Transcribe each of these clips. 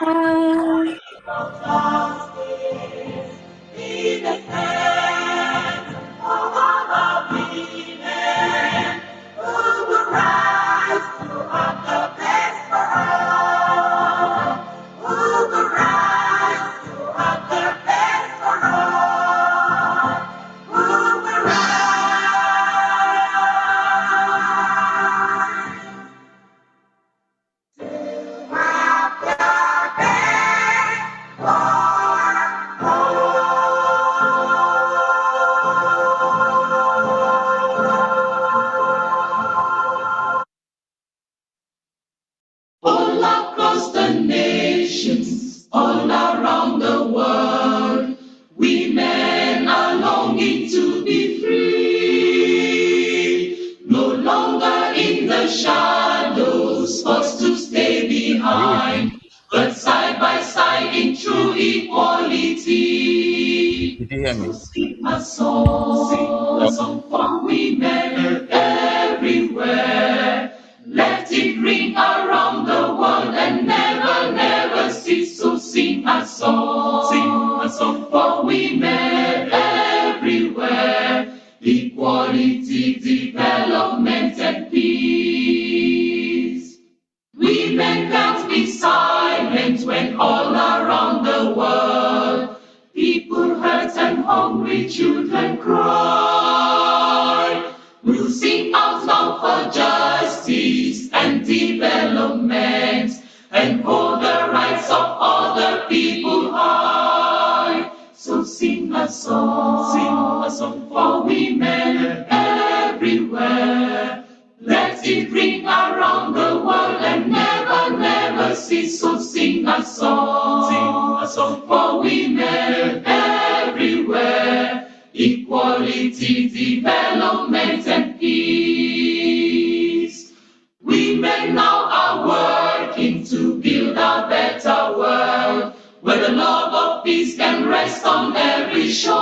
In the hands of our women who will rise to up the best for all. Who will rise to up the best for all. Who will rise to up the best for all across the nations, all around the world, women are longing to be free, no longer in the shadows, forced to stay behind, but side by side in true equality. Did you hear me? So sing a song for women everywhere. Let it ring around the world and never, never cease. So sing a song for women everywhere. Equality, development, and peace. Women can't be silent when all around the world people hurt and hungry children cry. We'll sing out loud for justice and development and hold the rights of other people high. So sing a song for women everywhere. Let it ring around the world and never, never cease. So sing a song for women everywhere. Equality, development, and peace. Women now are working to build a better world where the love of peace can rest on every shore.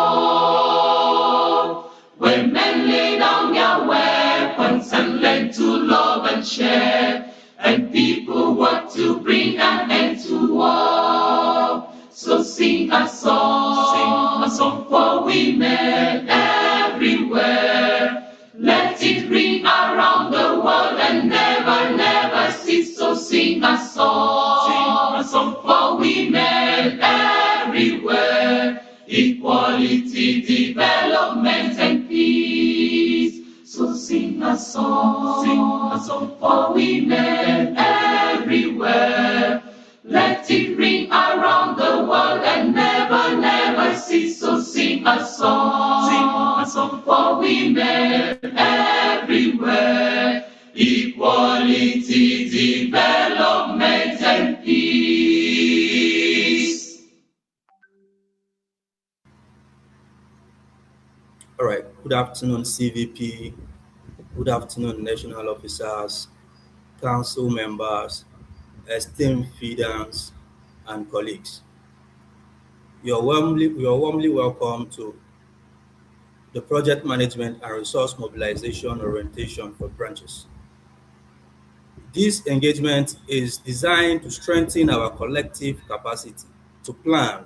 Where men lay down their weapons and learn to love and share, and people work to bring an end to war. So sing a song for women everywhere. Let it ring around the world and never, never cease. So sing a song for women everywhere. Equality, development, and peace. So sing a song for women everywhere. Let it ring around the world and never, never cease. So sing a song for women everywhere. Equality, development, and peace. All right. Good afternoon, CVP. Good afternoon, national officers, council members, esteemed FIDAs, and colleagues. You're warmly welcome to the Project Management and Resource Mobilization Orientation for Branches. This engagement is designed to strengthen our collective capacity to plan,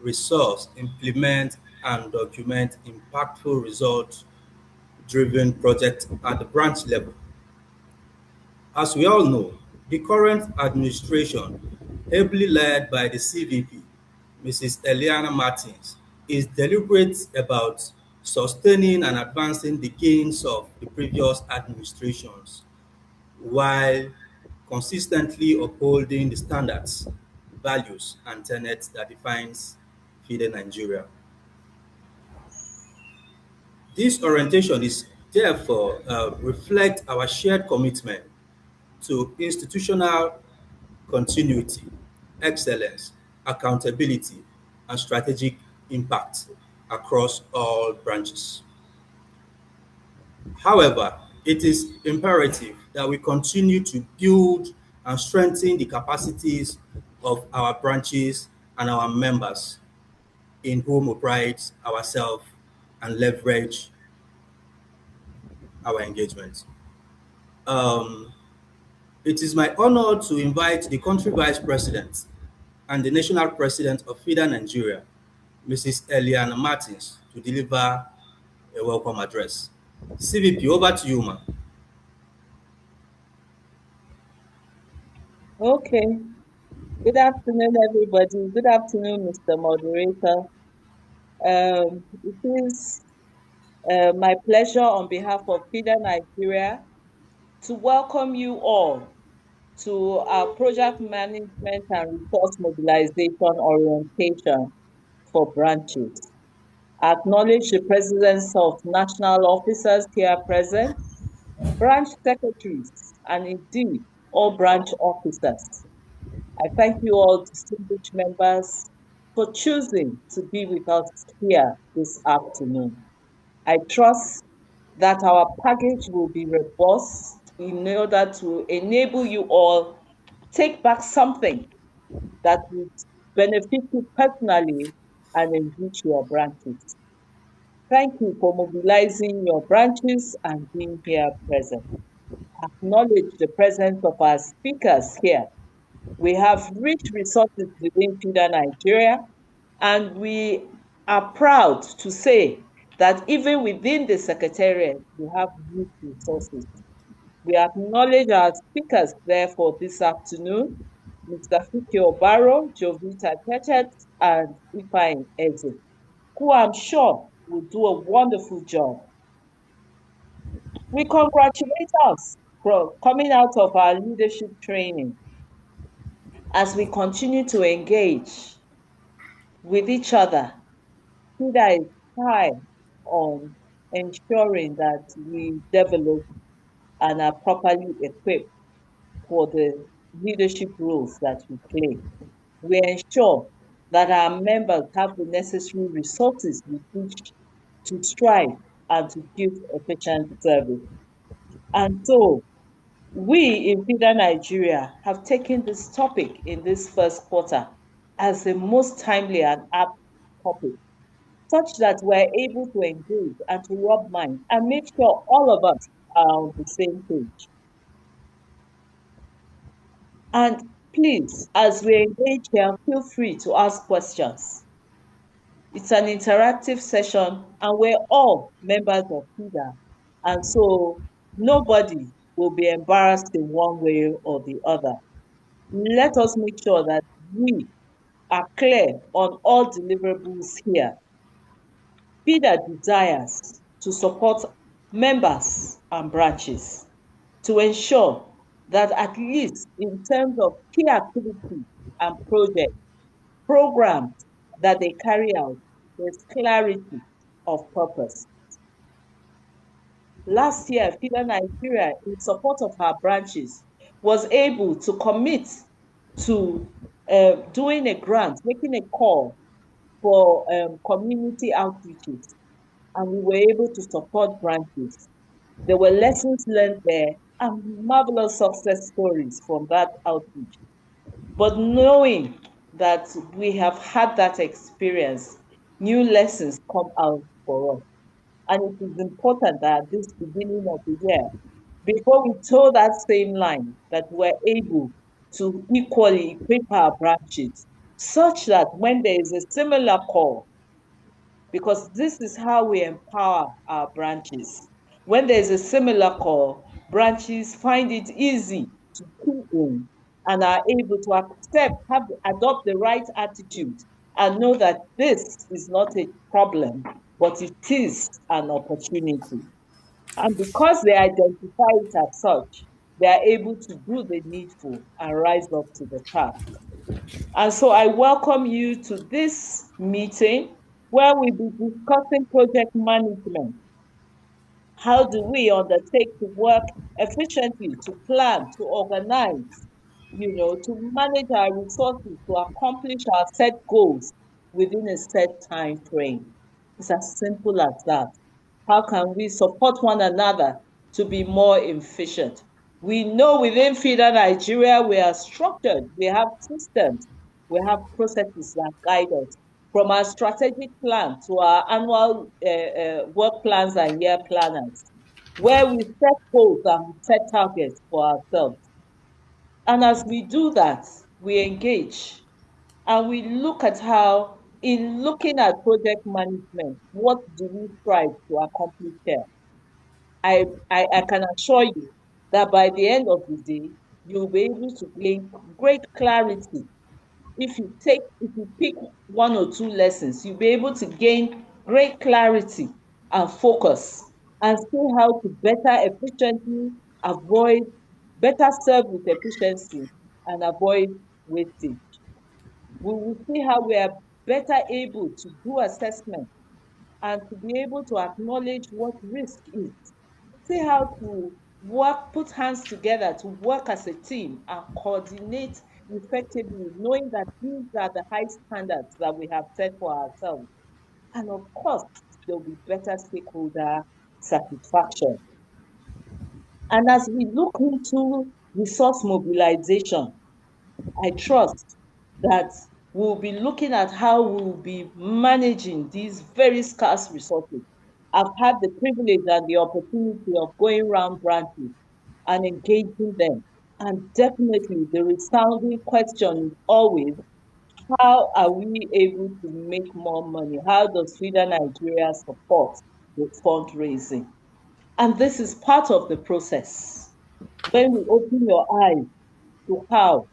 resource, implement, and document impactful results-driven projects at the branch level. As we all know, the current administration, ably led by the CVP, Mrs. Eliana Martins, is deliberate about sustaining and advancing the gains of the previous administrations while consistently upholding the standards, values, and tenets that defines FIDA Nigeria. This orientation is therefore reflect our shared commitment to institutional continuity, excellence, accountability, and strategic impact across all branches. However, it is imperative that we continue to build and strengthen the capacities of our branches and our members in whom we pride ourselves and leverage our engagement. Um, it is my honor to invite the country vice president and the National President of FIDA Nigeria, Mrs. Eliana Martins, to deliver a welcome address. CVP, over to you, ma. Okay. Good afternoon, everybody. Good afternoon, Mr. Moderator. It is my pleasure on behalf of FIDA Nigeria to welcome you all to our project management and resource mobilization orientation for branches. I acknowledge the presence of national officers here present, branch secretaries, and indeed all branch officers. I thank you all, distinguished members, for choosing to be with us here this afternoon. I trust that our package will be robust in order to enable you all take back something that would benefit you personally and enrich your branches. Thank you for mobilizing your branches and being here present. Acknowledge the presence of our speakers here. We have rich resources within FIDA Nigeria, and we are proud to say that even within the Secretariat, we have rich resources. We acknowledge our speakers there for this afternoon, Mr. Fiki Obaro, Jovita Chechet, and Ifeanyi Eze, who I'm sure will do a wonderful job. We congratulate us for coming out of our leadership training as we continue to engage with each other. FIDA is high on ensuring that we develop and are properly equipped for the leadership roles that we play. We ensure that our members have the necessary resources with which to strive and to give efficient service. And so we in FIDA Nigeria have taken this topic in this first quarter as the most timely and apt topic, such that we're able to engage and to rub minds and make sure all of us are on the same page. And please, as we engage here, feel free to ask questions. It's an interactive session, and we're all members of FIDA. And so nobody will be embarrassed in one way or the other. Let us make sure that we are clear on all deliverables here. FIDA desires to support members and branches to ensure that at least in terms of key activities and projects, programs that they carry out, there's clarity of purpose. Last year, FIDA Nigeria, in support of our branches, was able to commit to doing a grant, making a call for community outreaches, and we were able to support branches. There were lessons learned there and marvelous success stories from that outreach. But knowing that we have had that experience, new lessons come out for us. And it is important that at this beginning of the year, before we toe that same line, that we're able to equally equip our branches such that when there is a similar call, because this is how we empower our branches. When there's a similar call, branches find it easy to key in and are able to accept, adopt the right attitude and know that this is not a problem, but it is an opportunity. And because they identify it as such, they are able to do the needful and rise up to the task. And so I welcome you to this meeting where we'll be discussing project management. How do we undertake to work efficiently, to plan, to organize, to manage our resources to accomplish our set goals within a set time frame? It's as simple as that. How can we support one another to be more efficient? We know within FIDA Nigeria, we are structured, we have systems, we have processes that guide us from our strategic plan to our annual work plans and year planners, where we set goals and we set targets for ourselves. And as we do that, we engage And we look at how, in looking at project management, what do we strive to accomplish here? I can assure you that by the end of the day, you'll be able to gain great clarity. If you pick one or two lessons, you'll be able to gain great clarity and focus and see how to better efficiently avoid, better serve with efficiency and avoid wastage. We will see how we are better able to do assessment and to be able to acknowledge what risk is. See how to work, put hands together to work as a team and coordinate effectively, knowing that these are the high standards that we have set for ourselves. And of course, there will be better stakeholder satisfaction. And as we look into resource mobilization, I trust that we'll be looking at how we'll be managing these very scarce resources. I've had the privilege and the opportunity of going around branches and engaging them. And definitely the resounding question is always, how are we able to make more money? How does FIDA Nigeria support the fundraising? And this is part of the process. When we open your eyes to how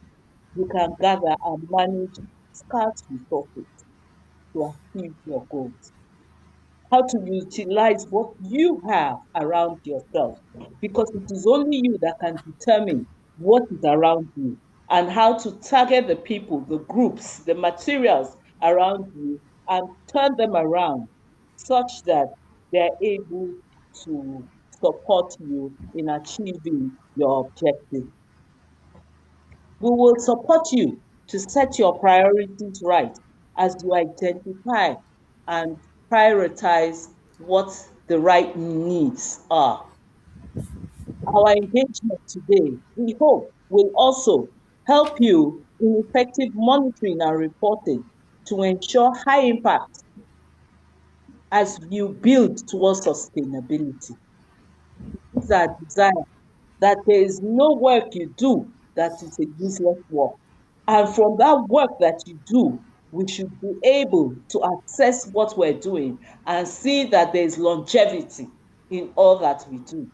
you can gather and manage scarce resources to achieve your goals. How to utilize what you have around yourself, because it is only you that can determine what is around you and how to target the people, the groups, the materials around you and turn them around such that they're able to support you in achieving your objectives. We will support you to set your priorities right as you identify and prioritize what the right needs are. Our engagement today, we hope, will also help you in effective monitoring and reporting to ensure high impact as you build towards sustainability. These are desires that there is no work you do that is a useless work. And from that work that you do, we should be able to assess what we're doing and see that there is longevity in all that we do.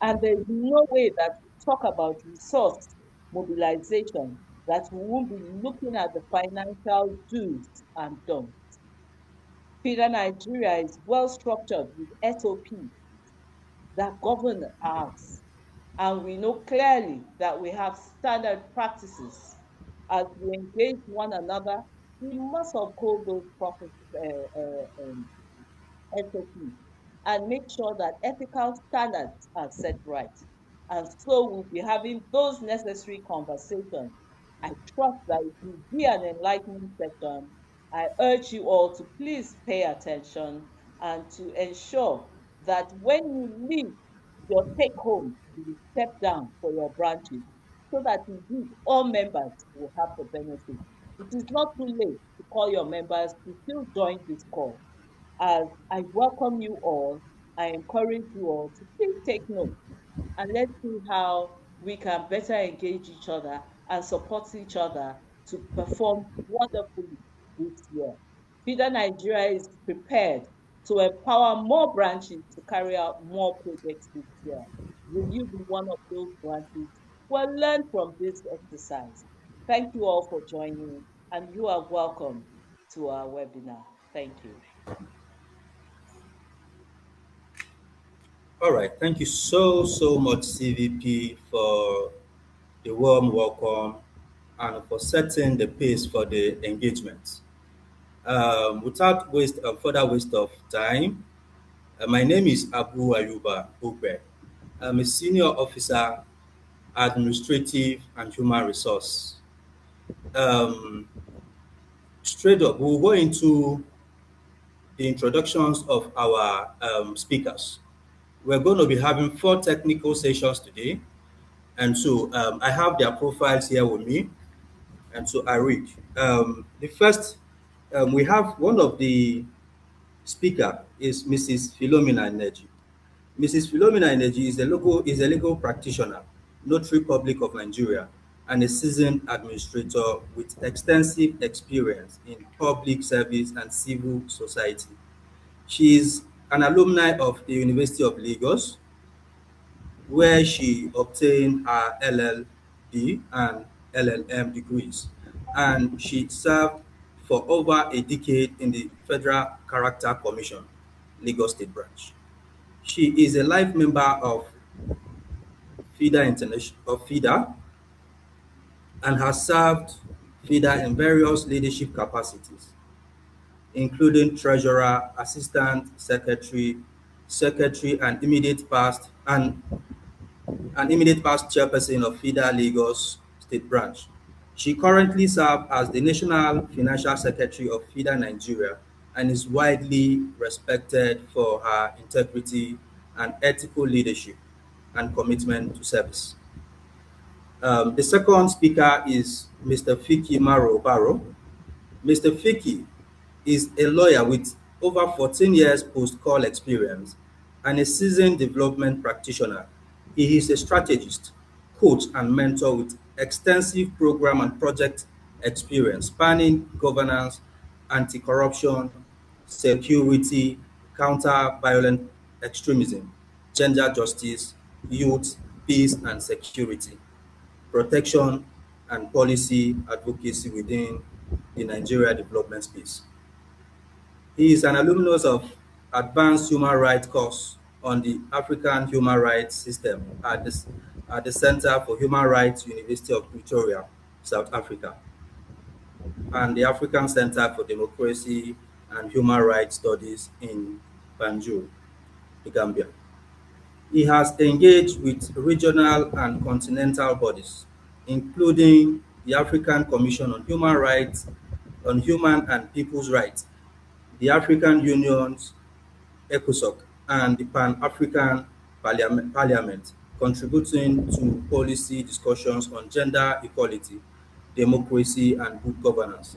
And there is no way that we talk about resource mobilization that we won't be looking at the financial do's and don'ts. FIDA Nigeria is well structured with SOP that govern us. And we know clearly that we have standard practices. As we engage one another, we must uphold those SOPs and make sure that ethical standards are set right. And so we'll be having those necessary conversations. I trust that it will be an enlightening session. I urge you all to please pay attention and to ensure that when you leave your take home, you step down for your branches so that indeed all members will have the benefit. It is not too late to call your members to still join this call. As I welcome you all, I encourage you all to please take note and let's see how we can better engage each other and support each other to perform wonderfully this year. FIDA Nigeria is prepared to empower more branches to carry out more projects this year. Will you be one of those branches? Well, learn from this exercise. Thank you all for joining, and you are welcome to our webinar. Thank you. All right. Thank you so much, CVP, for the warm welcome and for setting the pace for the engagement. Without further waste of time, my name is Abu Ayuba Ogbe. I'm a senior officer, administrative and human resource. Um, Straight up, we'll go into the introductions of our speakers. We're going to be having 4 technical sessions today. And so I have their profiles here with me. And so I read. The first, we have one of the speaker is Mrs. Philomena Energy. Mrs. Philomena Energy is a legal practitioner, Notary Public of Nigeria. and a seasoned administrator with extensive experience in public service and civil society. She is an alumni of the University of Lagos, where she obtained her LLB and LLM degrees, and she served for over a decade in the Federal Character Commission, Lagos State Branch. She is a life member of FIDA and has served FIDA in various leadership capacities, including treasurer, assistant secretary, secretary, and immediate past chairperson of FIDA Lagos State Branch. She currently serves as the National Financial Secretary of FIDA Nigeria and is widely respected for her integrity and ethical leadership and commitment to service. The second speaker is Mr. Fiki Maro Baro. Mr. Fiki is a lawyer with over 14 years post-call experience and a seasoned development practitioner. He is a strategist, coach, and mentor with extensive program and project experience spanning governance, anti-corruption, security, counter-violent extremism, gender justice, youth, peace and security, protection, and policy advocacy within the Nigeria development space. He is an alumnus of Advanced Human Rights course on the African Human Rights System at the Center for Human Rights, University of Pretoria, South Africa, and the African Center for Democracy and Human Rights Studies in Banjul, the Gambia. He has engaged with regional and continental bodies, including the African Commission on Human Rights, on Human and People's Rights, the African Union's ECOSOC, and the Pan-African Parliament, contributing to policy discussions on gender equality, democracy, and good governance.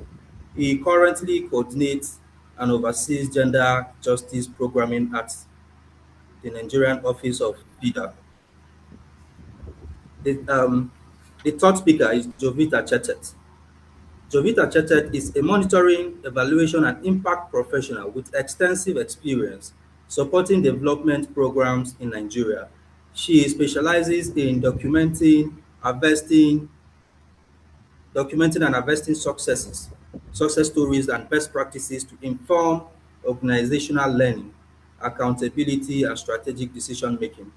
He currently coordinates and oversees gender justice programming at the Nigerian office of FIDA. The, um, the third speaker is Jovita Chetet. Jovita Chetet is a monitoring, evaluation, and impact professional with extensive experience supporting development programs in Nigeria. She specializes in documenting and harvesting success stories, and best practices to inform organizational learning, accountability, and strategic decision making.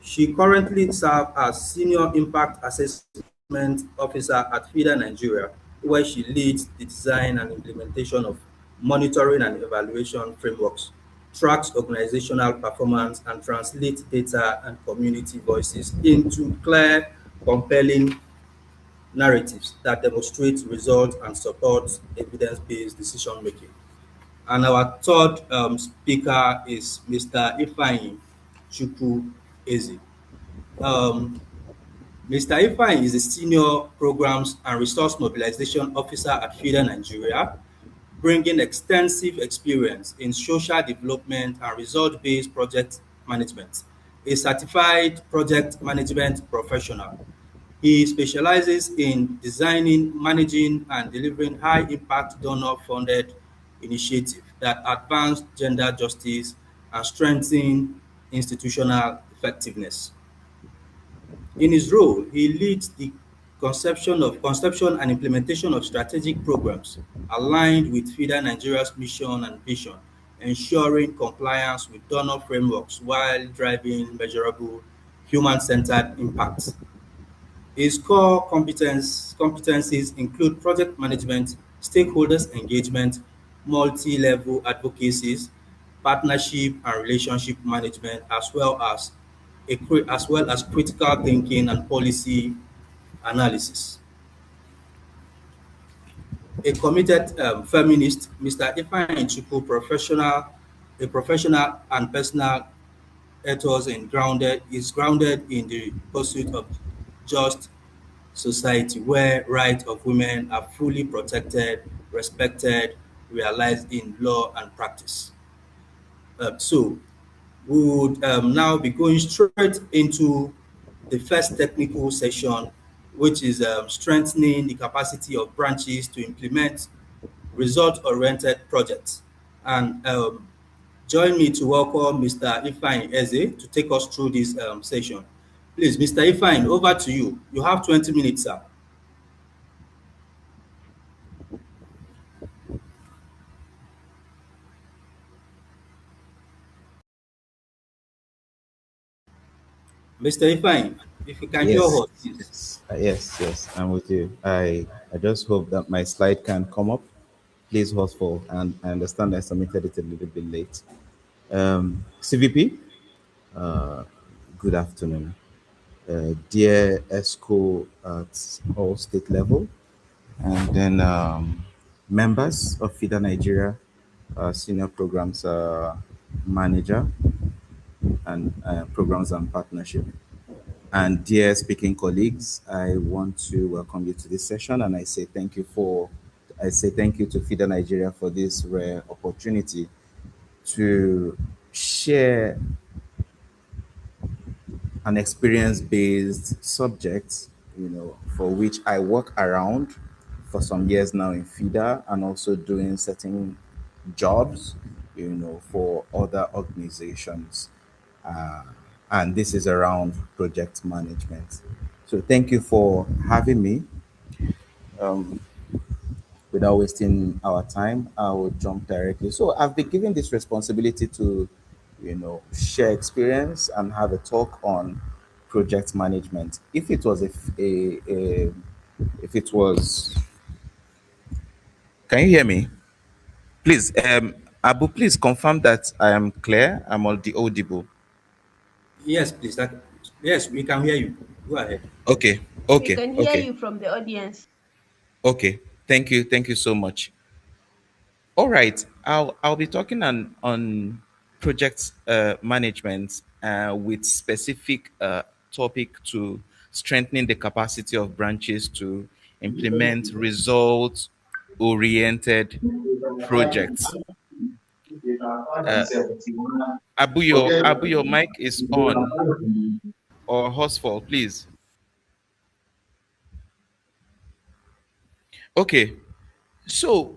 She currently serves as Senior Impact Assessment Officer at FIDA Nigeria, where she leads the design and implementation of monitoring and evaluation frameworks, tracks organizational performance, and translates data and community voices into clear, compelling narratives that demonstrate results and support evidence-based decision making. And our third speaker is Mr. Ifeanyi Chukwu Eze. Um, Mr. Ifeanyi is a Senior Programs and Resource Mobilization Officer at FIDA Nigeria, bringing extensive experience in social development and result-based project management. A certified project management professional, he specializes in designing, managing, and delivering high-impact donor-funded initiatives that advance gender justice and strengthen institutional effectiveness. In his role, he leads the conception and implementation of strategic programs aligned with FIDA Nigeria's mission and vision, ensuring compliance with donor frameworks while driving measurable human-centered impact. His core competencies include project management, stakeholders engagement, multi-level advocacies, partnership and relationship management, as well as critical thinking and policy analysis. A committed feminist, Mr. Ifeanyi Chukwu, a professional and personal ethos and grounded in the pursuit of just society where rights of women are fully protected, respected, realized in law and practice. So we would now be going straight into the first technical session which is strengthening the capacity of branches to implement result-oriented projects. And join me to welcome Mr. Ifeanyi Eze to take us through this session. Please, Mr. Ifeanyi, over to you. You have 20 minutes, sir. Mr. Ifeanyi, if you can hear Yes, us, please. yes, I'm with you. I just hope that my slide can come up. Please hold for, and I understand I submitted it a little bit late. CVP, good afternoon. Dear ESCO at all state level, and then members of FIDA Nigeria, senior programs manager, and programs and partnership. And dear speaking colleagues, I want to welcome you to this session, and I say thank you to FIDA Nigeria for this rare opportunity to share an experience-based subject, for which I work around for some years now in FIDA and also doing certain jobs, for other organizations. Uh, and this is around project management. So thank you for having me. Without wasting our time, I will jump directly. So I've been given this responsibility to, share experience and have a talk on project management. If it was if it was, can you hear me? Please, Abu, please confirm that I am clear. I'm on the audible. Yes, please. Yes, we can hear you. Go ahead. Okay, We okay, can hear okay, you from the audience. okay. Thank you so much. All right, I'll be talking on project management with specific topic to strengthening the capacity of branches to implement result oriented projects. Uh, Abu, your mic is on or hostful, please. Okay, so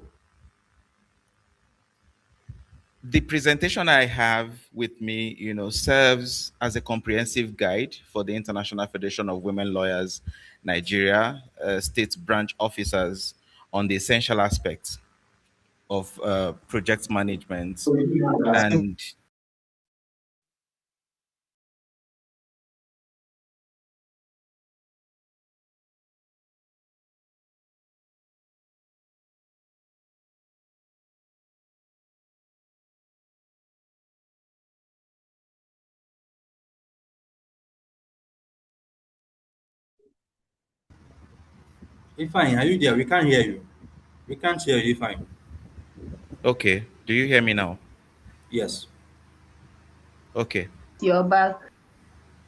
the presentation I have with me, serves as a comprehensive guide for the International Federation of Women Lawyers, Nigeria, state branch officers on the essential aspects of project management. And Ifeanyi, are you there? We can't hear you. We can't hear you, Ifeanyi. okay, do you hear me now? Yes. Okay. You're back.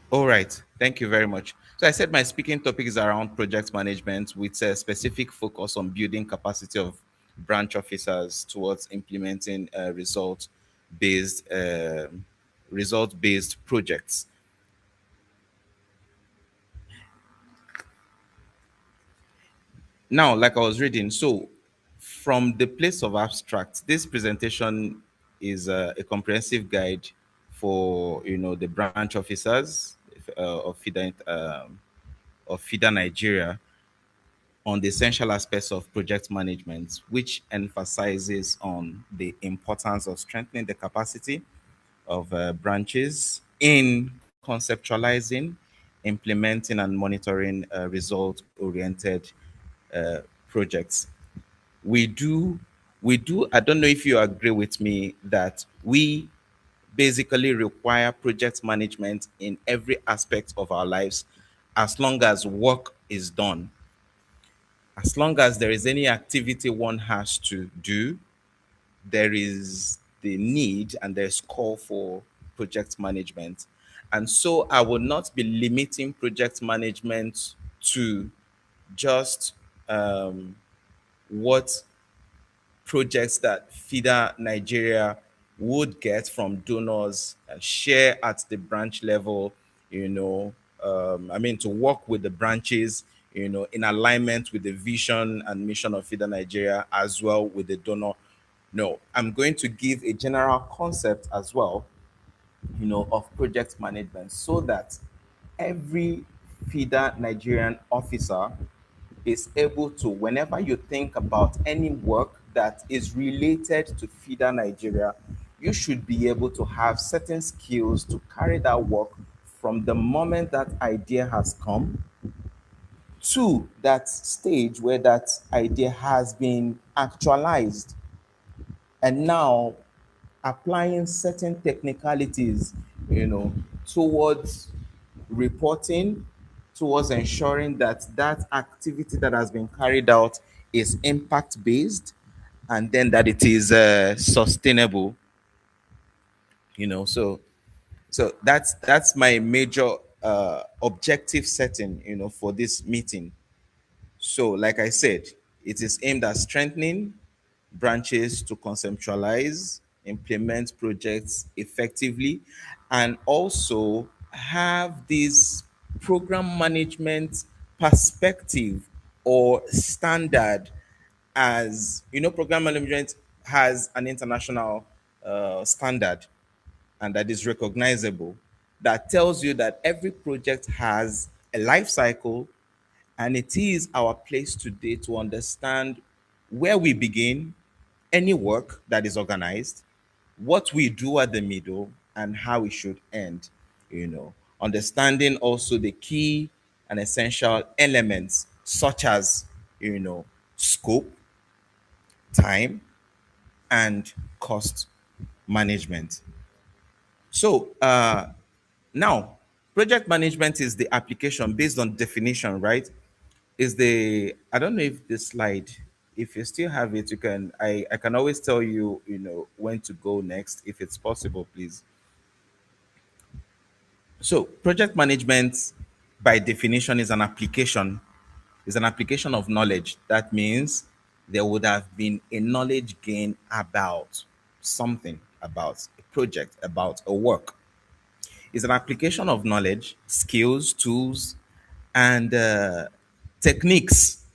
All right. Thank you very much. So I said my speaking topic is around project management with a specific focus on building capacity of branch officers towards implementing based result based projects. Now, like I was reading, so from the place of abstract, this presentation is a comprehensive guide for the branch officers of FIDA Nigeria on the essential aspects of project management, which emphasizes on the importance of strengthening the capacity of branches in conceptualizing, implementing, and monitoring result-oriented uh, projects. We do, we do. I don't know if you agree with me that we basically require project management in every aspect of our lives, as long as work is done, as long as there is any activity one has to do, there is the need and there's call for project management. And so I will not be limiting project management to just what projects that FIDA Nigeria would get from donors, share at the branch level, I mean, to work with the branches, in alignment with the vision and mission of FIDA Nigeria, as well with the donor. No, I'm going to give a general concept as well, of project management, so that every FIDA Nigerian officer is able to, whenever you think about any work that is related to FIDA Nigeria, you should be able to have certain skills to carry that work from the moment that idea has come to that stage where that idea has been actualized, and now applying certain technicalities, towards reporting, towards ensuring that that activity that has been carried out is impact based, and then that it is sustainable. So that's my major objective setting, for this meeting. So, like I said, it is aimed at strengthening branches to conceptualize, implement projects effectively, and also have this program management perspective or standard. As you know, program management has an international standard, and that is recognizable, that tells you that every project has a life cycle, and it is our place today to understand where we begin any work that is organized, what we do at the middle, and how it should end. Understanding also the key and essential elements such as, scope, time, and cost management. So, now, project management is the application based on definition, right? Is the I don't know if this slide, if you still have it, you can I can always tell you, when to go next if it's possible, please. So, project management by definition is an application of knowledge. That means there would have been a knowledge gain about something, about a project, about a work. Is an application of knowledge, skills, tools, and techniques.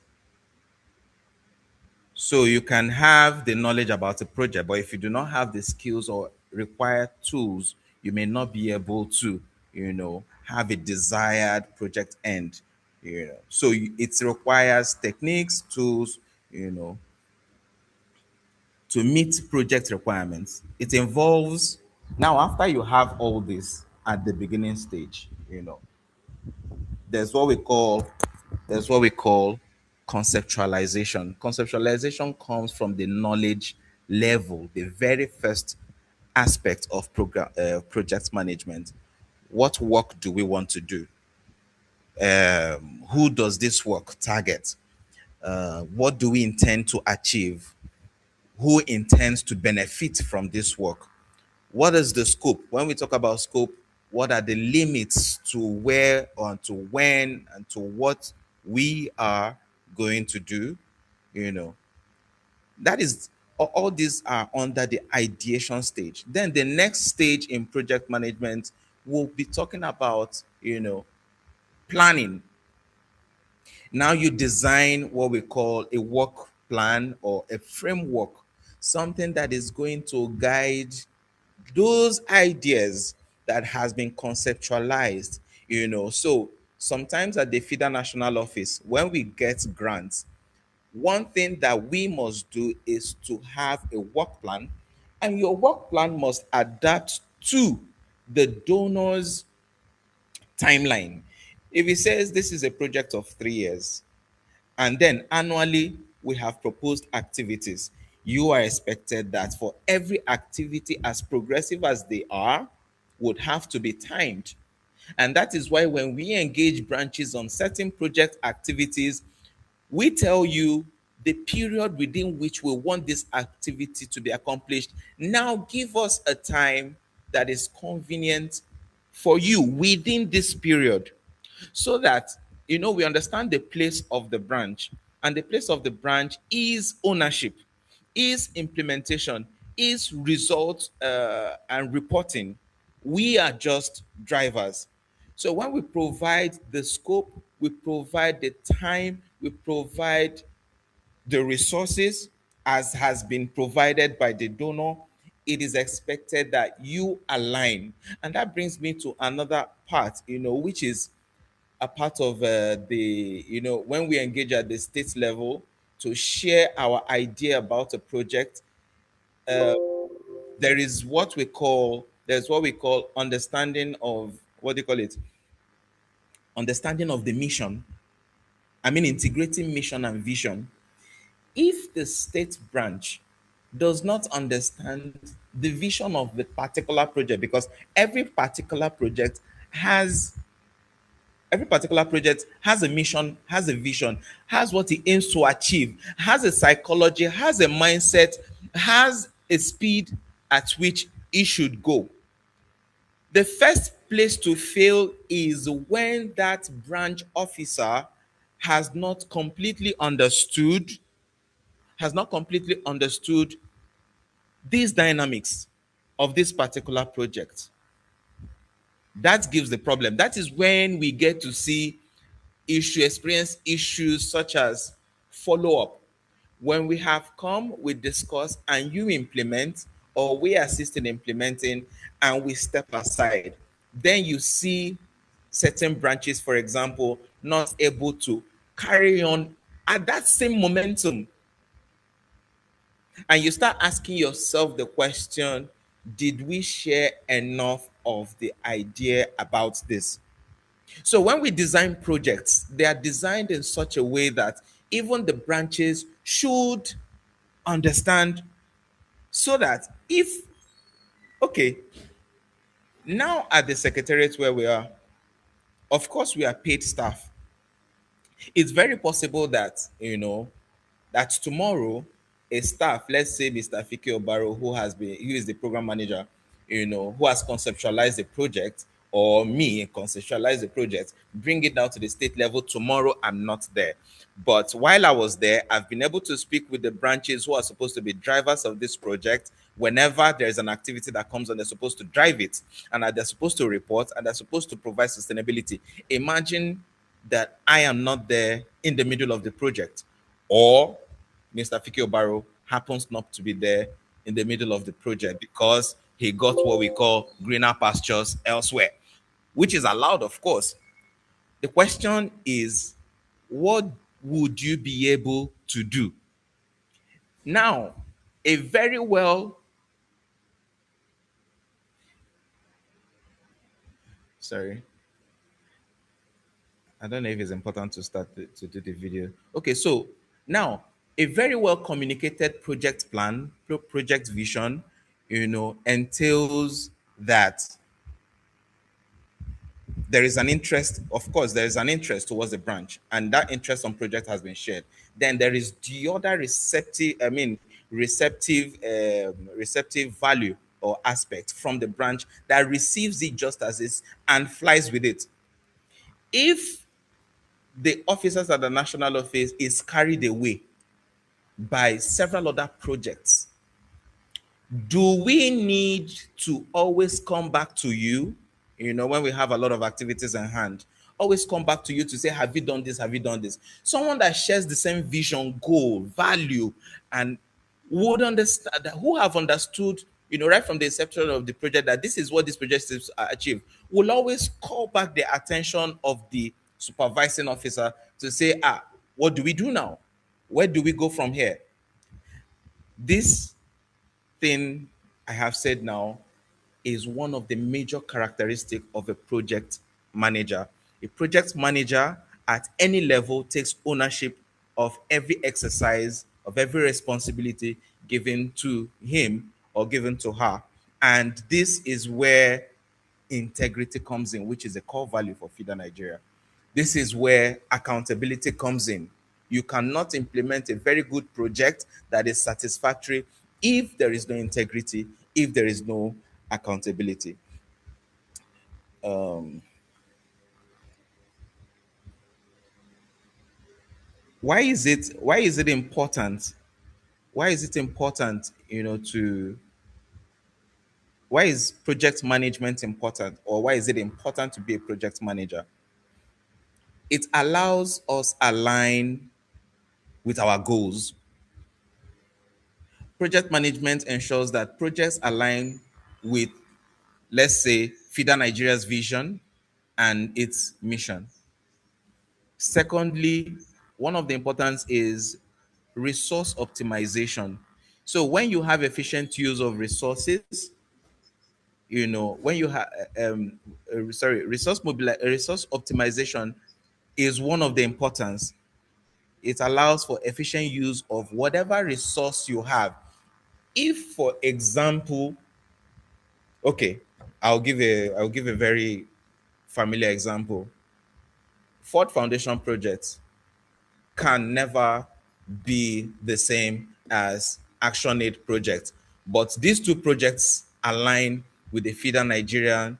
So you can have the knowledge about a project, but if you do not have the skills or required tools, you may not be able to, have a desired project end. So it requires techniques, tools, you know, to meet project requirements. It involves, now after you have all this at the beginning stage, there's what we call there's what we call conceptualization. Conceptualization comes from the knowledge level, the very first aspect of project management. What work do we want to do? Who does this work target? What do we intend to achieve? Who intends to benefit from this work? What is the scope? When we talk about scope, what are the limits to where, or to when, and to what we are going to do? You know, that is, all these are under the ideation stage. Then the next stage in project management, we'll be talking about, planning. Now you design what we call a work plan or a framework, something that is going to guide those ideas that has been conceptualized. So sometimes at the FIDA national office, when we get grants, one thing that we must do is to have a work plan, and your work plan must adapt to the donor's timeline. If it says this is a project of 3 years, and then annually we have proposed activities, you are expected that for every activity, as progressive as they are, would have to be timed. And that is why when we engage branches on certain project activities, we tell you the period within which we want this activity to be accomplished. Now give us a time that is convenient for you within this period, so that we understand the place of the branch. And the place of the branch is ownership, is implementation, is results and reporting. We are just drivers. So when we provide the scope, we provide the time, we provide the resources as has been provided by the donor. It is expected that you align. And that brings me to another part, which is a part of when we engage at the state level to share our idea about a project. There's what we call understanding of, what do you call it, understanding of the mission. I mean, integrating mission and vision. If the state branch does not understand the vision of the particular project, because has every particular project has a mission, has a vision, has what it aims to achieve, has a psychology, has a mindset, has a speed at which it should go. The first place to fail is when that branch officer has not completely understood has not completely understood these dynamics of this particular project. That gives the problem. That is when we get to see experience issues such as follow up. When we have come, we discuss, and you implement, or we assist in implementing, and we step aside. Then you see certain branches, for example, not able to carry on at that same momentum. And you start asking yourself the question, did we share enough of the idea about this? So when we design projects, they are designed in such a way that even the branches should understand, so that if, okay, now at the secretariat where we are, of course, we are paid staff. It's very possible that, that tomorrow a staff, let's say Mr. Fiki Obaro, who is the program manager, who has conceptualized the project, or me conceptualize the project, bring it down to the state level. Tomorrow I'm not there. But while I was there, I've been able to speak with the branches who are supposed to be drivers of this project. Whenever there's an activity that comes on, they're supposed to drive it, and they're supposed to report, and they're supposed to provide sustainability. Imagine that I am not there in the middle of the project, or Mr. Fiki Obaro happens not to be there in the middle of the project because he got what we call greener pastures elsewhere, which is allowed, of course. The question is, what would you be able to do? Now, a very well, sorry, I don't know if it's important to start to do the video. Okay, so now a very well communicated project plan, project vision, entails that there is an interest. Of course, there is an interest towards the branch, and that interest on project has been shared. Then there is the other receptive value or aspect from the branch that receives it just as is and flies with it. If the officers at the national office is carried away by several other projects, do we need to always come back to you, when we have a lot of activities in hand, always come back to you to say, have you done this, have you done this? Someone that shares the same vision, goal, value, and would understand, who have understood, right from the inception of the project, that this is what this project is to achieve, will always call back the attention of the supervising officer to say, what do we do now? Where do we go from here? This thing I have said now is one of the major characteristics of a project manager. A project manager at any level takes ownership of every exercise, of every responsibility given to him or given to her. And this is where integrity comes in, which is a core value for FIDA Nigeria. This is where accountability comes in. You cannot implement a very good project that is satisfactory if there is no integrity, if there is no accountability. Why is it important? Why is it important, to why is project management important, or why is it important to be a project manager? it allows us align with our goals. Project management ensures that projects align with, let's say, FIDA Nigeria's vision and its mission. Secondly, one of the importance is resource optimization. So when you have efficient use of resources, when you have resource optimization is one of the importance. It allows for efficient use of whatever resource you have. If, for example, okay, I'll give a very familiar example. Ford Foundation project can never be the same as Action Aid project, but these two projects align with the FIDA Nigerian,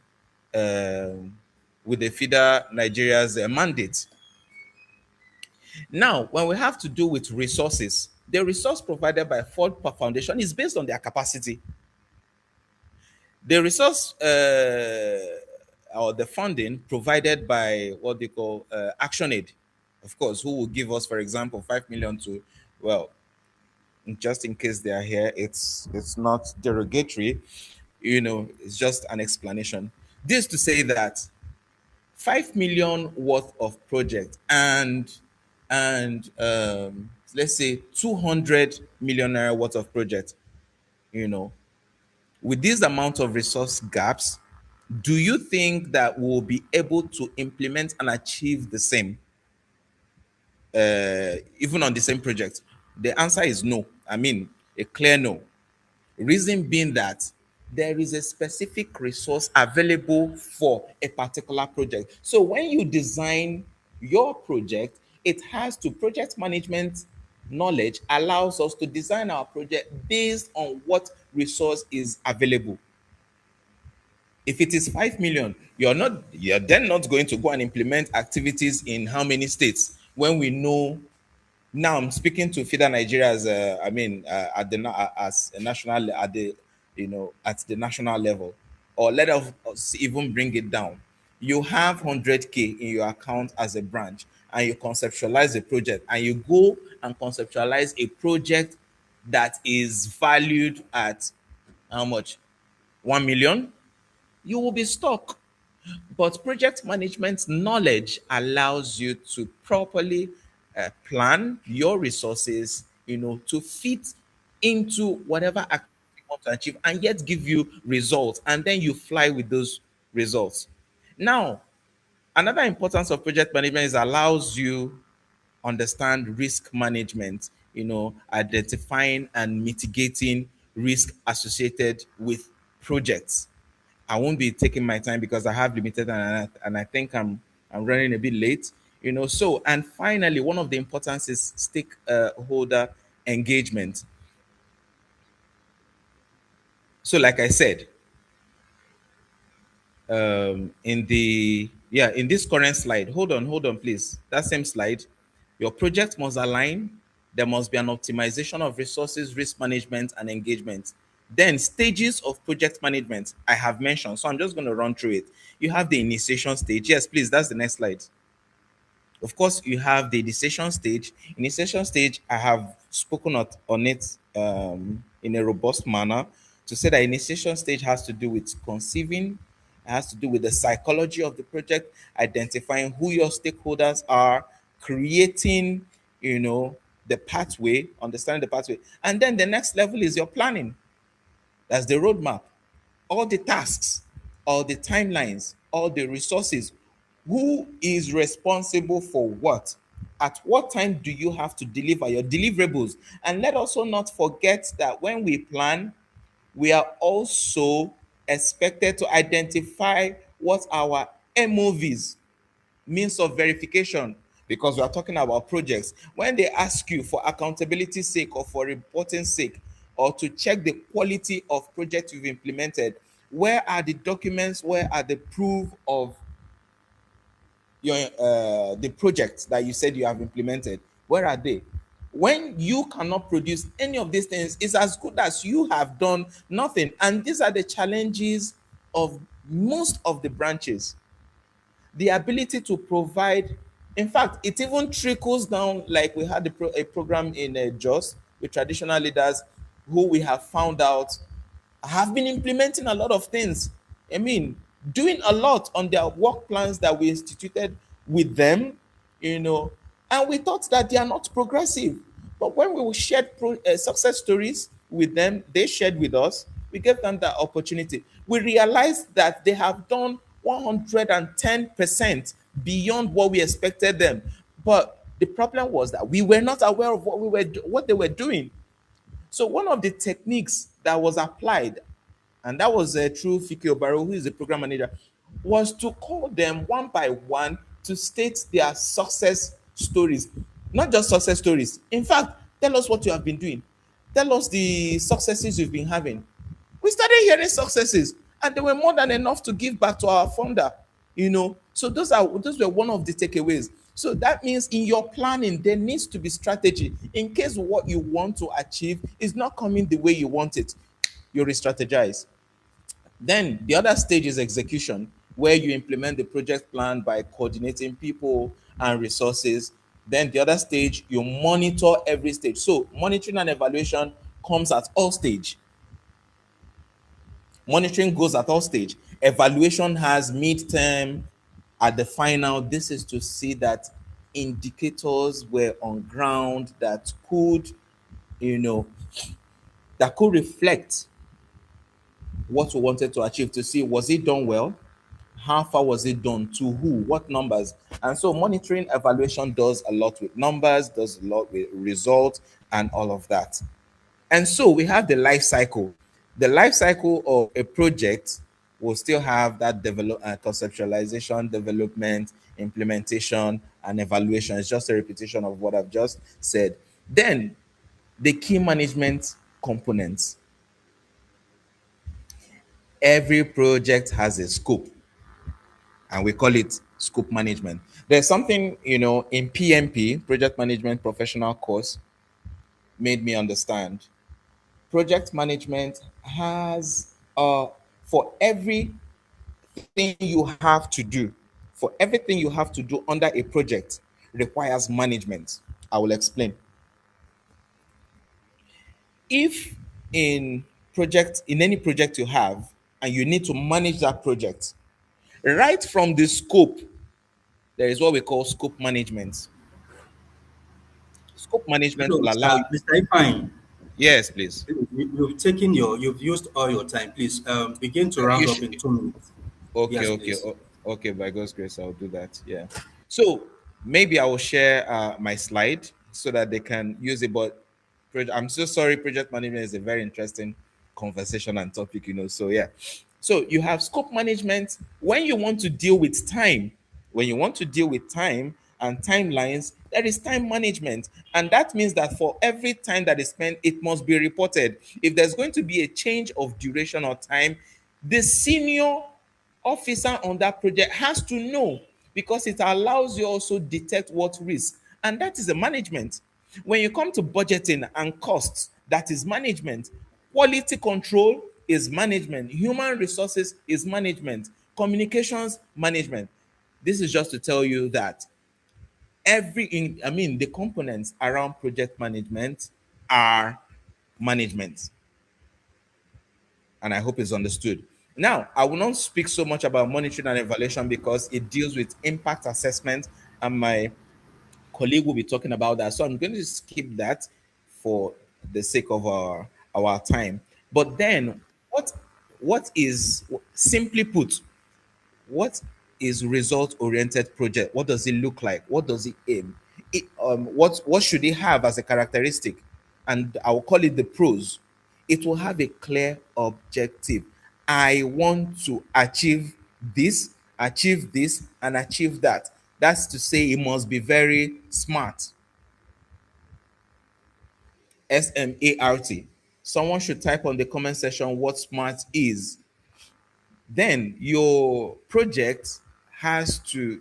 with the FIDA Nigeria's mandate. Now, when we have to do with resources, the resource provided by Ford Foundation is based on their capacity. The resource or the funding provided by what they call Action Aid, of course, who will give us, for example, 5 million to, well, just in case they are here, it's not derogatory, it's just an explanation. This to say that 5 million worth of project and let's say 200 million naira worth of project, you know, with this amount of resource gaps, do you think that we'll be able to implement and achieve the same, even on the same project? The answer is no. I mean, a clear no. Reason being that there is a specific resource available for a particular project. So when you design your project, it has to, project management knowledge allows us to design our project based on what resource is available. If it is 5 million, you're then not going to go and implement activities in how many states when we know. Now I'm speaking to FIDA Nigeria as at the as a national, at the, at the national level, or let us even bring it down. You have 100K in your account as a branch, and you conceptualize a project, and you go and conceptualize a project that is valued at how much? 1 million. You will be stuck. But project management knowledge allows you to properly plan your resources, to fit into whatever activity you want to achieve and yet give you results. And then you fly with those results. Now, another importance of project management is allows you understand risk management, identifying and mitigating risk associated with projects. I won't be taking my time because I have limited, and I think I'm running a bit late. So, and finally, one of the importance is stakeholder engagement. So, like I said, in this current slide, hold on, please. That same slide, your project must align. There must be an optimization of resources, risk management, and engagement. Then stages of project management I have mentioned. So I'm just going to run through it. You have the initiation stage. Yes, please. That's the next slide. Of course, you have the initiation stage. Initiation stage, I have spoken on it in a robust manner to say that initiation stage has to do with conceiving, it has to do with the psychology of the project, identifying who your stakeholders are, creating, the pathway, understanding the pathway. And then the next level is your planning. That's the roadmap, all the tasks, all the timelines, all the resources. Who is responsible for what? At what time do you have to deliver your deliverables? And let also not forget that when we plan, we are also expected to identify what our MOVs, means of verification, because we are talking about projects. When they ask you for accountability sake or for reporting sake, or to check the quality of project you've implemented, where are the documents, where are the proof of your the projects that you said you have implemented, where are they? When you cannot produce any of these things, it's as good as you have done nothing. And these are the challenges of most of the branches. The ability to provide In fact, it even trickles down, like we had a program in Jos with traditional leaders who we have found out have been implementing a lot of things. I mean, doing a lot on their work plans that we instituted with them, you know, and we thought that they are not progressive. But when we shared success stories with them, they shared with us, we gave them that opportunity. We realized that they have done 110% beyond what we expected them. But the problem was that we were not aware of what they were doing. So one of the techniques that was applied, and that was through Fiki Obaro, who is the program manager, was to call them one by one to state their success stories. Not just success stories. In fact, tell us what you have been doing. Tell us the successes you've been having. We started hearing successes, and they were more than enough to give back to our founder. So those were one of the takeaways. So that means in your planning there needs to be strategy in case what you want to achieve is not coming the way you want it. You re-strategize. Then the other stage is execution, where you implement the project plan by coordinating people and resources. Then the other stage, you monitor every stage. So monitoring and evaluation comes at all stage. Monitoring goes at all stage. Evaluation has midterm, at the final. This is to see that indicators were on ground you know, that could reflect what we wanted to achieve, to see was it done well, how far was it done, to who, what numbers. And so monitoring evaluation does a lot with numbers, does a lot with results, and all of that. And so we have the life cycle. The life cycle of a project will still have that conceptualization, development, implementation, and evaluation. It's just a repetition of what I've just said. Then the key management components. Every project has a scope, and we call it scope management. There's something, in PMP, project management professional course, made me understand. Project management has, for everything you have to do, for everything you have to do under a project requires management. I will explain. If in any project you have, and you need to manage that project, right from the scope, there is what we call scope management. Scope management So, will allow you. Mr. Ifine, Yes, please. you've used all your time. Please begin to You round up in should. 2 minutes. Okay, Yes, okay, please. okay. By God's grace, I'll do that. Yeah. So maybe I will share my slide so that they can use it. But I'm so sorry. Project management is a very interesting conversation and topic. So yeah. So you have scope management when you want to deal with time. When you want to deal with time and timelines, there is time management, and that means that for every time that is spent, it must be reported. If there's going to be a change of duration or time, the senior officer on that project has to know, because it allows you also detect what risk, and that is the management. When you come to budgeting and costs, that is management. Quality control is management. Human resources is management. Communications management. This is just to tell you that the components around project management are management, and I hope it's understood. Now, I will not speak so much about monitoring and evaluation because it deals with impact assessment, and my colleague will be talking about that. So I'm going to skip that for the sake of our time. But then, what is, simply put, what is result oriented project? What does it look like? What does it aim? What should it have as a characteristic? And I will call it the pros. It will have a clear objective. I want to achieve this, and achieve that. That's to say, it must be very smart. SMART. Someone should type on the comment section what smart is. Then your project has to,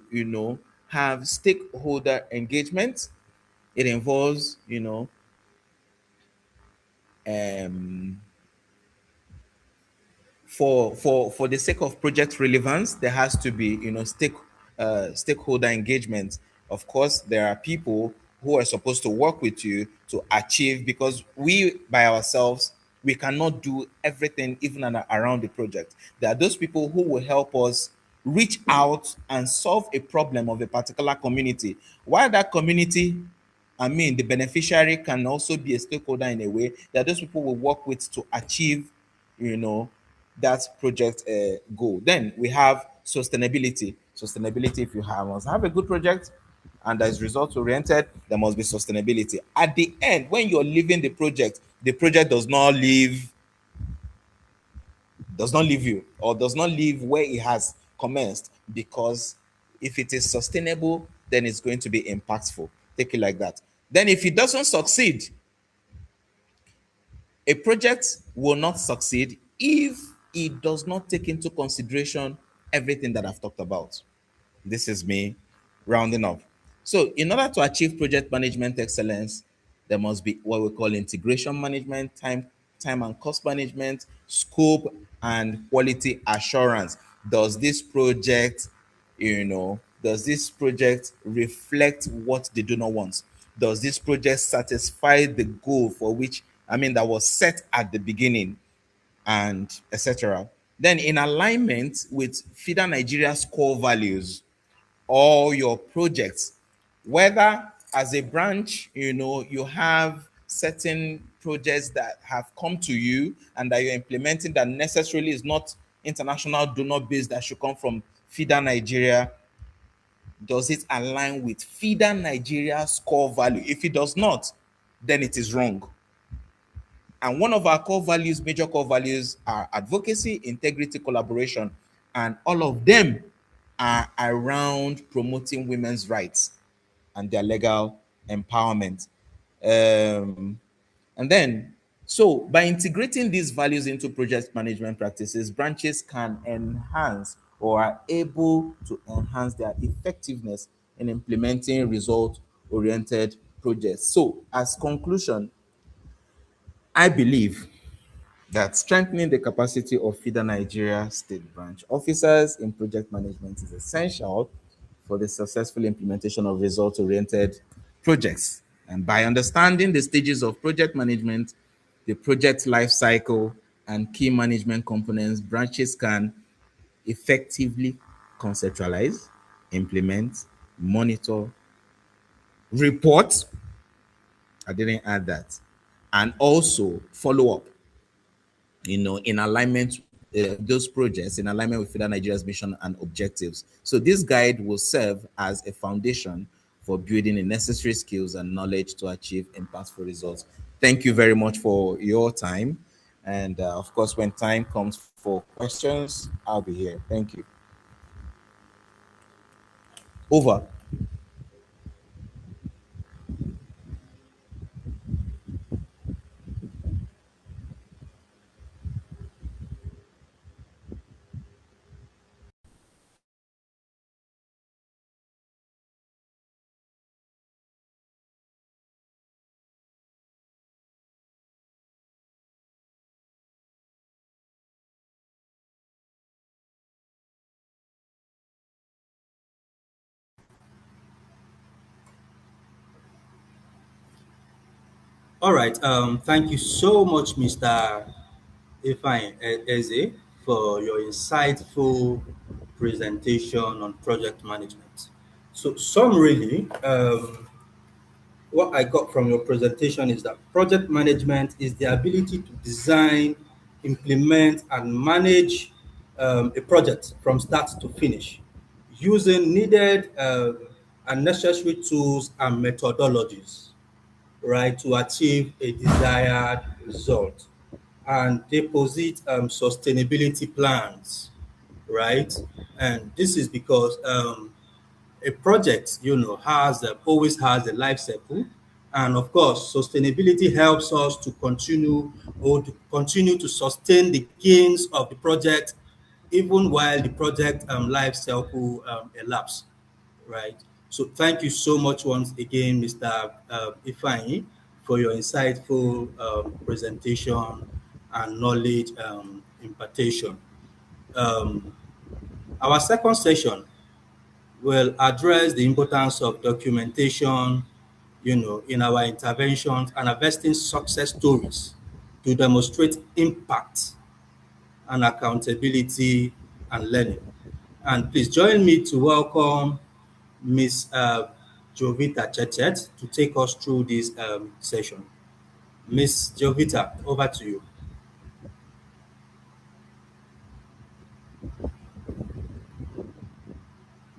have stakeholder engagement. It involves, um, for the sake of project relevance, there has to be, stakeholder engagement Of course, there are people who are supposed to work with you to achieve, because we by ourselves, we cannot do everything even around the project. There are those people who will help us reach out and solve a problem of a particular community, while that community, I mean, the beneficiary can also be a stakeholder in a way that those people will work with to achieve, you know, that project goal. Then we have sustainability. Sustainability, if you have must have a good project and that is result oriented, there must be sustainability. At the end, when you're leaving the project does not leave you, or does not leave where it has commenced, because if it is sustainable, then it's going to be impactful. Take it like that. Then if it doesn't succeed, a project will not succeed if it does not take into consideration everything that I've talked about. This is me rounding up. So, in order to achieve project management excellence, there must be what we call integration management, time and cost management, scope, and quality assurance. Does this project, does this project reflect what they do not want? Does this project satisfy the goal for which, I mean, that was set at the beginning, and etc. Then, in alignment with FIDA Nigeria's core values, all your projects, whether as a branch, you have certain projects that have come to you and that you're implementing that necessarily is not international donor base that should come from FIDA Nigeria. Does it align with FIDA Nigeria's core value? If it does not, then it is wrong. And one of our core values, major core values, are advocacy, integrity, collaboration, and all of them are around promoting women's rights and their legal empowerment. Um, and then, so by integrating these values into project management practices, branches can enhance or are able to enhance their effectiveness in implementing result oriented projects. So, as conclusion, I believe that strengthening the capacity of FIDA Nigeria state branch officers in project management is essential for the successful implementation of result-oriented projects. And by understanding the stages of project management, the project life cycle, and key management components, branches can effectively conceptualize, implement, monitor, report, I didn't add that, and also follow up, in alignment, those projects in alignment with FIDA Nigeria's mission and objectives. So this guide will serve as a foundation for building the necessary skills and knowledge to achieve impactful results. Thank you very much for your time. And of course, when time comes for questions, I'll be here. Thank you. Over. All right. Thank you so much, Mr. Ifeanyi Eze, for your insightful presentation on project management. So, summarily, what I got from your presentation is that project management is the ability to design, implement, and manage a project from start to finish using needed and necessary tools and methodologies, right, to achieve a desired result and deposit sustainability plans, right? And this is because a project, has always has a life cycle, and of course, sustainability helps us to continue to sustain the gains of the project, even while the project life cycle elapse, right? So, thank you so much once again, Mr. Ifeanyi, for your insightful presentation and knowledge impartation. Um, our second session will address the importance of documentation, in our interventions and harvesting success stories to demonstrate impact and accountability and learning. And please join me to welcome Ms. Jovita Chechet to take us through this session. Ms. Jovita, over to you.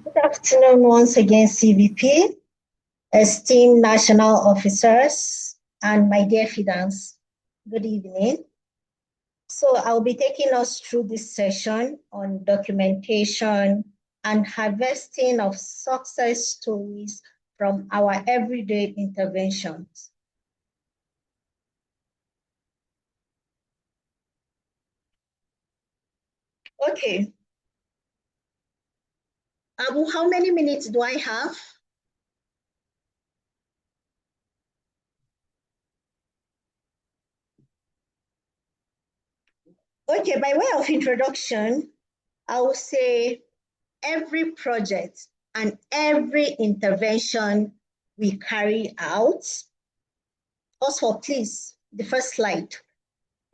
Good afternoon once again, CVP, esteemed national officers, and my dear FIDANs. Good evening. So I'll be taking us through this session on documentation and harvesting of success stories from our everyday interventions. Okay. Abu, how many minutes do I have? Okay, by way of introduction, I will say every project and every intervention we carry out. Also, please, the first slide.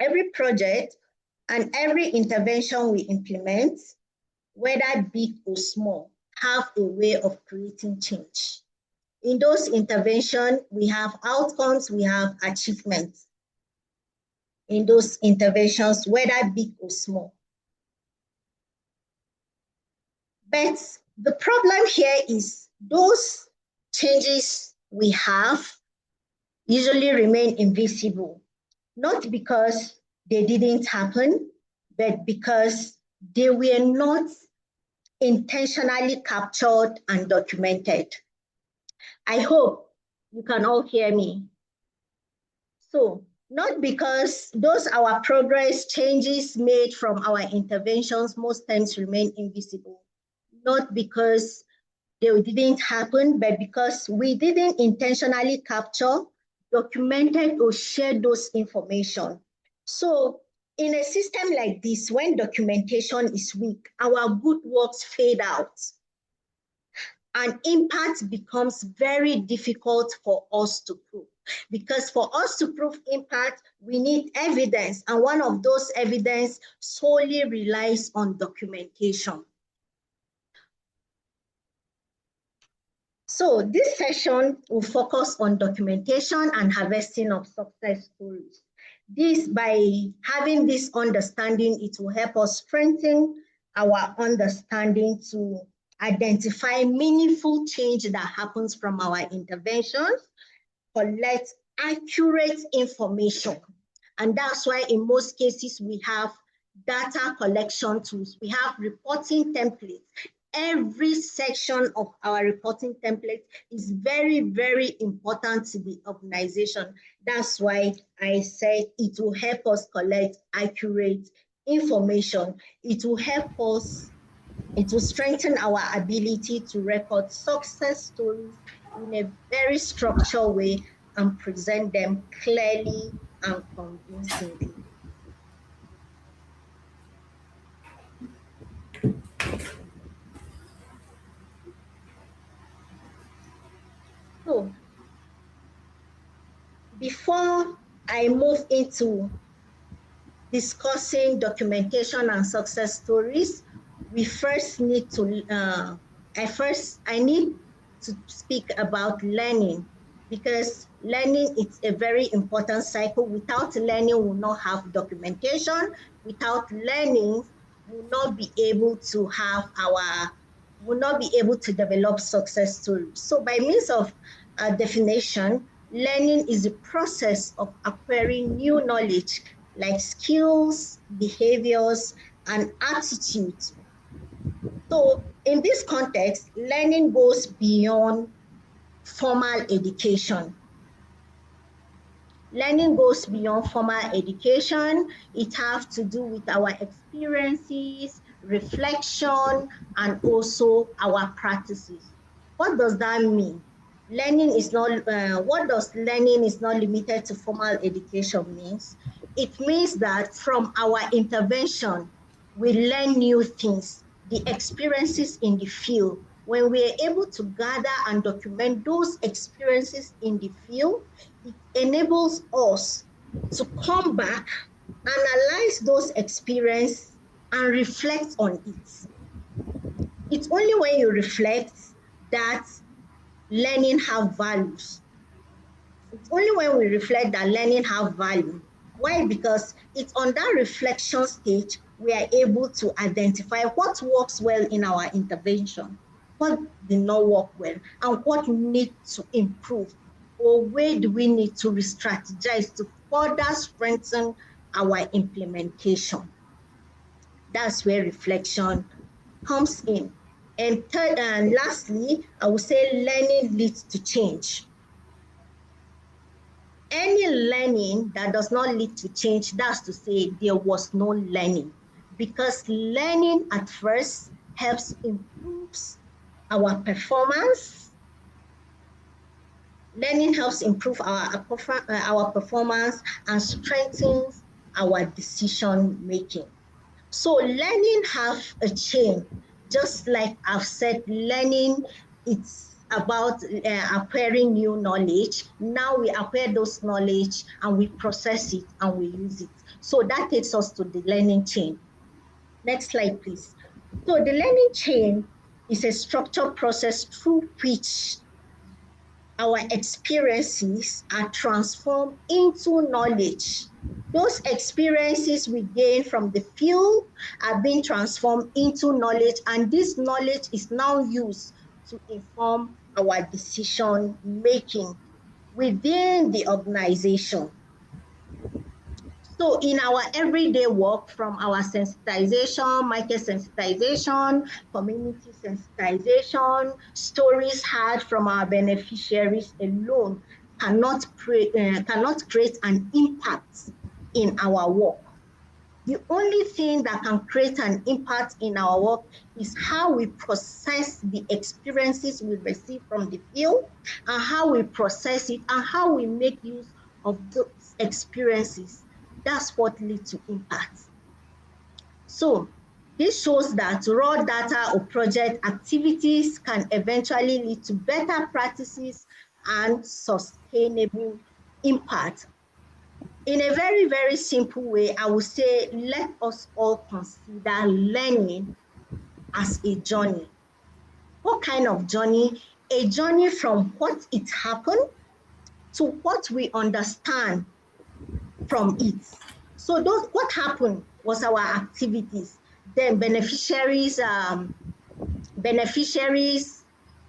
Every project and every intervention we implement, whether big or small, have a way of creating change. In those interventions, we have outcomes, we have achievements. In those interventions, whether big or small. But the problem here is those changes we have usually remain invisible, not because they didn't happen, but because they were not intentionally captured and documented. I hope you can all hear me. So, not because those our progress changes made from our interventions most times remain invisible, not because they didn't happen, but because we didn't intentionally capture, documented, or share those information. So in a system like this, when documentation is weak, our good works fade out and impact becomes very difficult for us to prove. Because for us to prove impact, we need evidence, and one of those evidence solely relies on documentation. So this session will focus on documentation and harvesting of success stories. This, by having this understanding, it will help us strengthen our understanding to identify meaningful change that happens from our interventions, collect accurate information. And that's why in most cases we have data collection tools, we have reporting templates. Every section of our reporting template is very, very important to the organization. That's why I said it will help us collect accurate information. It will help us, it will strengthen our ability to record success stories in a very structured way and present them clearly and convincingly. So, before I move into discussing documentation and success stories, we first need to, I need to speak about learning, because learning is a very important cycle. Without learning, we will not have documentation. Without learning, we will not be able to have will not be able to develop success stories. So by means of definition, learning is the process of acquiring new knowledge like skills, behaviors, and attitudes. So in this context, learning goes beyond formal education. Learning goes beyond formal education. It has to do with our experiences, reflection, and also our practices. What does that mean? Learning is not, what does learning is not limited to formal education means? It means that from our intervention, we learn new things, the experiences in the field, when we are able to gather and document those experiences in the field, it enables us to come back, analyze those experiences, and reflect on it. It's only when you reflect that learning have values. It's only when we reflect that learning have value. Why? Because it's on that reflection stage we are able to identify what works well in our intervention, what did not work well, and what we need to improve, or where do we need to re-strategize to further strengthen our implementation. That's where reflection comes in. And third and lastly, I would say learning leads to change. Any learning that does not lead to change, that's to say there was no learning, because learning at first helps improves our performance. Learning helps improve our performance and strengthens our decision making. So learning have a chain, just like I've said, learning it's about acquiring new knowledge. Now we acquire those knowledge and we process it and we use it. So that takes us to the learning chain. Next slide, please. So the learning chain is a structured process through which our experiences are transformed into knowledge. Those experiences we gain from the field are being transformed into knowledge, and this knowledge is now used to inform our decision making within the organization. So in our everyday work, from our sensitization, market sensitization, community sensitization, stories heard from our beneficiaries alone cannot create an impact in our work. The only thing that can create an impact in our work is how we process the experiences we receive from the field, and how we process it, and how we make use of those experiences. That's what leads to impact. So this shows that raw data or project activities can eventually lead to better practices and sustainable impact. In a very, very simple way, I would say, let us all consider learning as a journey. What kind of journey? A journey from what it happened to what we understand from it. So what happened was our activities. Then beneficiaries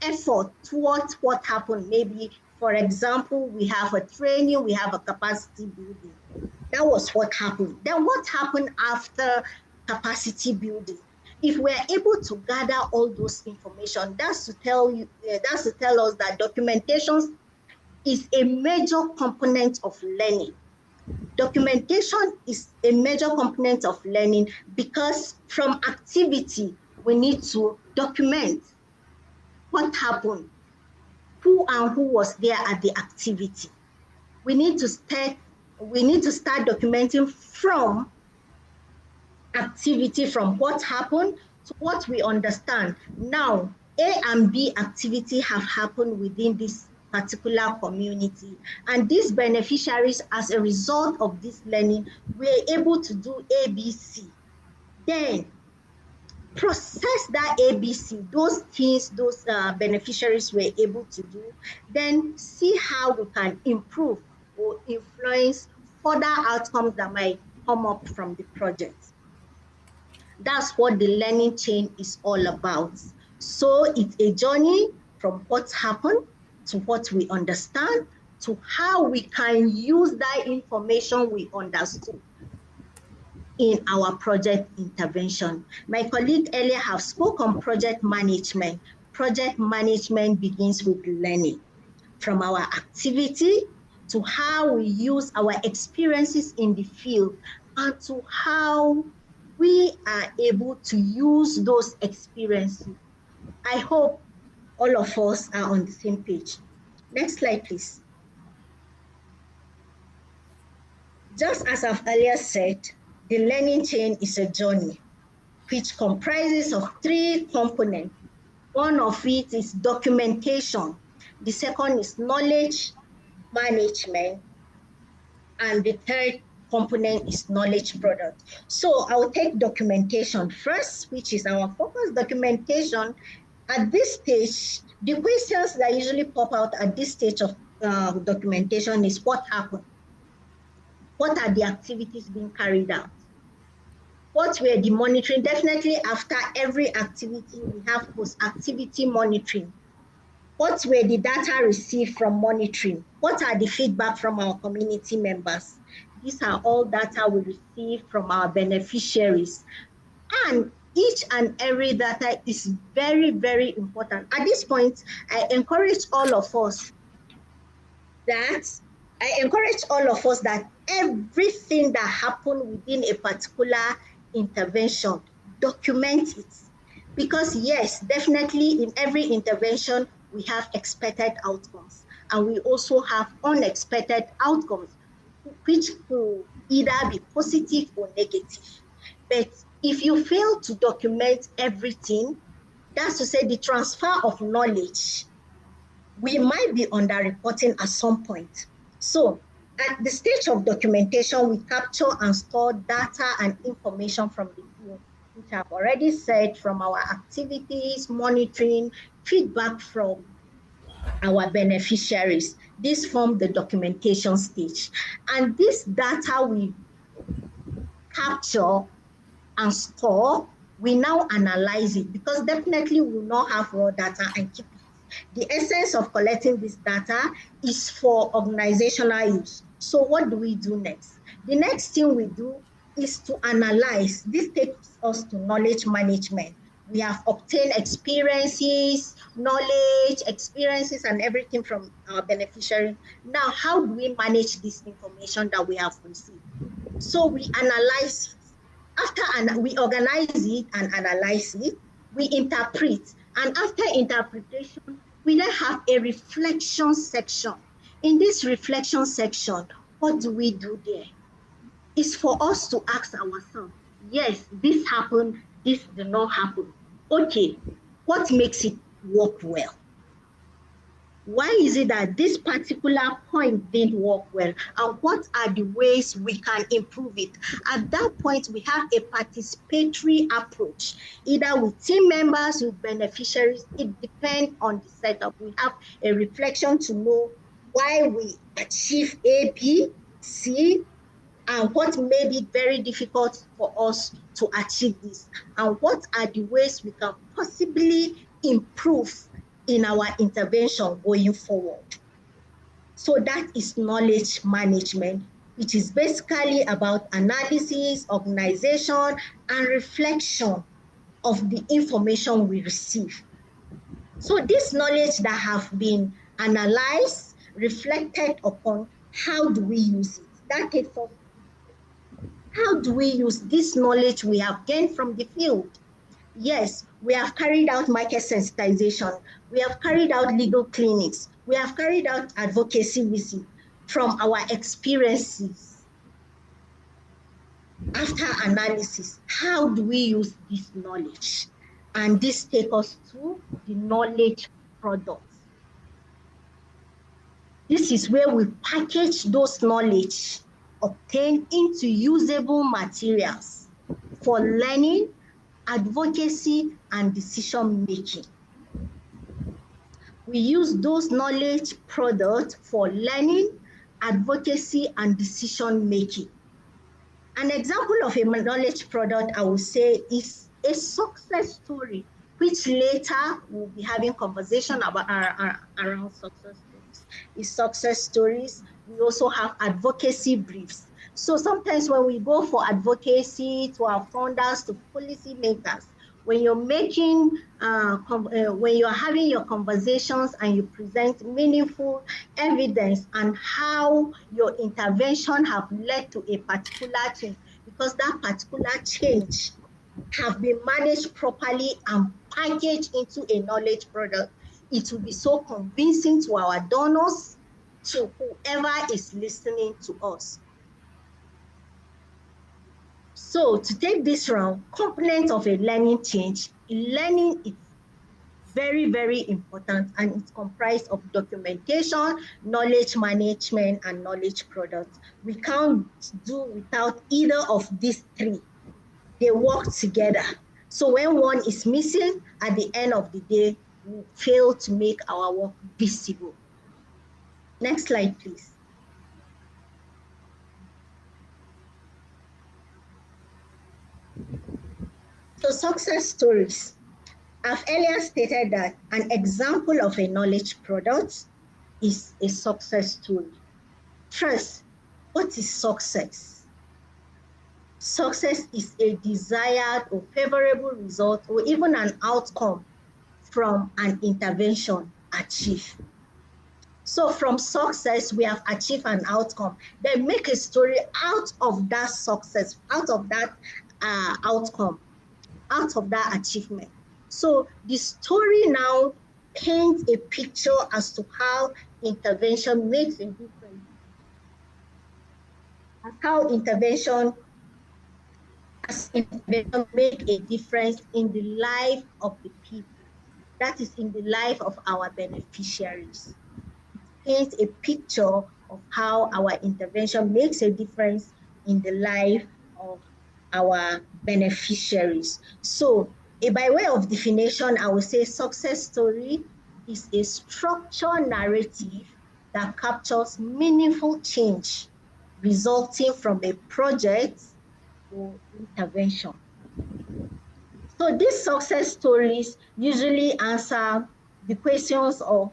effort towards what happened. Maybe, for example, we have a training, we have a capacity building. That was what happened. Then what happened after capacity building? If we're able to gather all those information, that's to tell us that documentation is a major component of learning. Documentation is a major component of learning because from activity, we need to document what happened, who and who was there at the activity. We need to start documenting from activity, from what happened to what we understand. Now, A and B activity have happened within this particular community, and these beneficiaries, as a result of this learning, were able to do ABC. Then process that ABC, those things those beneficiaries were able to do, then see how we can improve or influence further outcomes that might come up from the project. That's what the learning chain is all about. So it's a journey from what happened to what we understand to how we can use that information we understood in our project intervention. My colleague earlier have spoken on project management. Project management begins with learning from our activity to how we use our experiences in the field and to how we are able to use those experiences. I hope all of us are on the same page. Next slide, please. Just as I've earlier said, the learning chain is a journey which comprises of three components. One of it is documentation. The second is knowledge management. And the third component is knowledge product. So I'll take documentation first, which is our focus. Documentation, at this stage, the questions that usually pop out at this stage of documentation is what happened? What are the activities being carried out? What were the monitoring? Definitely after every activity, we have post-activity monitoring. What were the data received from monitoring? What are the feedback from our community members? These are all data we receive from our beneficiaries. And each and every data is very, very important. At this point, I encourage all of us that everything that happened within a particular intervention, document it. Because yes, definitely in every intervention, we have expected outcomes and we also have unexpected outcomes, which could either be positive or negative. But if you fail to document everything, that's to say the transfer of knowledge, we might be underreporting at some point. So at the stage of documentation, we capture and store data and information from the field, which I've already said, from our activities, monitoring, feedback from our beneficiaries. This form the documentation stage. And this data we capture and store, we now analyze it, because definitely we will not have raw data and keep it. The essence of collecting this data is for organizational use. So what do we do next? The next thing we do is to analyze. This takes us to knowledge management. We have obtained experiences, knowledge, experiences, and everything from our beneficiaries. Now, how do we manage this information that we have received? So we analyze it. After we organize it and analyze it, we interpret. And after interpretation, we then have a reflection section. In this reflection section, what do we do there? It's for us to ask ourselves, yes, this happened, this did not happen. Okay, what makes it work well? Why is it that this particular point didn't work well, and what are the ways we can improve it? At that point, we have a participatory approach, either with team members, with beneficiaries. It depends on the setup. We have a reflection to know why we achieve A, B, C, and what made it very difficult for us to achieve this, and what are the ways we can possibly improve in our intervention going forward. So that is knowledge management, which is basically about analysis, organization, and reflection of the information we receive. So this knowledge that have been analyzed, reflected upon, how do we use it? That takes us, how do we use this knowledge we have gained from the field? Yes, we have carried out market sensitization. We have carried out legal clinics. We have carried out advocacy visits from our experiences. After analysis, how do we use this knowledge? And this takes us to the knowledge products. This is where we package those knowledge obtained into usable materials for learning, advocacy, and decision making. We use those knowledge products for learning, advocacy, and decision making. An example of a knowledge product, I would say, is a success story, which later we'll be having conversation about around success stories. In success stories, we also have advocacy briefs. So sometimes when we go for advocacy to our founders, to policy makers, when you're making, when you're having your conversations and you present meaningful evidence and how your intervention have led to a particular change, because that particular change have been managed properly and packaged into a knowledge product, it will be so convincing to our donors, to whoever is listening to us. So to take this round, component of a learning change, learning is very, very important, and it's comprised of documentation, knowledge management, and knowledge products. We can't do without either of these three. They work together. So when one is missing, at the end of the day, we fail to make our work visible. Next slide, please. So success stories. I've earlier stated that an example of a knowledge product is a success story. First, what is success? Success is a desired or favorable result or even an outcome from an intervention achieved. So from success, we have achieved an outcome. Then make a story out of that success, out of that outcome, out of that achievement. So the story now paints a picture as to how intervention makes a difference, as how intervention make a difference in the life of the people. That is in the life of our beneficiaries. It paints a picture of how our intervention makes a difference in the life of our beneficiaries. So, by way of definition, I would say success story is a structured narrative that captures meaningful change resulting from a project or intervention. So these success stories usually answer the questions of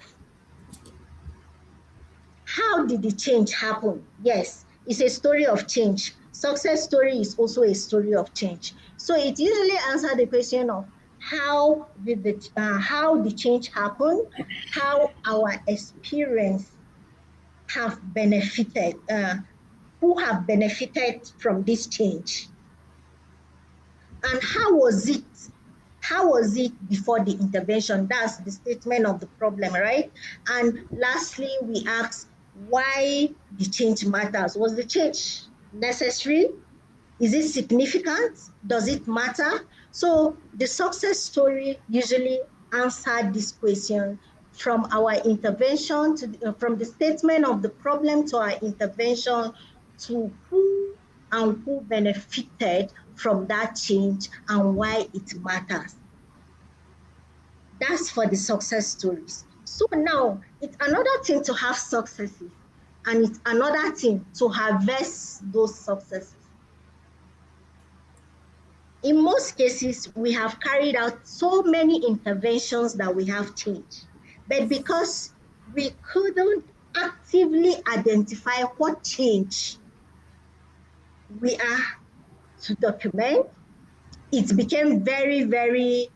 how did the change happen? Yes, it's a story of change. Success story is also a story of change. So it usually answers the question of how the change happen, how our experience have benefited, who have benefited from this change, and how was it? How was it before the intervention? That's the statement of the problem, right? And lastly, we ask why the change matters. Was the change necessary? Is it significant? Does it matter? So the success story usually answered this question from our intervention from the statement of the problem to our intervention to who and who benefited from that change and why it matters. That's for the success stories. So now it's another thing to have successes, and it's another thing to harvest those successes. In most cases, we have carried out so many interventions that we have changed. But because we couldn't actively identify what change we are to document, it became very, very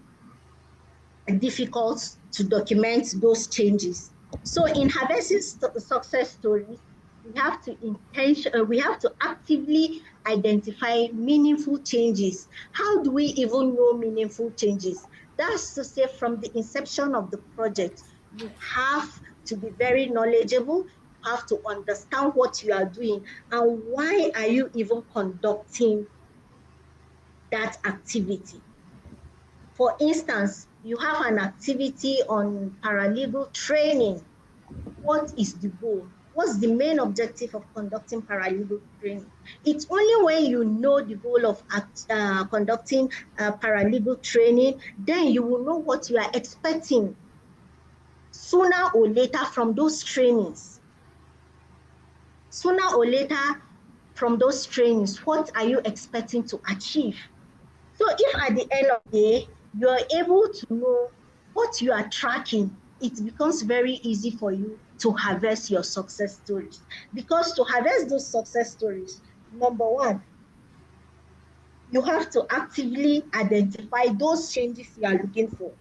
difficult to document those changes. So in harvesting success stories, we have to actively identify meaningful changes. How do we even know meaningful changes? That's to say, from the inception of the project, you have to be very knowledgeable. You have to understand what you are doing and why are you even conducting that activity. For instance, you have an activity on paralegal training. What is the goal? What's the main objective of conducting paralegal training? It's only when you know the goal of conducting paralegal training, then you will know what you are expecting sooner or later from those trainings. Sooner or later from those trainings, what are you expecting to achieve? So if at the end of the day, you are able to know what you are tracking, it becomes very easy for you to harvest your success stories. Because to harvest those success stories, number one, you have to actively identify those changes you are looking for.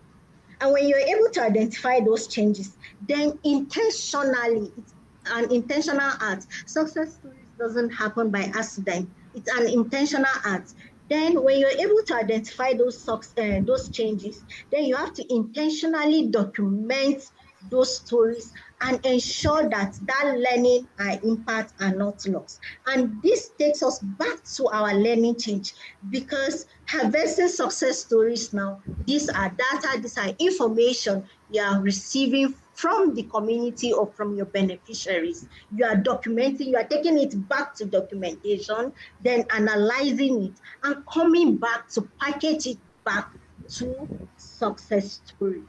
And when you're able to identify those changes, then intentionally, it's an intentional act. Success stories doesn't happen by accident. It's an intentional act. Then when you're able to identify those changes, then you have to intentionally document those stories and ensure that learning and impact are not lost. And this takes us back to our learning change, because harvesting success stories now, these are data, these are information you are receiving from the community or from your beneficiaries. You are documenting, you are taking it back to documentation, then analyzing it and coming back to package it back to success stories.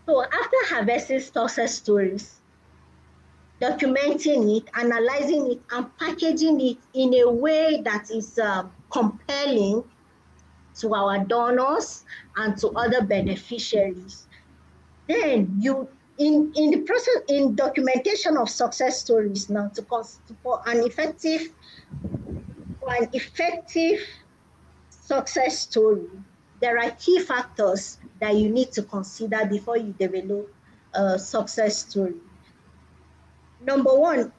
So after harvesting success stories, documenting it, analyzing it, and packaging it in a way that is compelling to our donors and to other beneficiaries, then you in the process in documentation of success stories now for an effective success story, there are key factors that you need to consider before you develop a success story. Number one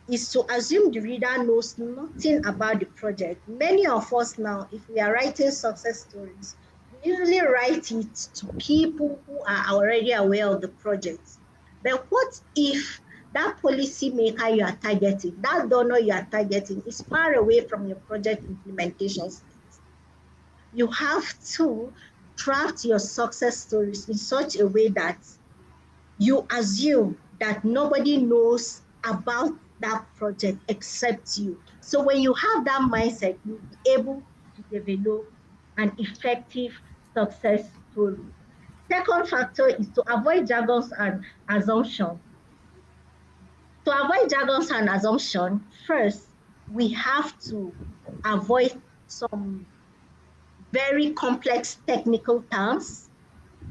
is to assume the reader knows nothing about the project. Many of us now, if we are writing success stories, we usually write it to people who are already aware of the project. But what if that policy maker you are targeting, that donor you are targeting, is far away from your project implementation state? You have to draft your success stories in such a way that you assume that nobody knows about that project except you. So when you have that mindset, you'll be able to develop an effective success story. Second factor is to avoid jargons and assumption. To avoid jargons and assumption, first, we have to avoid some very complex technical terms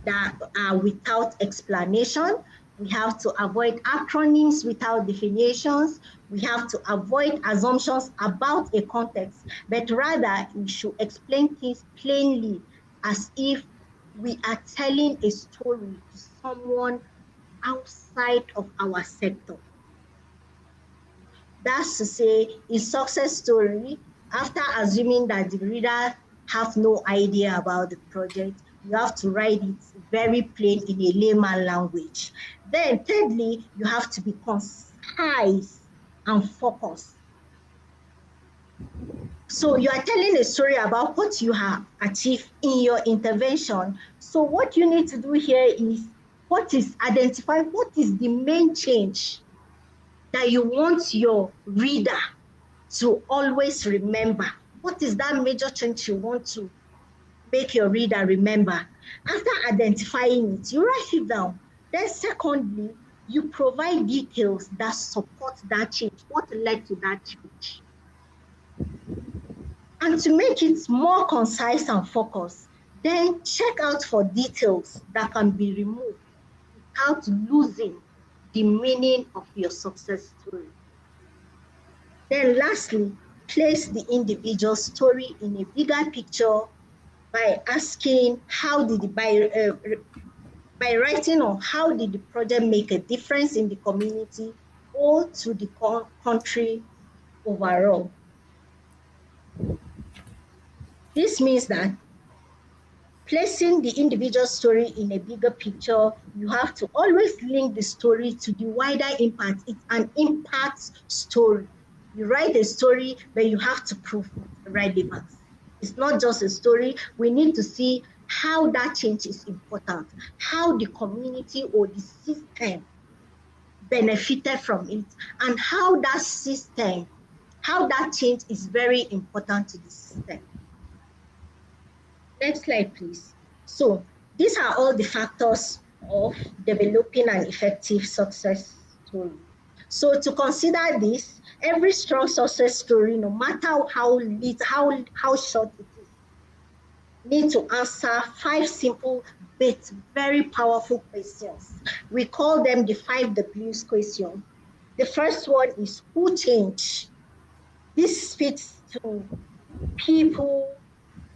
that are without explanation. We have to avoid acronyms without definitions. We have to avoid assumptions about a context, but rather we should explain things plainly, as if we are telling a story to someone outside of our sector. That's to say, in success story, after assuming that the reader have no idea about the project, you have to write it very plain in a layman language. Then thirdly, you have to be concise and focused. So you are telling a story about what you have achieved in your intervention. So what you need to do here is identify what is the main change that you want your reader to always remember. What is that major change you want to make your reader remember? After identifying it, you write it down. Then secondly, you provide details that support that change, what led to that change. And to make it more concise and focused, then check out for details that can be removed without losing the meaning of your success story. Then lastly, place the individual story in a bigger picture by asking by writing on how did the project make a difference in the community or to the country overall. This means that placing the individual story in a bigger picture, you have to always link the story to the wider impact. It's an impact story. You write a story, but you have to prove its relevance. It's not just a story. We need to see how that change is important, how the community or the system benefited from it, and how that change is very important to the system. Next slide, please. So these are all the factors of developing an effective success story. So to consider this, every strong success story, no matter how short it is, need to answer 5 simple but very powerful questions. We call them the 5 W's question. The first one is who changed? This speaks to people.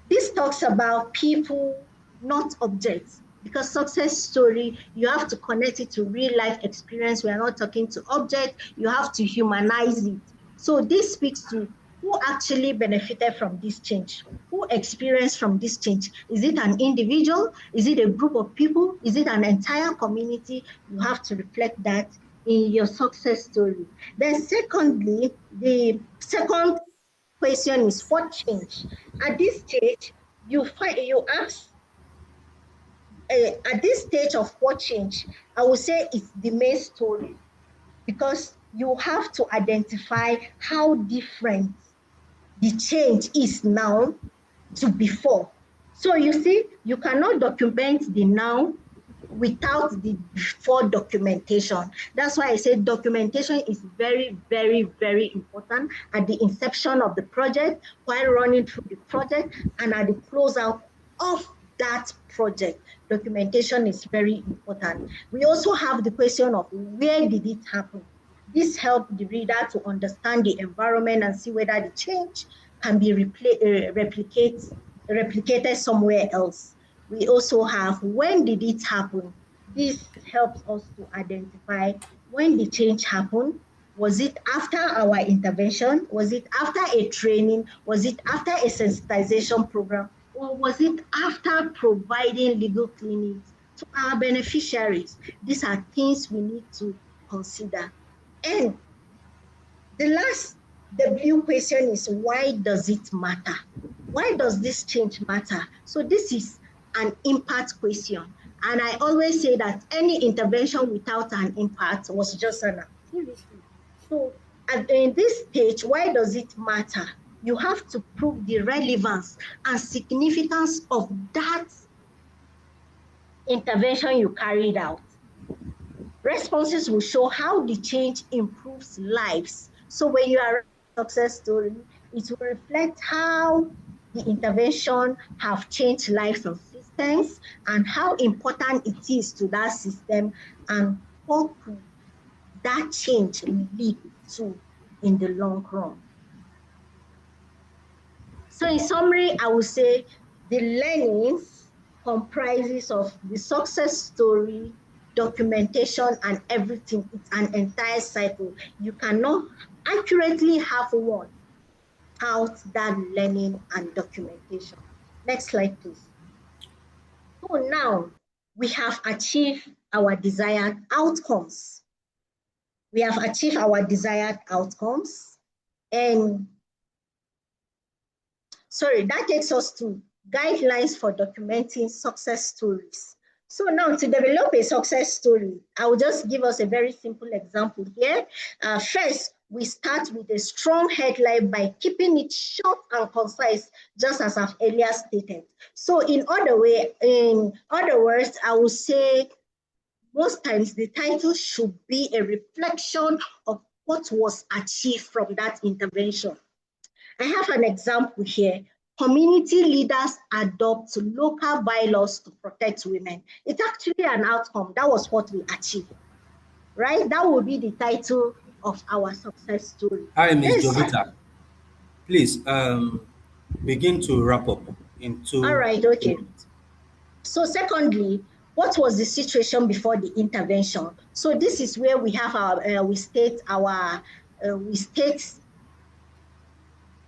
This talks about people, not objects. Because success story, you have to connect it to real life experience. We are not talking to object. You have to humanize it. So this speaks to who actually benefited from this change? Who experienced from this change? Is it an individual? Is it a group of people? Is it an entire community? You have to reflect that in your success story. Then secondly, the second question is what change? At this stage, you ask at this stage of what change, I would say it's the main story because you have to identify how different the change is now to before. So you see, you cannot document the now without the before documentation. That's why I say documentation is very, very, very important at the inception of the project, while running through the project, and at the closeout of that project. Documentation is very important. We also have the question of where did it happen? This helps the reader to understand the environment and see whether the change can be replicated somewhere else. We also have when did it happen? This helps us to identify when the change happened. Was it after our intervention? Was it after a training? Was it after a sensitization program? Or was it after providing legal clinics to our beneficiaries? These are things we need to consider. And the last W question is why does it matter? Why does this change matter? So this is an impact question. And I always say that any intervention without an impact was just an activity. So in this stage, why does it matter? You have to prove the relevance and significance of that intervention you carried out. Responses will show how the change improves lives. So when you are a success story, it will reflect how the intervention have changed lives and systems and how important it is to that system and what could that change lead to in the long run. So in summary, I would say the learnings comprises of the success story, documentation, and everything. It's an entire cycle. You cannot accurately have one without that learning and documentation. Next slide, please. So now we have achieved our desired outcomes. We have achieved our desired outcomes, and sorry, that takes us to guidelines for documenting success stories. So now to develop a success story, I will just give us a very simple example here. First, we start with a strong headline by keeping it short and concise, just as I've earlier stated. So in other words, I will say most times the title should be a reflection of what was achieved from that intervention. I have an example here. Community leaders adopt local bylaws to protect women. It's actually an outcome. That was what we achieved, right? That would be the title of our success story. Hi, Ms. Yes. Jovita. Please begin to wrap up in All two right, okay. minutes. So secondly, what was the situation before the intervention? So this is where we have our, we state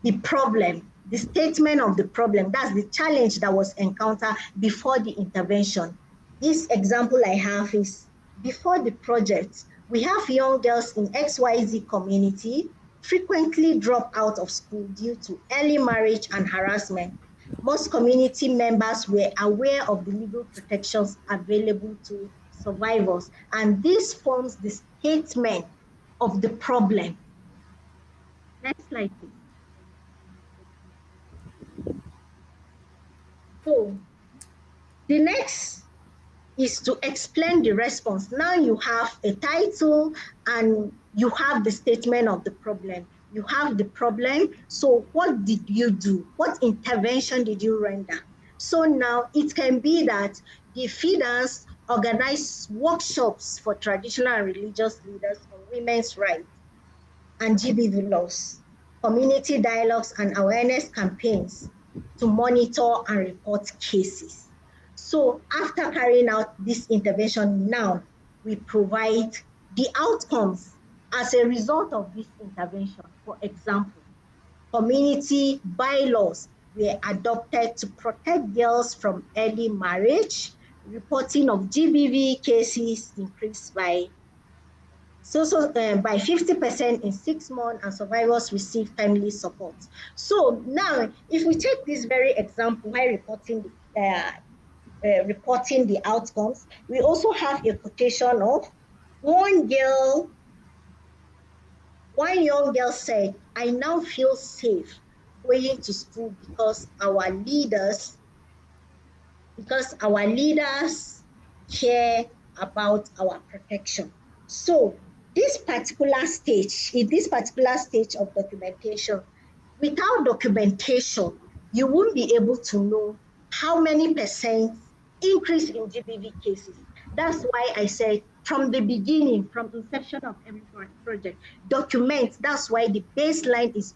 the problem, the statement of the problem. That's the challenge that was encountered before the intervention. This example I have is before the project, we have young girls in XYZ community frequently drop out of school due to early marriage and harassment. Most community members were aware of the legal protections available to survivors, and this forms the statement of the problem. Next slide, please. So the next is to explain the response. Now you have a title and you have the statement of the problem. You have the problem. So what did you do? What intervention did you render? So now it can be that the FIDAs organize workshops for traditional and religious leaders on women's rights and GBV laws, community dialogues and awareness campaigns to monitor and report cases. So after carrying out this intervention, now we provide the outcomes as a result of this intervention. For example, Community bylaws were adopted to protect girls from early marriage. Reporting of GBV cases increased by by 50% in 6 months, and survivors receive timely support. So now, if we take this very example, while reporting the outcomes, we also have a quotation of one young girl said, "I now feel safe going to school because our leaders care about our protection." So in this particular stage of documentation, without documentation, you won't be able to know how many percent increase in GBV cases. That's why I said from the beginning, from inception of every project, document. That's why the baseline is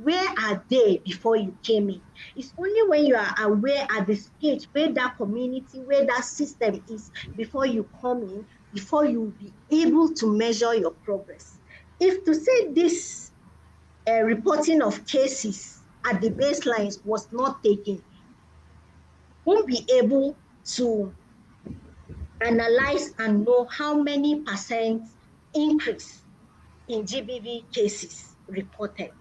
where are they before you came in? It's only when you are aware at the stage where that community, where that system is before you come in, before you will be able to measure your progress. If to say this reporting of cases at the baselines was not taken, won't be able to analyze and know how many percent increase in GBV cases reported.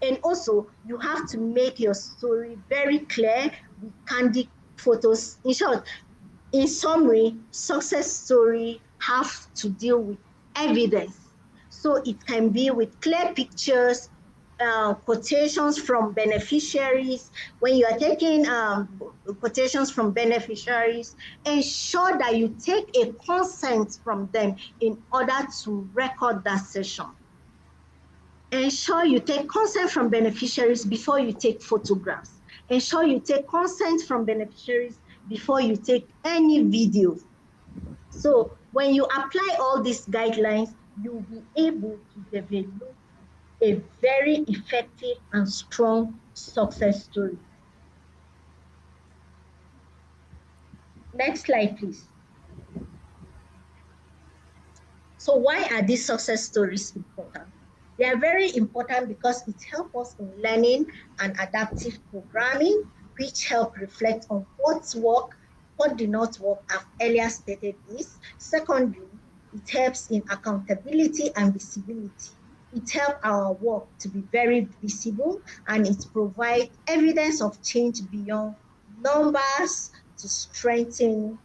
And also, you have to make your story very clear with candid photos. In short, in summary, success story have to deal with evidence. So it can be with clear pictures, quotations from beneficiaries. When you are taking quotations from beneficiaries, ensure that you take a consent from them in order to record that session. Ensure you take consent from beneficiaries before you take photographs. Ensure you take consent from beneficiaries before you take any video. So when you apply all these guidelines, you'll be able to develop a very effective and strong success story. Next slide, please. So why are these success stories important? They are very important because it helps us in learning and adaptive programming, which help reflect on what's worked, what did not work. I've earlier stated this. Secondly, it helps in accountability and visibility. It helps our work to be very visible, and it provides evidence of change beyond numbers to strengthen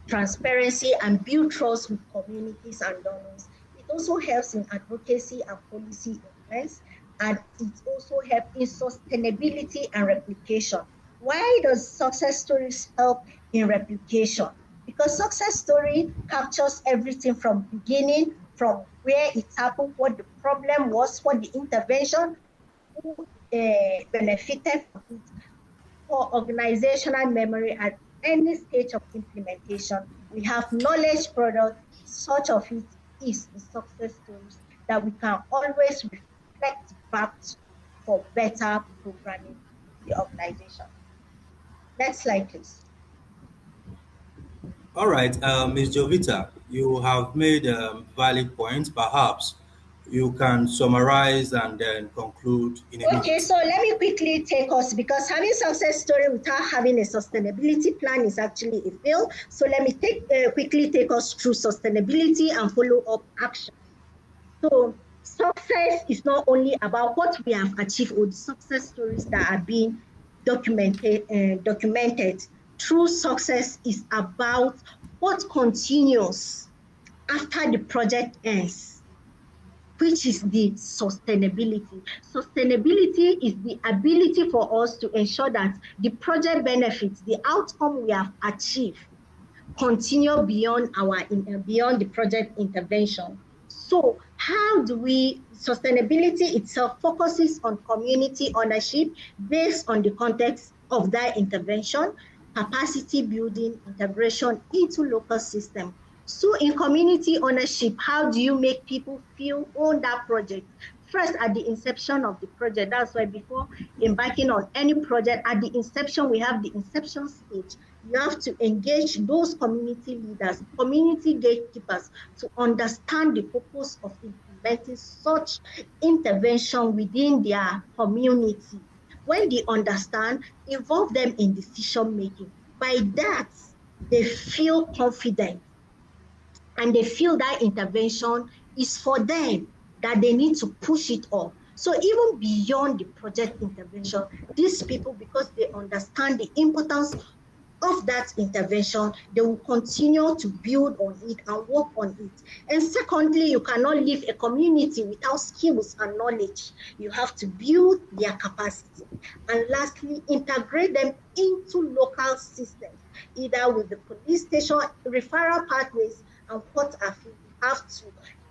transparency and build trust with communities and donors. It also helps in advocacy and policy influence, and it also helps in sustainability and replication. Why does success stories help in replication? Because success story captures everything from beginning, from where it happened, what the problem was, what the intervention, who benefited from it, for organizational memory at any stage of implementation. We have knowledge product, such of it is the success stories that we can always reflect back to for better programming the organization. Next slide, please. All right, Ms. Jovita, you have made valid points. Perhaps you can summarize and then conclude in a Okay, minute. so let me quickly take us, because having success story without having a sustainability plan is actually a fail. So let me quickly take us through sustainability and follow up action. So success is not only about what we have achieved or the success stories that are being documented. True success is about what continues after the project ends, which is the sustainability. Sustainability is the ability for us to ensure that the project benefits, the outcome we have achieved, continue beyond the project intervention. So how do sustainability itself focuses on community ownership based on the context of that intervention, capacity building, integration into local system. So in community ownership, how do you make people feel own that project? First, at the inception of the project, that's why before embarking on any project, at the inception, we have the inception stage. You have to engage those community leaders, community gatekeepers to understand the purpose of implementing such intervention within their community. When they understand, involve them in decision making. By that, they feel confident and they feel that intervention is for them, that they need to push it up. So even beyond the project intervention, these people, because they understand the importance of that intervention, they will continue to build on it and work on it. And secondly, you cannot leave a community without skills and knowledge. You have to build their capacity. And lastly, integrate them into local systems, either with the police station, referral pathways, and what have you. You have to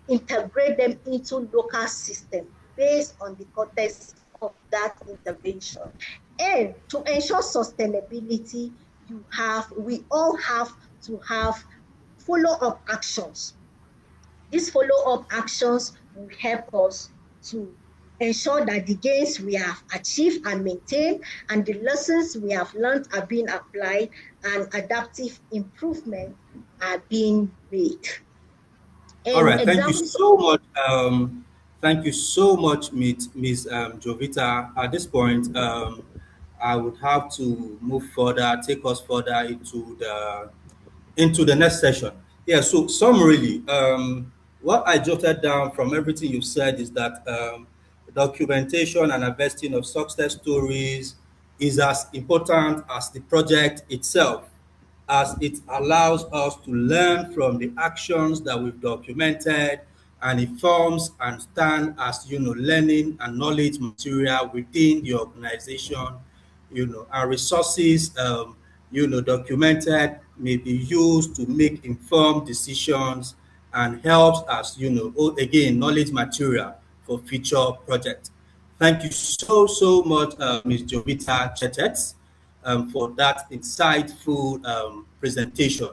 integrate them into local systems based on the context of that intervention. And to ensure sustainability, we all have to have follow-up actions. These follow-up actions will help us to ensure that the gains we have achieved and maintained and the lessons we have learned are being applied and adaptive improvements are being made. All And right, thank you examples so much. Thank you so much, Ms. Jovita. At this point, I would have to move further, take us further into the next session. Yeah, so summarily, what I jotted down from everything you've said is that documentation and investing of success stories is as important as the project itself, as it allows us to learn from the actions that we've documented, and it forms and stand as learning and knowledge material within the organization. And resources documented may be used to make informed decisions and helps as again knowledge material for future projects. Thank you so much, Ms. Jovita Chetet, for that insightful presentation.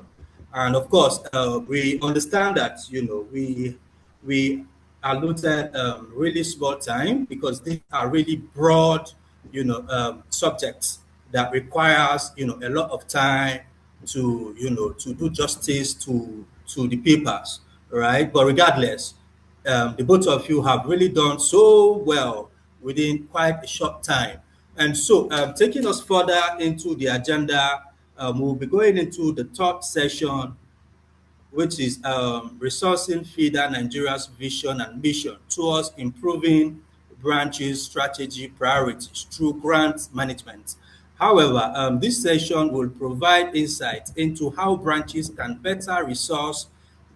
And of course, we understand that we allotted really small time because these are really broad subjects that requires a lot of time to do justice to the papers, right? But regardless, the both of you have really done so well within quite a short time. And so, taking us further into the agenda, we'll be going into the third session, which is resourcing FIDA Nigeria's vision and mission towards improving branches' strategy priorities through grant management. However, this session will provide insight into how branches can better resource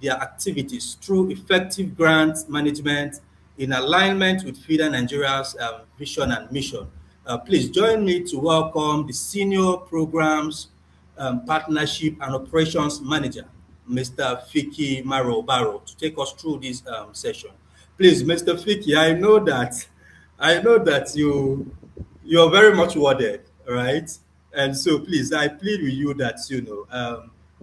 their activities through effective grant management in alignment with FIDA Nigeria's vision and mission. Please join me to welcome the Senior Programs Partnership and Operations Manager, Mr. Fiki Maro Barrow, to take us through this session. Please, Mr. Fiki, I know that you're very much worded, right? And so please, I plead with you that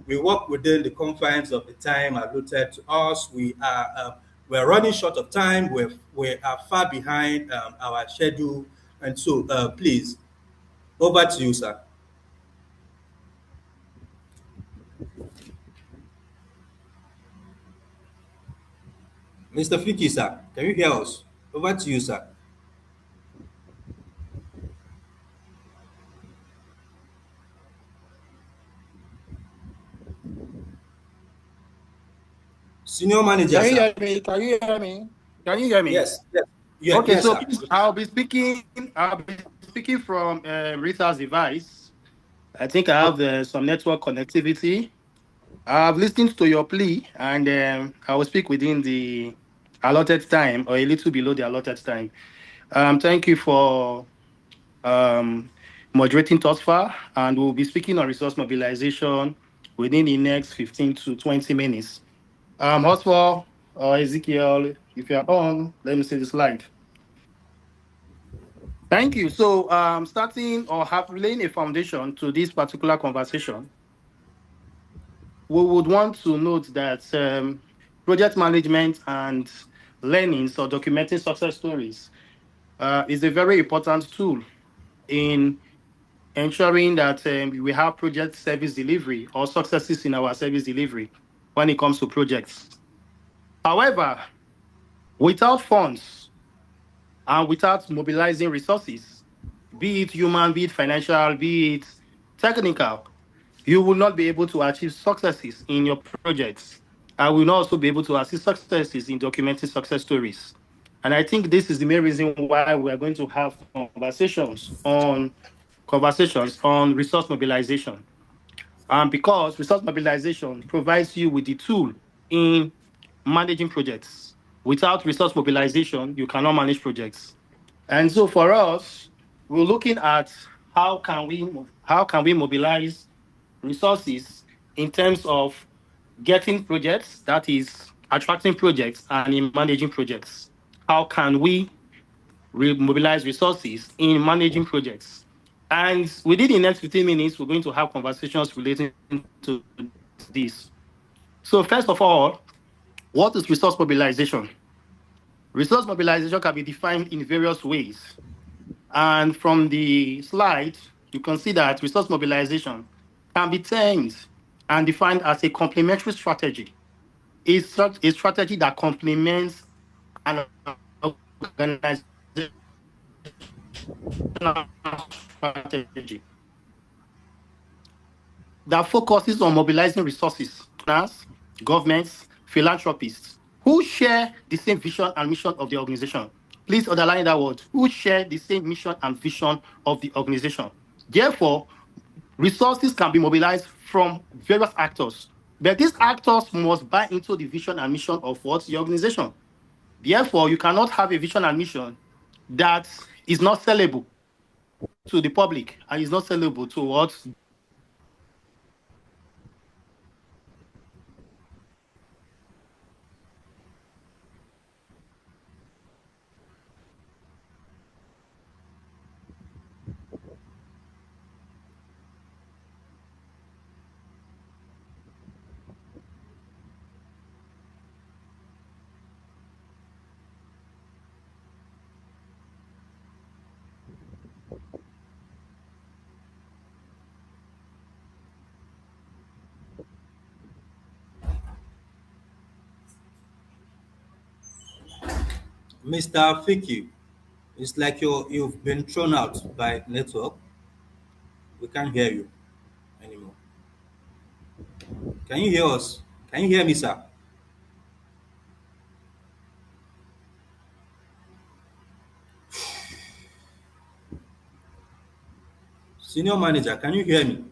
we work within the confines of the time allotted to us. We're running short of time. We are far behind our schedule, and so please, over to you, sir. Mr. Fiki, sir, can you hear us? Over to you, sir. Senior manager, Can you sir. hear me? Can you hear me? Can you hear me? Yes, yes, yeah, Okay, yes, so sir. please, I'll be speaking. I'll be speaking from Rita's device. I think I have Okay. some network connectivity. I've listened to your plea, and I will speak within the allotted time or a little below the allotted time. Thank you for um, moderating thus far, and we'll be speaking on resource mobilization within the next 15 to 20 minutes. Oswald or Ezekiel, if you're on, let me see the slide. Thank you. So, starting or have laying a foundation to this particular conversation, we would want to note that project management and learnings or documenting success stories is a very important tool in ensuring that we have project service delivery or successes in our service delivery when it comes to projects. However, Without funds and without mobilizing resources, be it human, be it financial, be it technical, you will not be able to achieve successes in your projects. I will not also be able to achieve successes in documenting success stories. And I think this is the main reason why we are going to have conversations on resource mobilization. Because resource mobilization provides you with the tool in managing projects. Without resource mobilization, you cannot manage projects. And so for us, we're looking at how can we mobilize resources in terms of getting projects, that is attracting projects, and in managing projects. How can we mobilize resources in managing projects? And within the next 15 minutes, we're going to have conversations relating to this. So first of all, what is resource mobilization? Resource mobilization can be defined in various ways. And from the slide, you can see that resource mobilization can be termed and defined as a complementary strategy. It's a strategy that complements an organizational strategy that focuses on mobilizing resources, partners, governments, philanthropists who share the same vision and mission of the organization. Please underline that word, who share the same mission and vision of the organization. Therefore, resources can be mobilized from various actors, but these actors must buy into the vision and mission of what the organization. Therefore, you cannot have a vision and mission that is not sellable to the public and is not sellable to what. Mr. Fiki, it's like you've been thrown out by network. We can't hear you anymore. Can you hear us? Can you hear me, sir? Senior manager, can you hear me?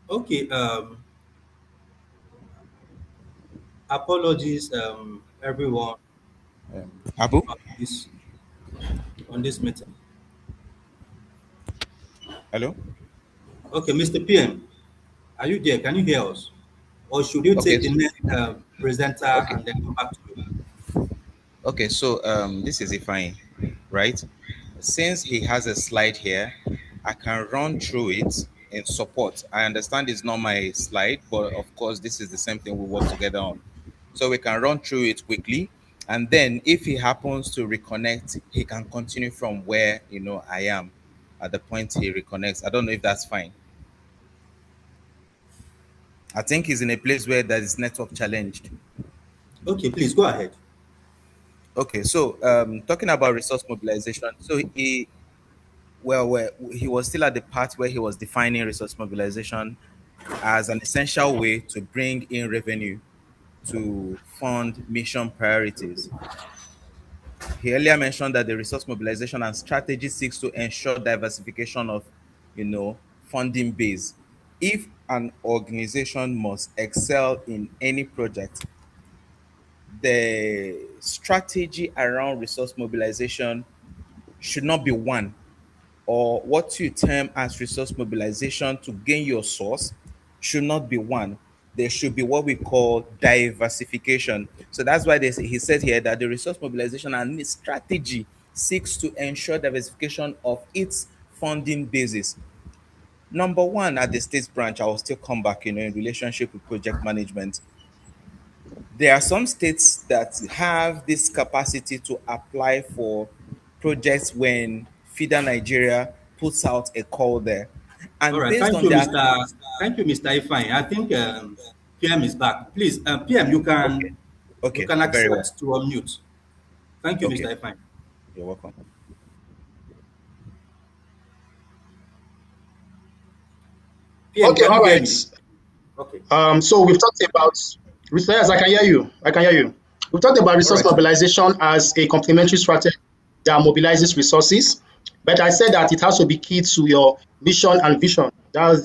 Okay, apologies, everyone Abu? on this on this meeting. Hello? Okay, Mr. PM, are you there? Can you hear us? Or should you Okay. take the next presenter Okay. and then come back to you? Okay. So this is Ifine, right? Since he has a slide here, I can run through it in support. I understand it's not my slide, but of course, this is the same thing we work together on. So we can run through it quickly. And then if he happens to reconnect, he can continue from where I am at the point he reconnects. I don't know if that's fine. I think he's in a place where there is network challenged. Okay, please go ahead. Okay, so talking about resource mobilization, so he was still at the part where he was defining resource mobilization as an essential way to bring in revenue to fund mission priorities. He earlier mentioned that the resource mobilization and strategy seeks to ensure diversification of, funding base. If an organization must excel in any project, the strategy around resource mobilization should not be one, or what you term as resource mobilization to gain your source should not be one. There should be what we call diversification. So that's why he said here that the resource mobilization and its strategy seeks to ensure diversification of its funding basis. Number one, at the states branch, I will still come back, in relationship with project management. There are some states that have this capacity to apply for projects when FIDA Nigeria puts out a call there. All And right. based Thank on you, their, Mr. Thank you, Mr. Ifine. I think PM is back. Please, PM, you okay, can okay, very well. accept to unmute. Thank you, Okay, Mr. Ifine. you're welcome. PM, Okay, can all you hear right. me? Okay. So we've talked about yes, I can hear you. I can hear you. We've talked about All resource right. mobilization as a complementary strategy that mobilizes resources. But I said that it has to be key to your mission and vision. That's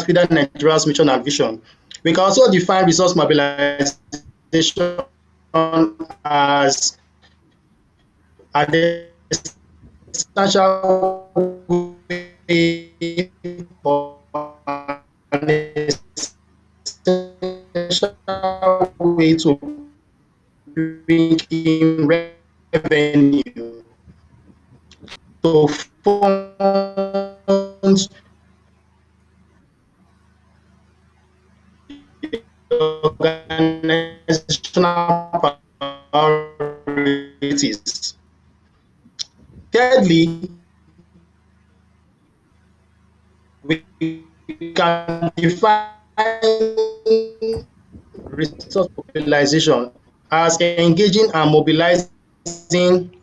FIDA Nigeria's mission and vision. We can also define resource mobilization as an essential way or an essential way to bring in revenue to fund organizational priorities. Thirdly, we can define resource mobilization as engaging and mobilizing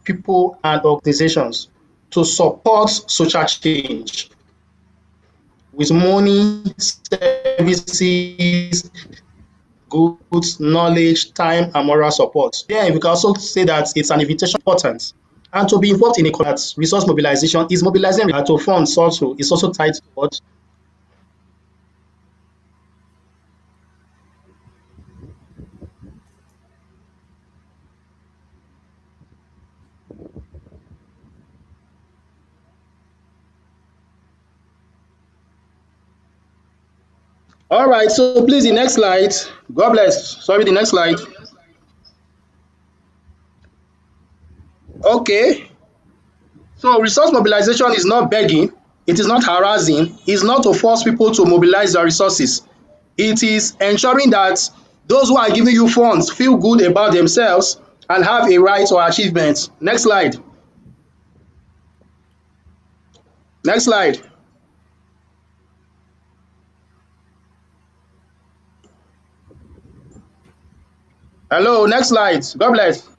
people and organizations to support social change with money, services, goods, knowledge, time, and moral support. Then we can also say that it's an invitation important. And to be involved in a that resource mobilization is mobilizing to funds also is also tied to what. All right, so please the next slide. God bless. Sorry, the next slide. Okay, so resource mobilization is not begging, it is not harassing, it's not to force people to mobilize their resources. It is ensuring that those who are giving you funds feel good about themselves and have a right or achievement. Next slide. Next slide. Hello, next slide. God bless.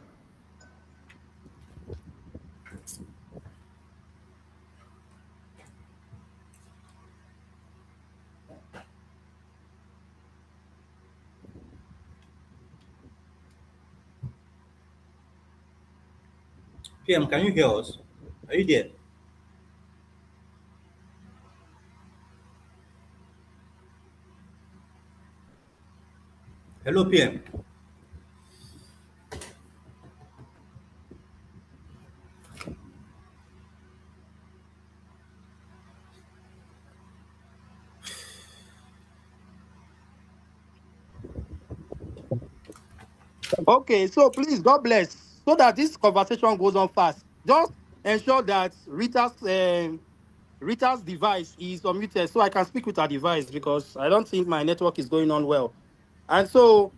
PM, can you hear us? Are you there? Hello, PM. Okay, so please, God bless. So that this conversation goes on fast, just ensure that Rita's device is unmuted so I can speak with her device because I don't think my network is going on well. And so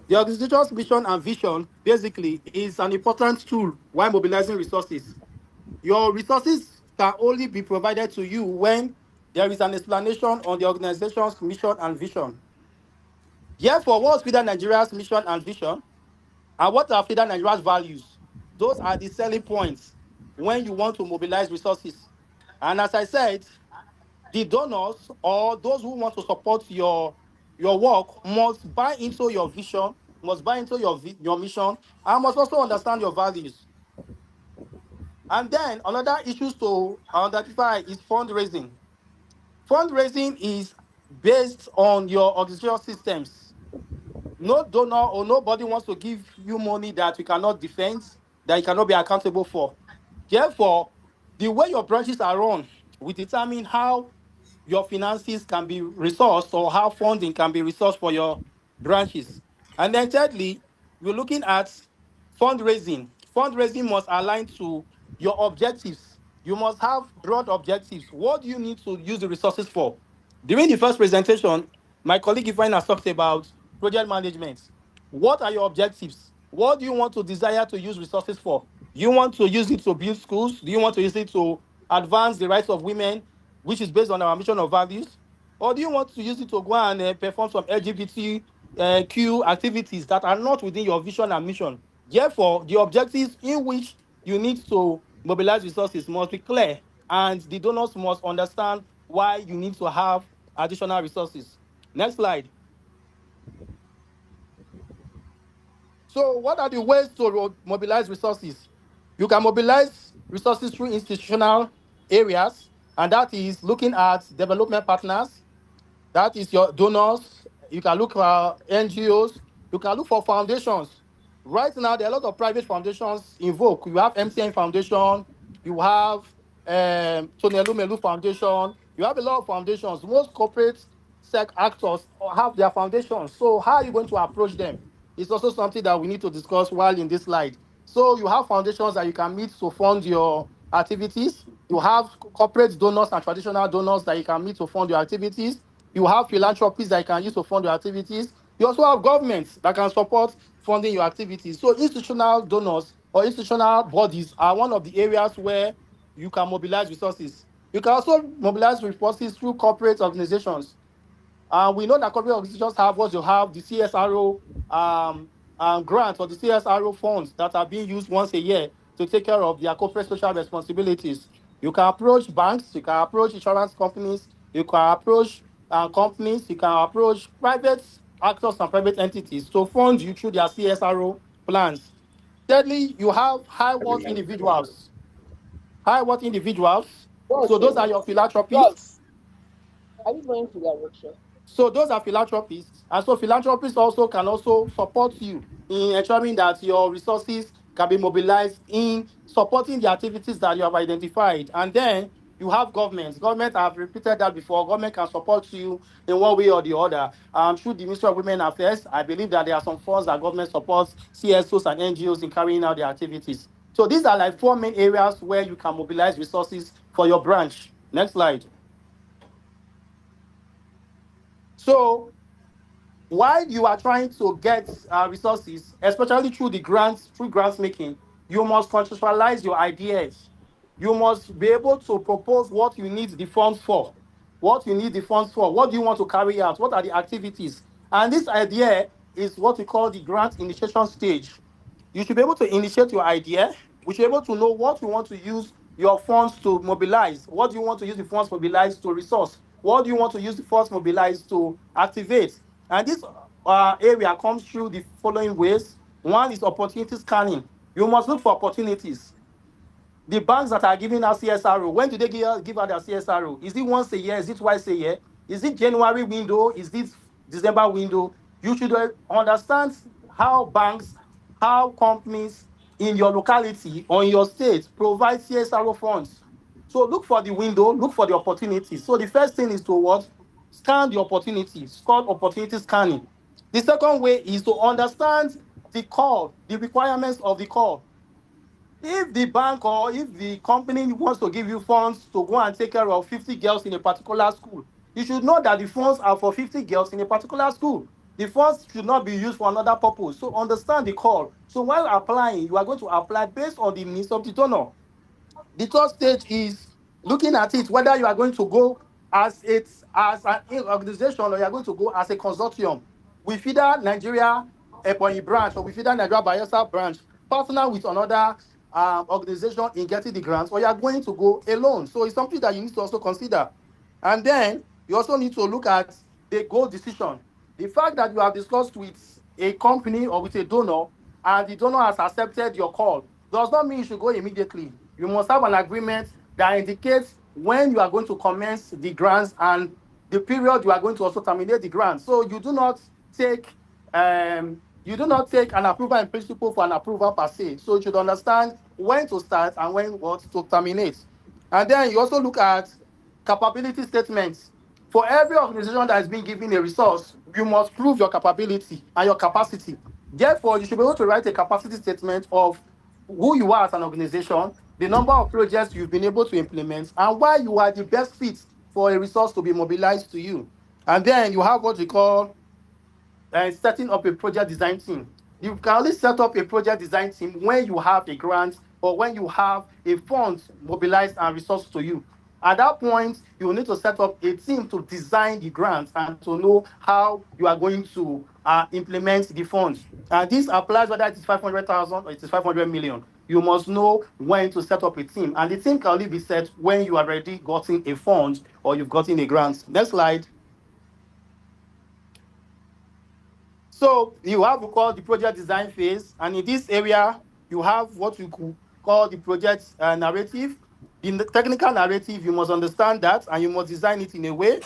the organization's mission and vision basically is an important tool while mobilizing resources. Your resources can only be provided to you when there is an explanation on the organization's mission and vision. Therefore, what's FIDA Nigeria's mission and vision? And what are FIDA Nigeria's values? Those are the selling points. when you want to mobilize resources. And as I said, the donors or those who want to support your work must buy into your vision, must buy into your mission, and must also understand your values. And then another issues to identify is fundraising. Fundraising is based on your organizational systems. No donor or nobody wants to give you money that you cannot defend, that you cannot be accountable for. Therefore, the way your branches are run will determine how your finances can be resourced or how funding can be resourced for your branches. And then thirdly, we're looking at fundraising. Fundraising must align to your objectives. You must have broad objectives. What do you need to use the resources for? During the first presentation, my colleague Ifeanyi has talked about project management. What are your objectives? What do you want to desire to use resources for? Do you want to use it to build schools? Do you want to use it to advance the rights of women, which is based on our mission of values? Or do you want to use it to go and perform some LGBTQ activities that are not within your vision and mission? Therefore, the objectives in which you need to mobilize resources must be clear, and the donors must understand why you need to have additional resources. Next slide. So, what are the ways to mobilize resources? You can mobilize resources through institutional areas, and that is looking at development partners, that is your donors. You can look for NGOs. You can look for foundations. Right now, there are a lot of private foundations in vogue. You have MTN Foundation. You have Tony Elumelu Foundation. You have a lot of foundations. Most corporate actors have their foundations. So how are you going to approach them? It's also something that we need to discuss while in this slide. So you have foundations that you can meet to fund your activities. You have corporate donors and traditional donors that you can meet to fund your activities. You have philanthropies that you can use to fund your activities. You also have governments that can support funding your activities. So institutional donors or institutional bodies are one of the areas where you can mobilize resources. You can also mobilize resources through corporate organizations. We know that corporate organizations have what you have the CSRO grants or the CSRO funds that are being used once a year to take care of their corporate social responsibilities. You can approach banks, you can approach insurance companies, you can approach companies, you can approach private actors and private entities to fund you through their CSRO plans. Thirdly, you have high worth individuals. High worth individuals. Bros, So those are your philanthropists. bros, are you going to the workshop? So those are philanthropists, and so philanthropists also can also support you in ensuring that your resources can be mobilized in supporting the activities that you have identified. And then you have governments. Government, I've repeated that before. Government can support you in one way or the other. Through the Ministry of Women Affairs, I believe that there are some funds that government supports CSOs and NGOs in carrying out their activities. So these are like four main areas where you can mobilize resources for your branch. Next slide. So while you are trying to get resources, especially through through grants making, you must contextualize your ideas. You must be able to propose what you need the funds for. What you need the funds for. What do you want to carry out? What are the activities? And this idea is what we call the grant initiation stage. You should be able to initiate your idea. We should be able to know what you want to use your funds to mobilize. What do you want to use the funds mobilize to resource? What do you want to use the funds mobilize to activate? And this area comes through the following ways. One is opportunity scanning. You must look for opportunities. The banks that are giving out CSRO, when do they give out their CSRO? Is it once a year? Is it twice a year? Is it January window? Is it December window? You should understand how banks, how companies in your locality or in your state provide CSRO funds. So look for the window, look for the opportunity. So the first thing is to what? Scan the opportunity. It's called opportunity scanning. The second way is to understand the call, the requirements of the call. If the bank or if the company wants to give you funds to go and take care of 50 girls in a particular school, you should know that the funds are for 50 girls in a particular school. The funds should not be used for another purpose. So understand the call. So while applying, you are going to apply based on the needs of the donor. The third stage is looking at it whether you are going to go as an organization or you are going to go as a consortium. With FIDA Nigeria Ebonyi branch or with FIDA Nigeria Bayelsa branch, partner with another organization in getting the grants, or you are going to go alone. So it's something that you need to also consider. And then you also need to look at the goal decision. The fact that you have discussed with a company or with a donor and the donor has accepted your call does not mean you should go immediately. You must have an agreement that indicates when you are going to commence the grants and the period you are going to also terminate the grant. So take you do not take an approval in principle for an approval per se. So you should understand when to start and when what to terminate. And then you also look at capability statements. For every organization that is being given a resource, you must prove your capability and your capacity. Therefore, you should be able to write a capacity statement of who you are as an organization, the number of projects you've been able to implement, and why you are the best fit for a resource to be mobilized to you. And then you have what we call setting up a project design team. You can only set up a project design team when you have a grant or when you have a fund mobilized and resourced to you. At that point, you will need to set up a team to design the grants and to know how you are going to implement the funds. And this applies whether it is 500,000 or it is 500 million. You must know when to set up a team. And the team can only be set when you already gotten a fund or you've gotten a grant. Next slide. So you have what we call the project design phase, and in this area, you have what we could call the project narrative. In the technical narrative, you must understand that, and you must design it in a way.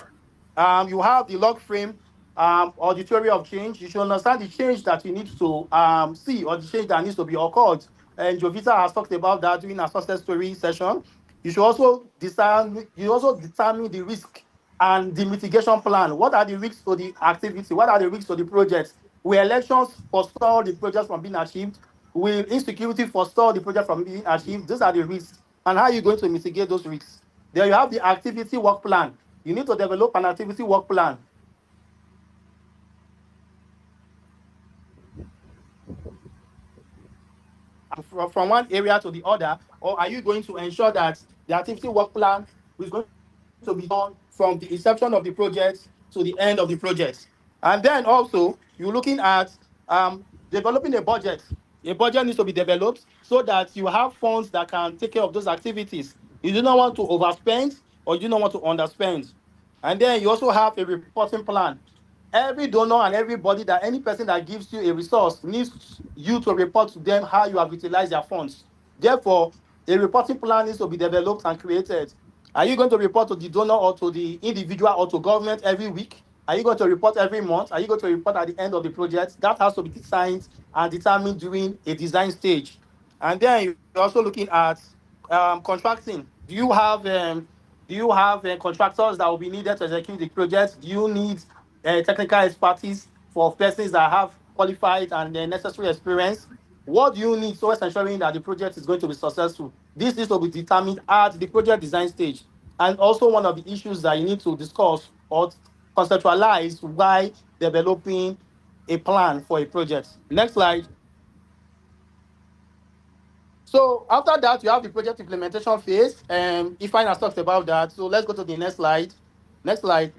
You have the log frame or the theory of change. You should understand the change that you need to see or the change that needs to be occurred. And Jovita has talked about that during our success story session. You also determine the risk and the mitigation plan. What are the risks to the activity? What are the risks to the project? Will elections forestall the project from being achieved? Will insecurity forestall the project from being achieved? Those are the risks. And how are you going to mitigate those risks? Then you have the activity work plan. You need to develop an activity work plan from one area to the other, or are you going to ensure that the activity work plan is going to be done from the inception of the project to the end of the project? And then also, you're looking at developing a budget. A budget needs to be developed so that you have funds that can take care of those activities. You do not want to overspend or you do not want to underspend. And then you also have a reporting plan. Every donor and everybody that any person that gives you a resource needs you to report to them how you have utilized their funds. Therefore, a reporting plan needs to be developed and created. Are you going to report to the donor or to the individual or to government every week? Are you going to report every month? Are you going to report at the end of the project? That has to be designed and determined during a design stage. And then you're also looking at contracting. Do you have contractors that will be needed to execute the project? Do you need technical expertise for persons that have qualified and necessary experience? What do you need towards ensuring that the project is going to be successful? This needs to be determined at the project design stage. And also one of the issues that you need to discuss or conceptualize while developing a plan for a project. Next slide. So after that, you have the project implementation phase. Ifeanyi has talked about that. So let's go to the next slide. Next slide.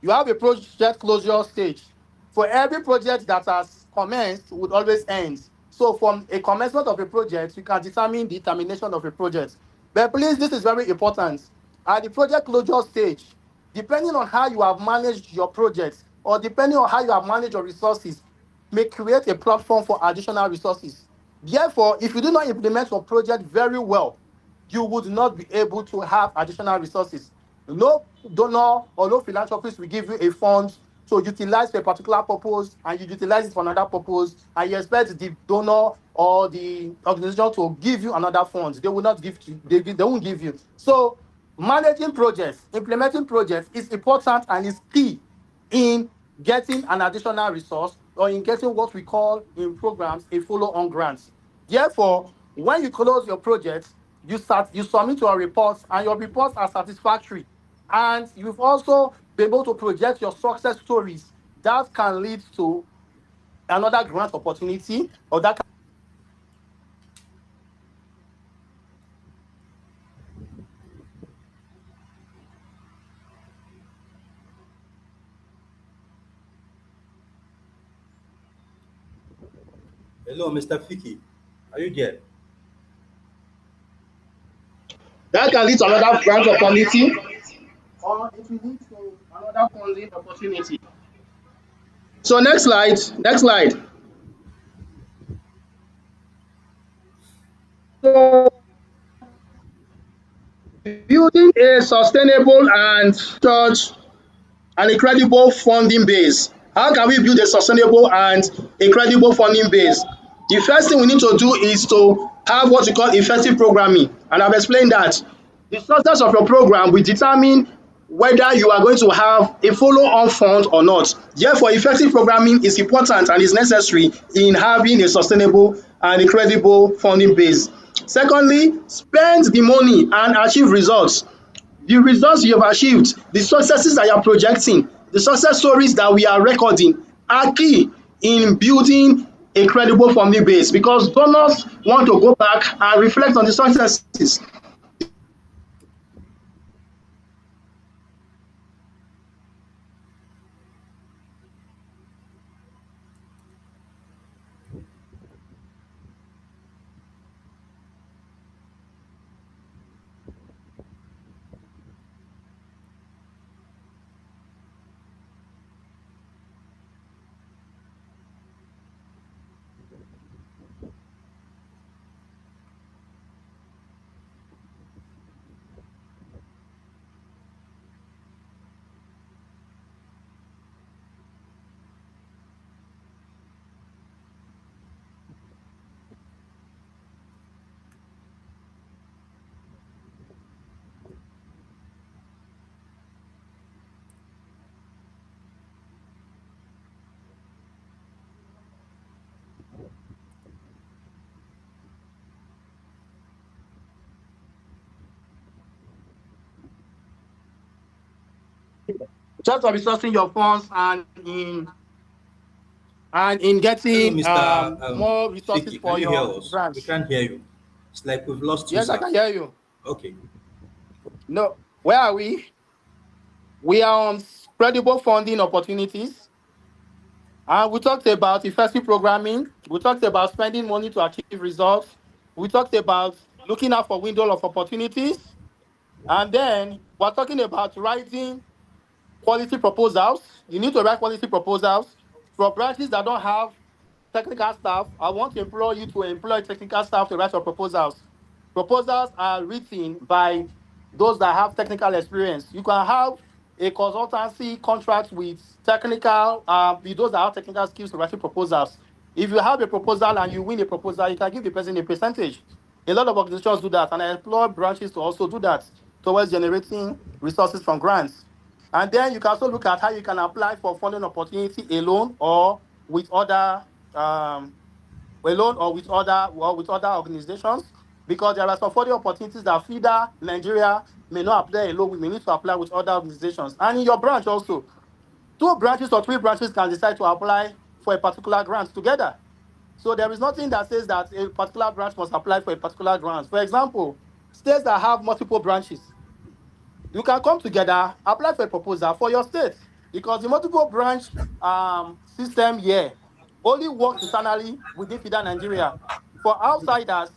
You have a project closure stage. For every project that has commenced would always end. So from a commencement of a project, you can determine the termination of a project. But please, this is very important. At the project closure stage, depending on how you have managed your project or depending on how you have managed your resources, may create a platform for additional resources. Therefore, if you do not implement your project very well, you would not be able to have additional resources. No donor or no philanthropist will give you a fund to utilize for a particular purpose and you utilize it for another purpose and you expect the donor or the organization to give you another fund. They will not give you, they won't give you. So managing projects, implementing projects is important and is key in getting an additional resource or in getting what we call in programs a follow-on grant. Therefore, when you close your project, you submit your reports and your reports are satisfactory. And you've also been able to project your success stories that can lead to another grant opportunity or that Hello, Mr. Fiki. Are you there? That can lead to another grant opportunity or it will lead to another funding opportunity. So next slide, next slide. So building a sustainable and church and a credible funding base. How can we build a sustainable and a credible funding base? The first thing we need to do is to have what we call effective programming, and I've explained that. The success of your program will determine whether you are going to have a follow-on fund or not. Therefore, effective programming is important and is necessary in having a sustainable and a credible funding base. Secondly, spend the money and achieve results. The results you have achieved, the successes that you are projecting, the success stories that we are recording are key in building a credible funding base because donors want to go back and reflect on the successes. Just of resourcing your funds and in Hello, getting Mr. more resources Fiki. Can for you hear your us? We branch. can't hear you. It's like we've lost you, Yes, I sir. can hear you. Okay. No, where are we? We are on credible funding opportunities. And we talked about effective programming. We talked about spending money to achieve results. We talked about looking out for window of opportunities. And then we're talking about writing quality proposals. You need to write quality proposals for branches that don't have technical staff. I want to employ you to employ technical staff to write your proposals. Proposals are written by those that have technical experience. You can have a consultancy contract with technical, with those that have technical skills to write proposals. If you have a proposal and you win a proposal, you can give the person a percentage. A lot of organizations do that, and I employ branches to also do that towards generating resources from grants. And then you can also look at how you can apply for funding opportunity alone or with other um, with other organizations, because there are some funding opportunities that FIDA Nigeria may not apply alone. We may need to apply with other organizations. And in your branch also, two branches or three branches can decide to apply for a particular grant together. So there is nothing that says that a particular branch must apply for a particular grant. For example, states that have multiple branches, you can come together, apply for a proposal for your state, because the multiple branch system here only works internally within FIDA Nigeria. For outsiders,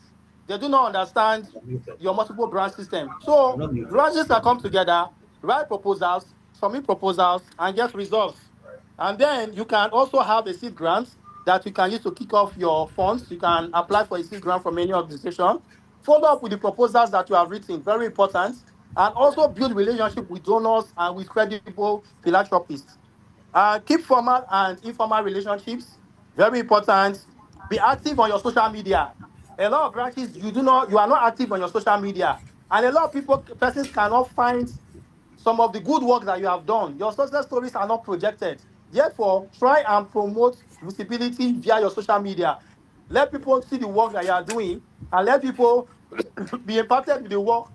they do not understand You're muted. your multiple branch system. You're So not muted. branches can come together, write proposals, submit proposals, and get results. And then you can also have a seed grant that you can use to kick off your funds. You can apply for a seed grant from any organization. Follow up with the proposals that you have written, very important. And also build relationship with donors and with credible philanthropists. Keep formal and informal relationships, very important. Be active on your social media. A lot of branches, you are not active on your social media. And a lot of persons cannot find some of the good work that you have done. Your success stories are not projected. Therefore, try and promote visibility via your social media. Let people see the work that you are doing and let people be impacted with the work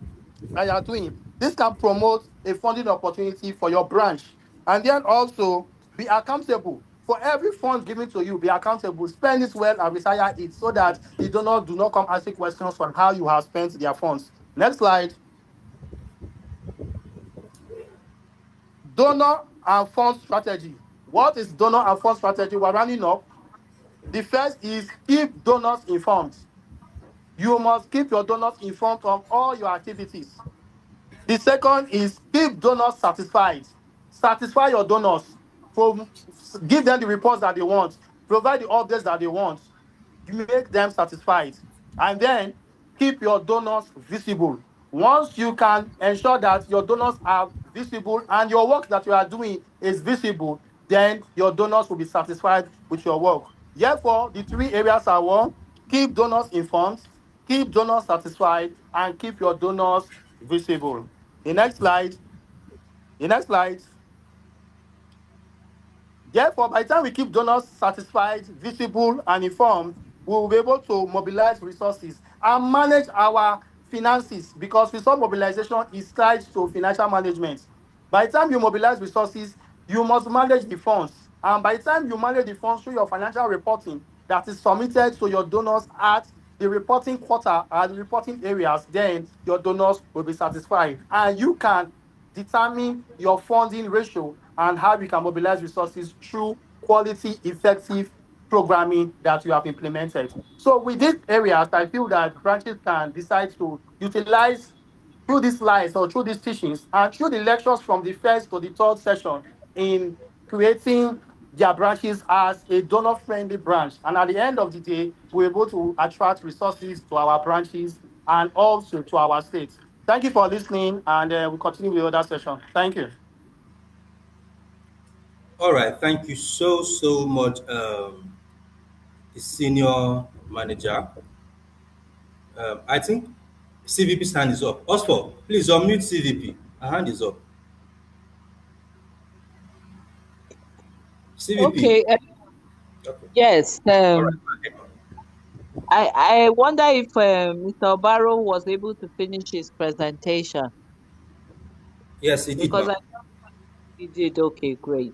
that you are doing. This can promote a funding opportunity for your branch. And then also be accountable. For every fund given to you, be accountable. Spend it well and retire it so that the donors do not come asking questions on how you have spent their funds. Next slide. Donor and fund strategy. What is donor and fund strategy? We're running up. The first is keep donors informed. You must keep your donors informed of all your activities. The second is keep donors satisfied. Satisfy your donors. Give them the reports that they want. Provide the updates that they want. You make them satisfied. And then keep your donors visible. Once you can ensure that your donors are visible and your work that you are doing is visible, then your donors will be satisfied with your work. Therefore, the three areas are one, keep donors informed, keep donors satisfied, and keep your donors visible. The next slide. The next slide. Therefore, by the time we keep donors satisfied, visible, and informed, we will be able to mobilize resources and manage our finances, because resource mobilization is tied to financial management. By the time you mobilize resources, you must manage the funds. And by the time you manage the funds through your financial reporting that is submitted to your donors at the reporting quarter and the reporting areas, then your donors will be satisfied. And you can determine your funding ratio and how you can mobilize resources through quality, effective programming that you have implemented. So with these areas, I feel that branches can decide to utilize through these slides or through these teachings and through the lectures from the first to the third session in creating their branches as a donor-friendly branch. And at the end of the day, we're able to attract resources to our branches and also to our states. Thank you for listening, and we'll continue with the other session. Thank you. All right, thank you so much, the senior manager. I think CVP's hand is up. Osfor, please unmute CVP. Her hand is up. CVP. Okay, Okay. yes. All right. Go ahead. I wonder if Mr. Barrow was able to finish his presentation, Yes, he did, because ma'am. I he did. Okay, great.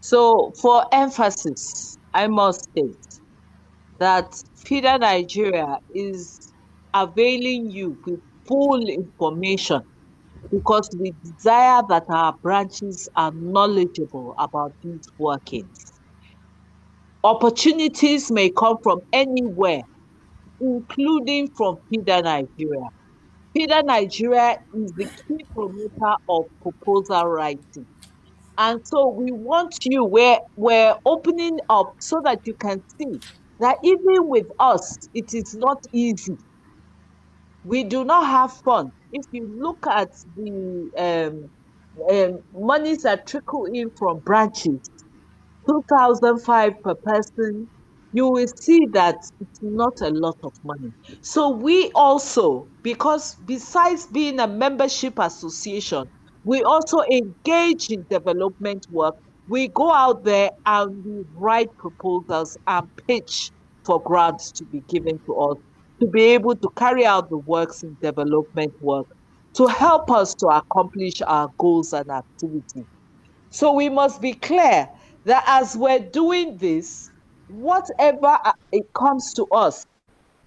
So, for emphasis, I must state that FIDA Nigeria is availing you with full information, because we desire that our branches are knowledgeable about these workings. Opportunities may come from anywhere, including from FIDA Nigeria. FIDA Nigeria is the key promoter of proposal writing. And so we want you, we're opening up so that you can see that even with us, it is not easy. We do not have fun. If you look at the monies that trickle in from branches, 2005 per person, you will see that it's not a lot of money. So we also, because besides being a membership association, we also engage in development work. We go out there and we write proposals and pitch for grants to be given to us to be able to carry out the works in development work to help us to accomplish our goals and activities. So we must be clear that as we're doing this, whatever it comes to us,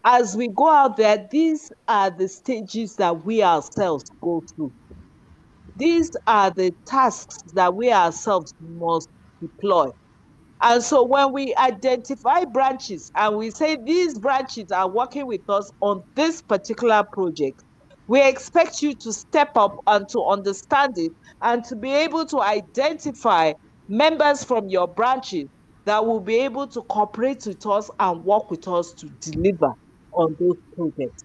as we go out there, these are the stages that we ourselves go through. These are the tasks that we ourselves must deploy. And so when we identify branches and we say these branches are working with us on this particular project, we expect you to step up and to understand it and to be able to identify members from your branches that will be able to cooperate with us and work with us to deliver on those projects.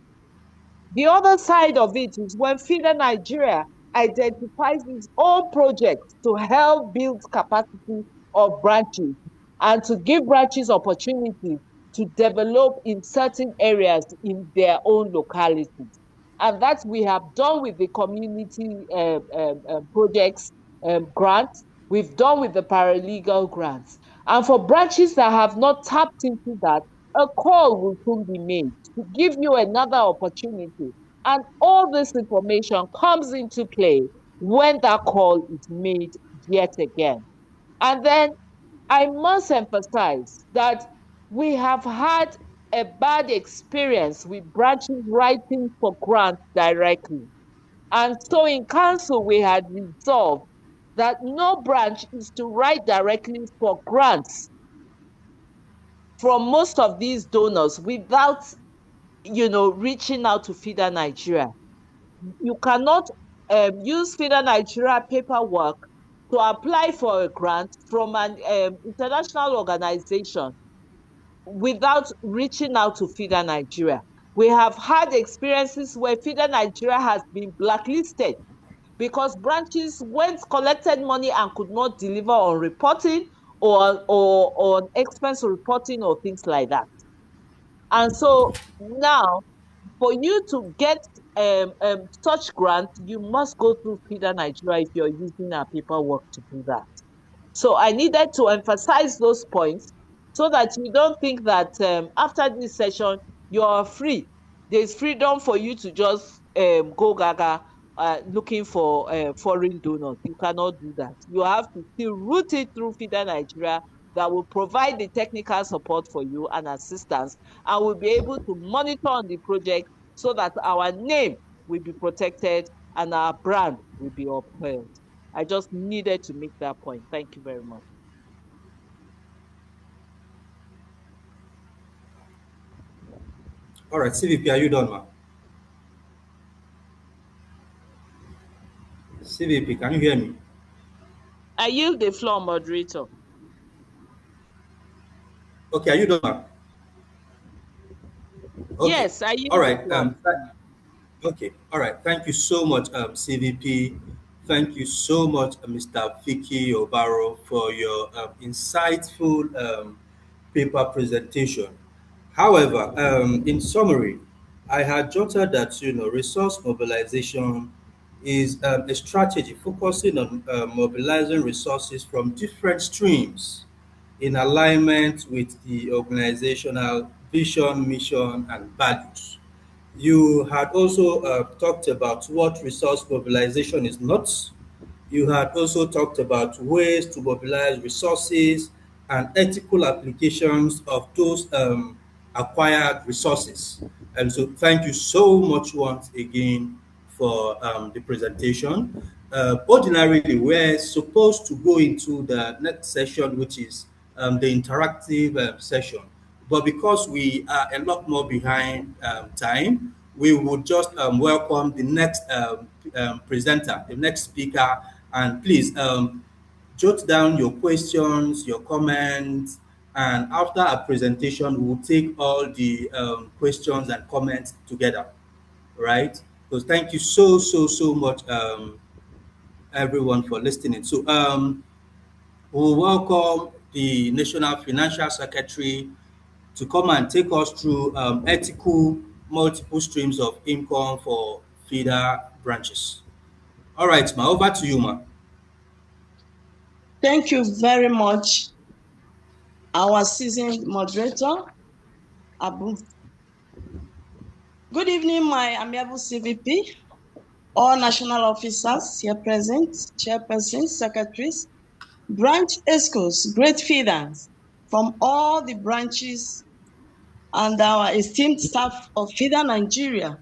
The other side of it is when FIDA Nigeria identifies its own projects to help build capacity of branches and to give branches opportunities to develop in certain areas in their own localities. And that we have done with the community projects grants. We've done with the paralegal grants. And for branches that have not tapped into that, a call will soon be made to give you another opportunity. And all this information comes into play when that call is made yet again. And then I must emphasize that we have had a bad experience with branches writing for grants directly. And so in council, we had resolved that no branch is to write directly for grants from most of these donors without reaching out to FIDA Nigeria. You cannot use FIDA Nigeria paperwork to apply for a grant from an international organization without reaching out to FIDA Nigeria. We have had experiences where FIDA Nigeria has been blacklisted because branches went, collected money and could not deliver on reporting or on expense reporting or things like that. And so now, for you to get such grant, you must go through FIDA Nigeria if you're using our paperwork to do that. So I needed to emphasize those points so that you don't think that after this session, you are free. There's freedom for you to just go gaga looking for foreign donors. You cannot do that. You have to still route it through FIDA Nigeria that will provide the technical support for you and assistance, and will be able to monitor on the project so that our name will be protected and our brand will be upheld. I just needed to make that point. Thank you very much. All right, CVP, are you done, ma? CVP, can you hear me? I yield the floor, moderator. Okay, are you done, ma? Okay. Yes, I All yield the right. floor. Okay. All right. Thank you so much, CVP. Thank you so much, Mr. Fiki Obaro, for your insightful paper presentation. However, in summary, I had jotted that resource mobilization is a strategy focusing on mobilizing resources from different streams in alignment with the organizational vision, mission, and values. You had also talked about what resource mobilization is not. You had also talked about ways to mobilize resources and ethical applications of those acquired resources. And so, thank you so much once again for the presentation. Ordinarily, we're supposed to go into the next session, which is the interactive session. But because we are a lot more behind time, we would just welcome the next presenter, the next speaker, and please jot down your questions, your comments, and after our presentation, we'll take all the questions and comments together, right? So thank you so much, everyone, for listening. So we'll welcome the National Financial Secretary to come and take us through ethical multiple streams of income for feeder branches. All right, ma, over to you, ma. Thank you very much, our seasoned moderator, Abu. Good evening, my amiable CVP, all national officers here present, chairpersons, secretaries, branch ESCOs, great feeders from all the branches, and our esteemed staff of FIDA Nigeria.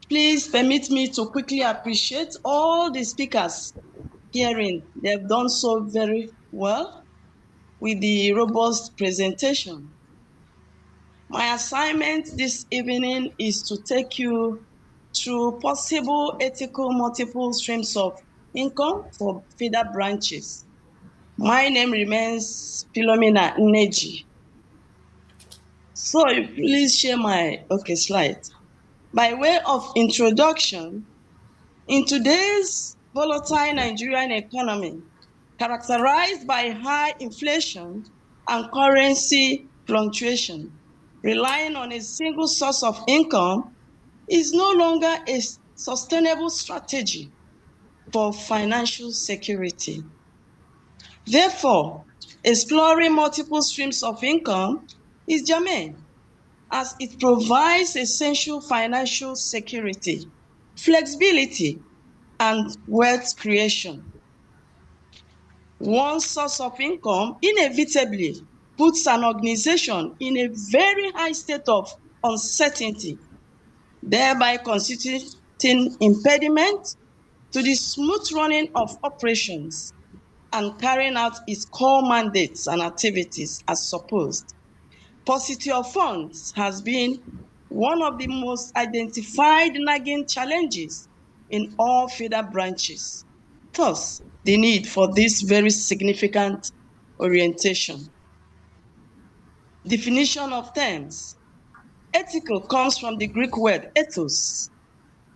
Please permit me to quickly appreciate all the speakers hearing. They've done so very well with the robust presentation. My assignment this evening is to take you through possible ethical multiple streams of income for feeder branches. My name remains Philomena Neji. So please share my slide. By way of introduction, in today's volatile Nigerian economy, characterized by high inflation and currency fluctuation, relying on a single source of income is no longer a sustainable strategy for financial security. Therefore, exploring multiple streams of income is germane, as it provides essential financial security, flexibility, and wealth creation. One source of income inevitably puts an organization in a very high state of uncertainty, thereby constituting impediment to the smooth running of operations and carrying out its core mandates and activities as supposed. Paucity of funds has been one of the most identified nagging challenges in all FIDA branches. Thus, the need for this very significant orientation. Definition of terms. Ethical comes from the Greek word ethos,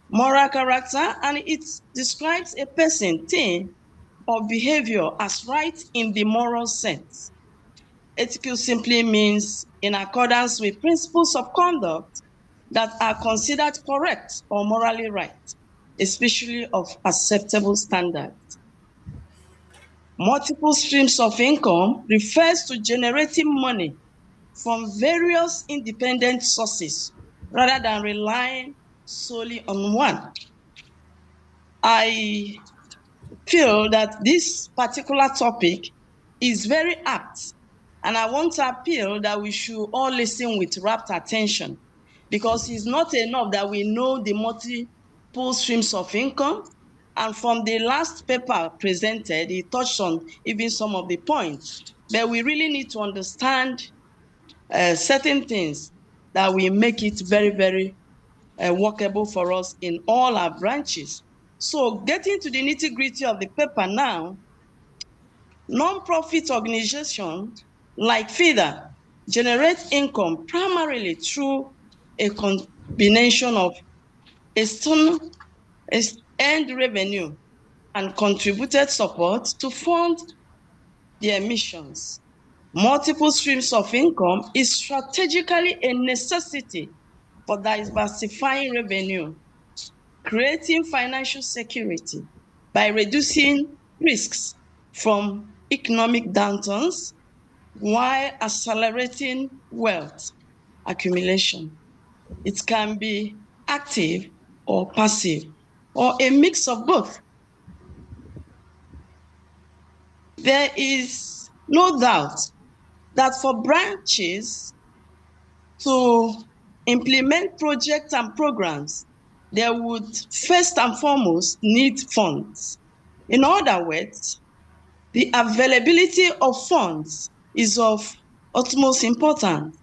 moral character, and it describes a person, thing, or behavior as right in the moral sense. Ethical simply means in accordance with principles of conduct that are considered correct or morally right, especially of acceptable standards. Multiple streams of income refers to generating money from various independent sources rather than relying solely on one. I feel that this particular topic is very apt, and I want to appeal that we should all listen with rapt attention, because it's not enough that we know the multiple streams of income. And from the last paper presented, he touched on even some of the points, but we really need to understand certain things that will make it very, very workable for us in all our branches. So getting to the nitty-gritty of the paper now, non-profit organizations like FIDA generate income primarily through a combination of external earned revenue and contributed support to fund their missions. Multiple streams of income is strategically a necessity for diversifying revenue, creating financial security by reducing risks from economic downturns while accelerating wealth accumulation. It can be active or passive, or a mix of both. There is no doubt that for branches to implement projects and programs, they would first and foremost need funds. In other words, the availability of funds is of utmost importance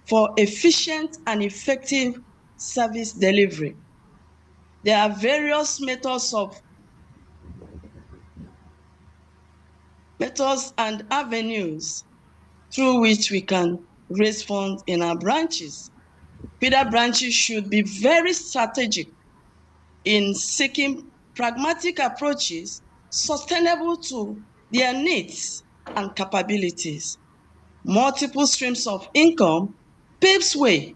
for efficient and effective service delivery. There are various methods and avenues through which we can raise funds in our branches. FIDA branches should be very strategic in seeking pragmatic approaches sustainable to their needs and capabilities. Multiple streams of income paves way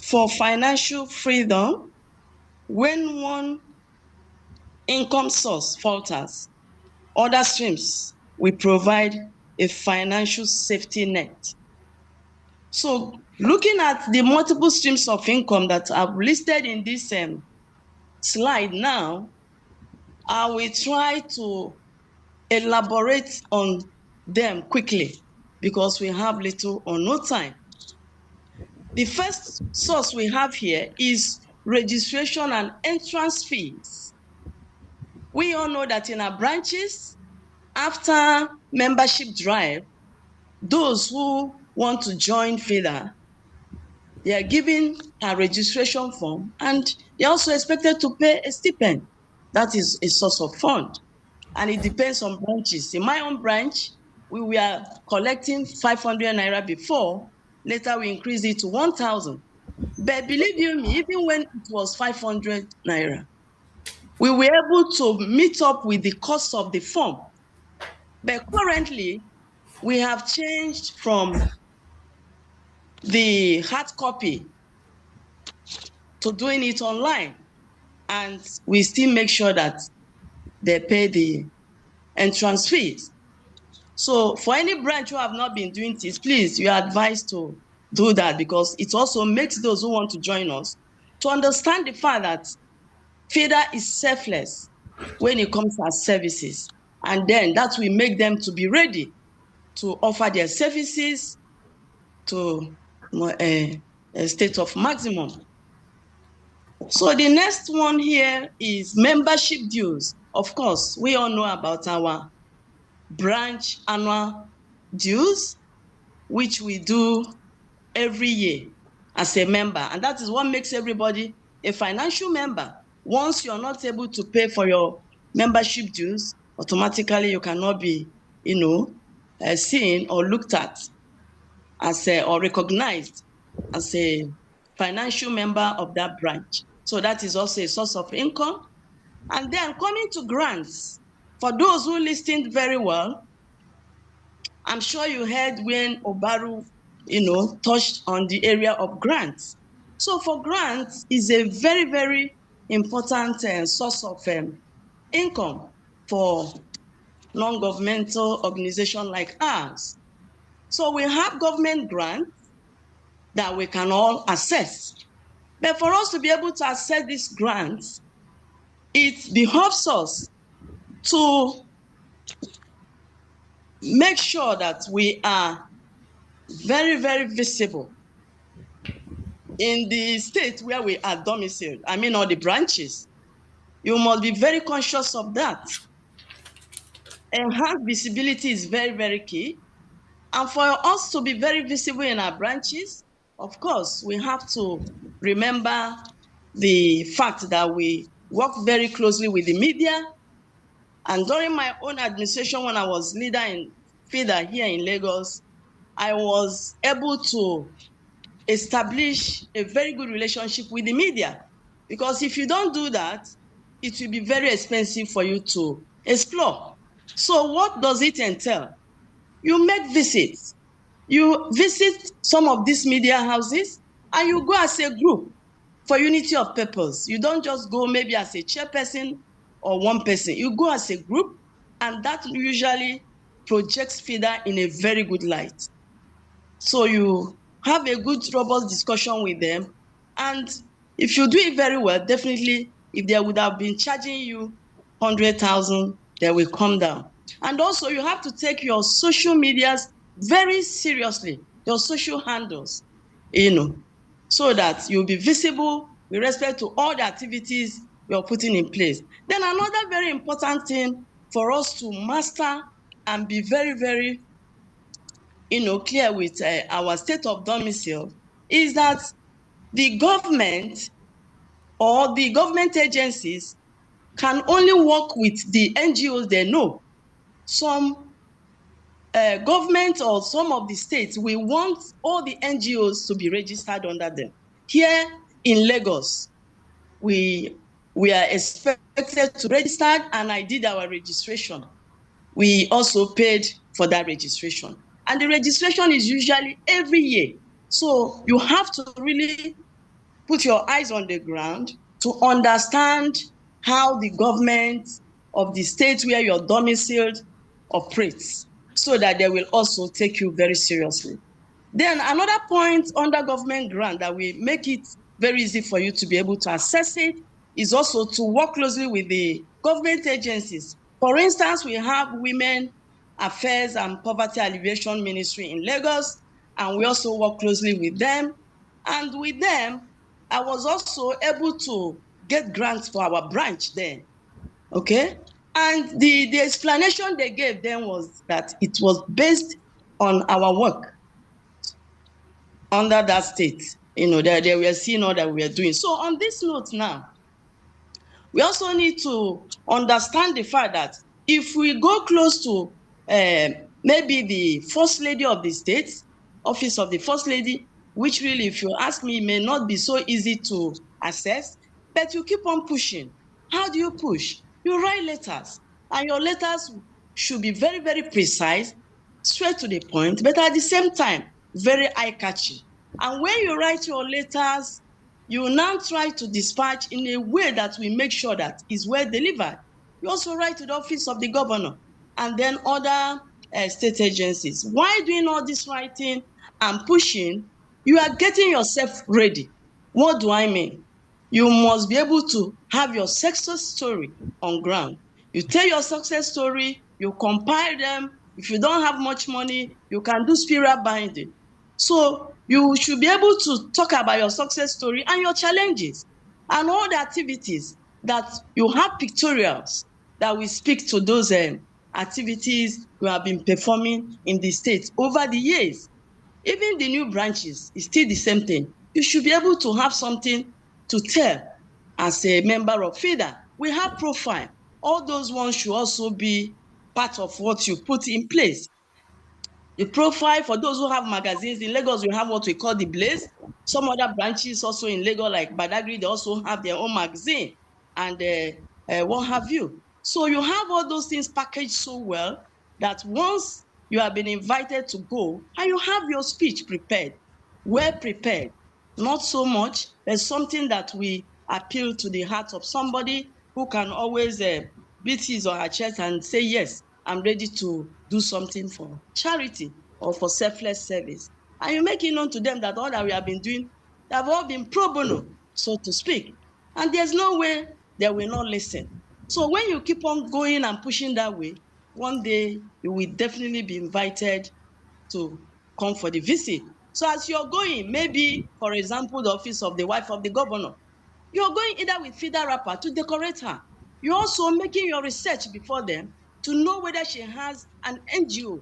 for financial freedom when one income source falters. Other streams will provide a financial safety net. So looking at the multiple streams of income that I've listed in this slide now, I will try to elaborate on them quickly because we have little or no time. The first source we have here is registration and entrance fees. We all know that in our branches, after membership drive, those who want to join FIDA, they are given a registration form and they're also expected to pay a stipend. That is a source of fund. And it depends on branches. In my own branch, we were collecting 500 naira before. Later, we increased it to 1,000. But believe you me, even when it was 500 naira, we were able to meet up with the cost of the form. But currently, we have changed from the hard copy to doing it online. And we still make sure that they pay the entrance fees. So for any branch who have not been doing this, please, you are advised to do that, because it also makes those who want to join us to understand the fact that FIDA is selfless when it comes to our services. And then that will make them to be ready to offer their services to a state of maximum. So the next one here is membership dues. Of course, we all know about our branch annual dues, which we do every year. as a member. And that is what makes everybody a financial member. Once you're not able to pay for your membership dues, automatically you cannot be, seen or looked at as or recognized as a financial member of that branch. So that is also a source of income. And then coming to grants, for those who listened very well, I'm sure you heard when Obaru, touched on the area of grants. So for grants is a very, very important source of income for non-governmental organization like ours. So we have government grants that we can all access. But for us to be able to access these grants, it behoves us to make sure that we are very, very visible in the state where we are domiciled. I mean, all the branches. You must be very conscious of that. Enhanced visibility is very, very key. And for us to be very visible in our branches, of course, we have to remember the fact that we work very closely with the media. And during my own administration, when I was leader in FIDA here in Lagos, I was able to establish a very good relationship with the media. Because if you don't do that, it will be very expensive for you to explore. So what does it entail? You make visits. You visit some of these media houses and you go as a group for unity of purpose. You don't just go maybe as a chairperson or one person. You go as a group, and that usually projects FIDA in a very good light. So you have a good, robust discussion with them. And if you do it very well, definitely, if they would have been charging you 100,000, they will come down. And also, you have to take your social medias very seriously, your social handles, so that you'll be visible with respect to all the activities you're putting in place. Then another very important thing for us to master and be very, very clear with our state of domicile is that the government or the government agencies can only work with the NGOs they know. Some government or some of the states, we want all the NGOs to be registered under them. Here in Lagos, we are expected to register, and I did our registration. We also paid for that registration. And the registration is usually every year. So you have to really put your eyes on the ground to understand how the government of the state where you're domiciled operates, so that they will also take you very seriously. Then another point under government grant that will make it very easy for you to be able to access it is also to work closely with the government agencies. For instance, we have Women Affairs and Poverty Alleviation Ministry in Lagos, and we also work closely with them. And with them, I was also able to get grants for our branch there. Okay? And the explanation they gave then was that it was based on our work under that state. They were seeing all that we were doing. So on this note now, we also need to understand the fact that if we go close to maybe the First Lady of the state, office of the First Lady, which really, if you ask me, may not be so easy to access, but you keep on pushing. How do you push? You write letters, and your letters should be very, very precise, straight to the point, but at the same time, very eye-catchy. And when you write your letters, you now try to dispatch in a way that we make sure that is well delivered. You also write to the office of the governor and then other state agencies. While doing all this writing and pushing, you are getting yourself ready. What do I mean? You must be able to have your success story on ground. You tell your success story, you compile them. If you don't have much money, you can do spiral binding. So you should be able to talk about your success story and your challenges and all the activities that you have pictorials that will speak to those activities you have been performing in the state over the years. Even the new branches is still the same thing. you should be able to have something to tell as a member of FIDA. We have profile. All those ones should also be part of what you put in place. The profile for those who have magazines in Lagos, we have what we call the Blaze. Some other branches also in Lagos, like Badagry, they also have their own magazine and what have you. So you have all those things packaged so well that once you have been invited to go and you have your speech prepared, well prepared, not so much. There's something that we appeal to the heart of somebody who can always beat his or her chest and say, yes, I'm ready to do something for charity or for selfless service. And you make it known to them that all that we have been doing, they have all been pro bono, so to speak. And there's no way they will not listen. So when you keep on going and pushing that way, one day you will definitely be invited to come for the visit. So as you're going, maybe, for example, the office of the wife of the governor, you're going either with FIDA wrapper to decorate her. You're also making your research before them to know whether she has an NGO,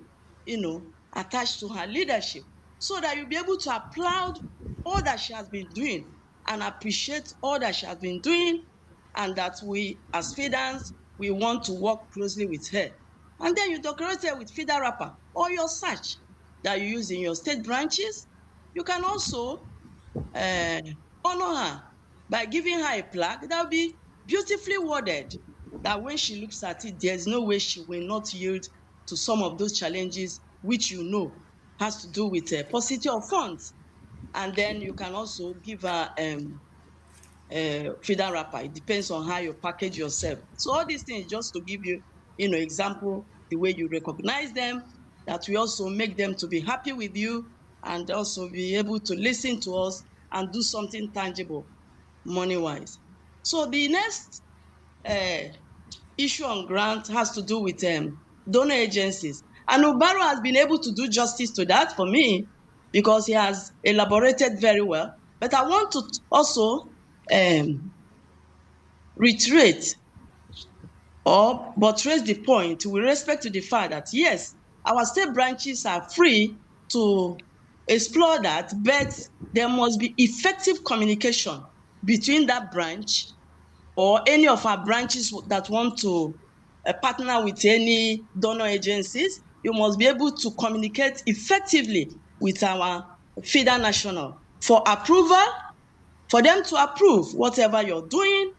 attached to her leadership, so that you'll be able to applaud all that she has been doing and appreciate all that she has been doing, and that we, as FIDAns, we want to work closely with her. And then you decorate her with FIDA wrapper or your search that you use in your state branches. You can also honor her by giving her a plaque that will be beautifully worded, that when she looks at it, there's no way she will not yield to some of those challenges, which has to do with paucity of funds. And then you can also give her FIDA wrapper. It depends on how you package yourself. So all these things, just to give you, example, the way you recognize them, that we also make them to be happy with you and also be able to listen to us and do something tangible money-wise. So the next issue on grant has to do with donor agencies. And Ubaro has been able to do justice to that for me because he has elaborated very well. But I want to also reiterate or buttress the point with respect to the fact that, yes, our state branches are free to explore that, but there must be effective communication between that branch or any of our branches that want to partner with any donor agencies. You must be able to communicate effectively with our FIDA National for approval, for them to approve whatever you're doing,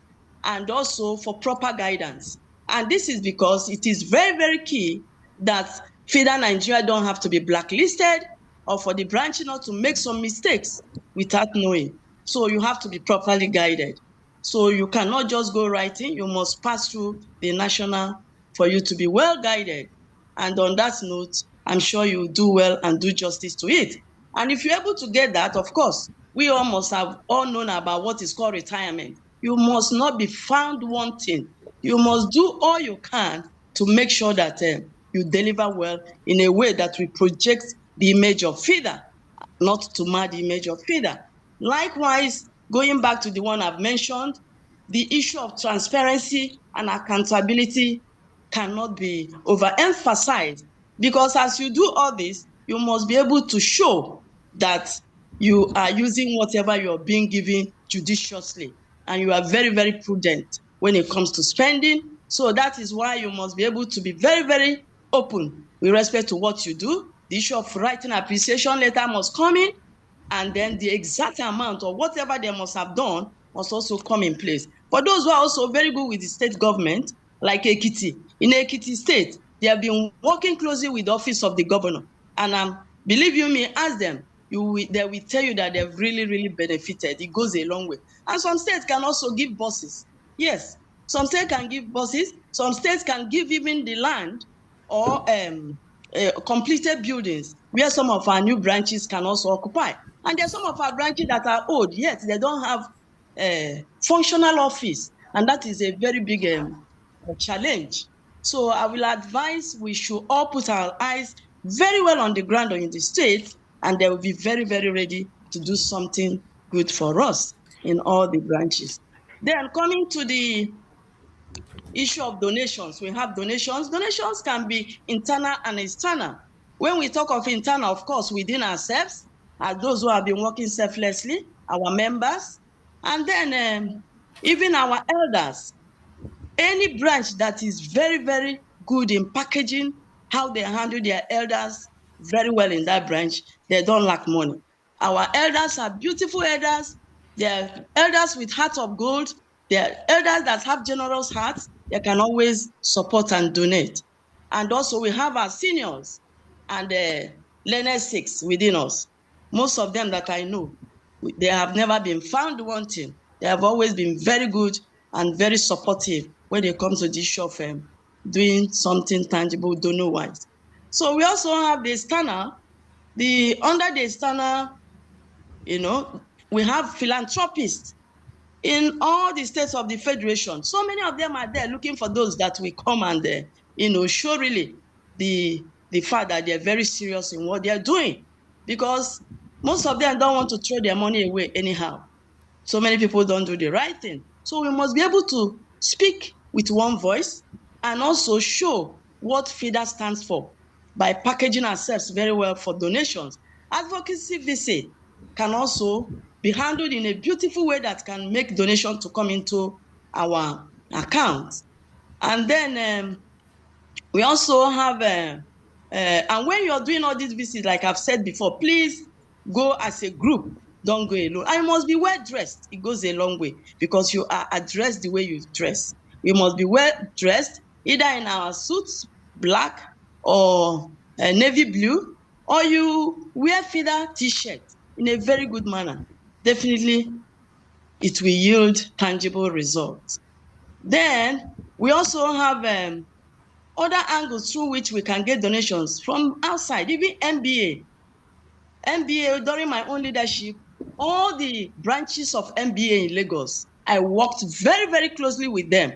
and also for proper guidance. And this is because it is very, very key that FIDA Nigeria don't have to be blacklisted or for the branch not to make some mistakes without knowing. So you have to be properly guided. So you cannot just go writing, you must pass through the national for you to be well guided. And on that note, I'm sure you do well and do justice to it. And if you're able to get that, of course, we all must have all known about what is called retirement. You must not be found wanting. You must do all you can to make sure that you deliver well in a way that will project the image of FIDA, not to mar the image of FIDA. Likewise, going back to the one I've mentioned, the issue of transparency and accountability cannot be overemphasized, because as you do all this, you must be able to show that you are using whatever you're being given judiciously, and you are very, very prudent when it comes to spending. So that is why you must be able to be very, very open with respect to what you do. The issue of writing appreciation letter must come in, and then the exact amount or whatever they must have done must also come in place. For those who are also very good with the state government, like Ekiti, in Ekiti State, they have been working closely with the office of the governor. And believe you me, ask them, they will tell you that they've really, really benefited. It goes a long way. And some states can also give buses. Yes, some states can give buses. Some states can give even the land or completed buildings where some of our new branches can also occupy. And there's some of our branches that are old, yet they don't have a functional office. And that is a very big challenge. So I will advise we should all put our eyes very well on the ground or in the state, and they will be very, very ready to do something good for us in all the branches. Then coming to the issue of donations, we have donations. Donations can be internal and external. When we talk of internal, of course, within ourselves, as those who have been working selflessly, our members, and then even our elders. Any branch that is very, very good in packaging, how they handle their elders very well in that branch, they don't lack money. Our elders are beautiful elders. They're elders with heart of gold. They're elders that have generous hearts. They can always support and donate. And also we have our seniors and learner six within us. Most of them that I know, they have never been found wanting. They have always been very good and very supportive when it comes to this issue of doing something tangible, donor-wise. So we also have the external, under the external, we have philanthropists in all the states of the Federation. So many of them are there looking for those that will come and, show really the fact that they're very serious in what they're doing. Because most of them don't want to throw their money away anyhow. So many people don't do the right thing. So we must be able to speak with one voice and also show what FIDA stands for by packaging ourselves very well for donations. Advocacy visit can also be handled in a beautiful way that can make donations to come into our accounts. And then we also have, and when you're doing all these visits, like I've said before, please go as a group, don't go alone. And you must be well dressed. It goes a long way because you are addressed the way you dress. We must be well dressed, either in our suits, black or navy blue, or you wear FIDA t-shirt in a very good manner. Definitely, it will yield tangible results. Then we also have other angles through which we can get donations from outside, even MBA. MBA, during my own leadership, all the branches of MBA in Lagos, I worked very, very closely with them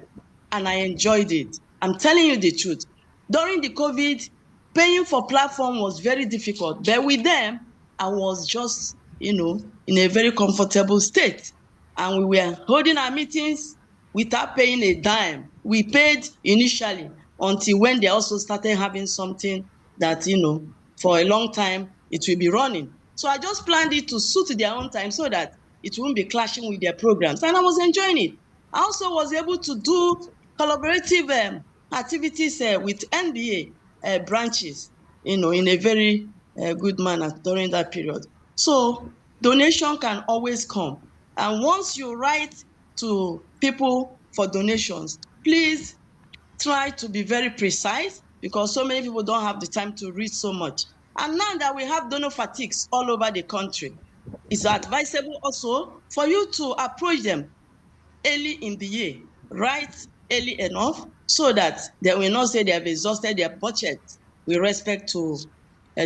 and I enjoyed it. I'm telling you the truth. During the COVID, paying for platform was very difficult, but with them, I was just, in a very comfortable state. And we were holding our meetings without paying a dime. We paid initially until when they also started having something that, for a long time, it will be running. So I just planned it to suit their own time so that it won't be clashing with their programs. And I was enjoying it. I also was able to do collaborative activities with NBA branches, in a very good manner during that period. So donation can always come. And once you write to people for donations, please try to be very precise because so many people don't have the time to read so much. And now that we have donor fatigues all over the country, it's advisable also for you to approach them early in the year, right early enough, so that they will not say they have exhausted their budget with respect to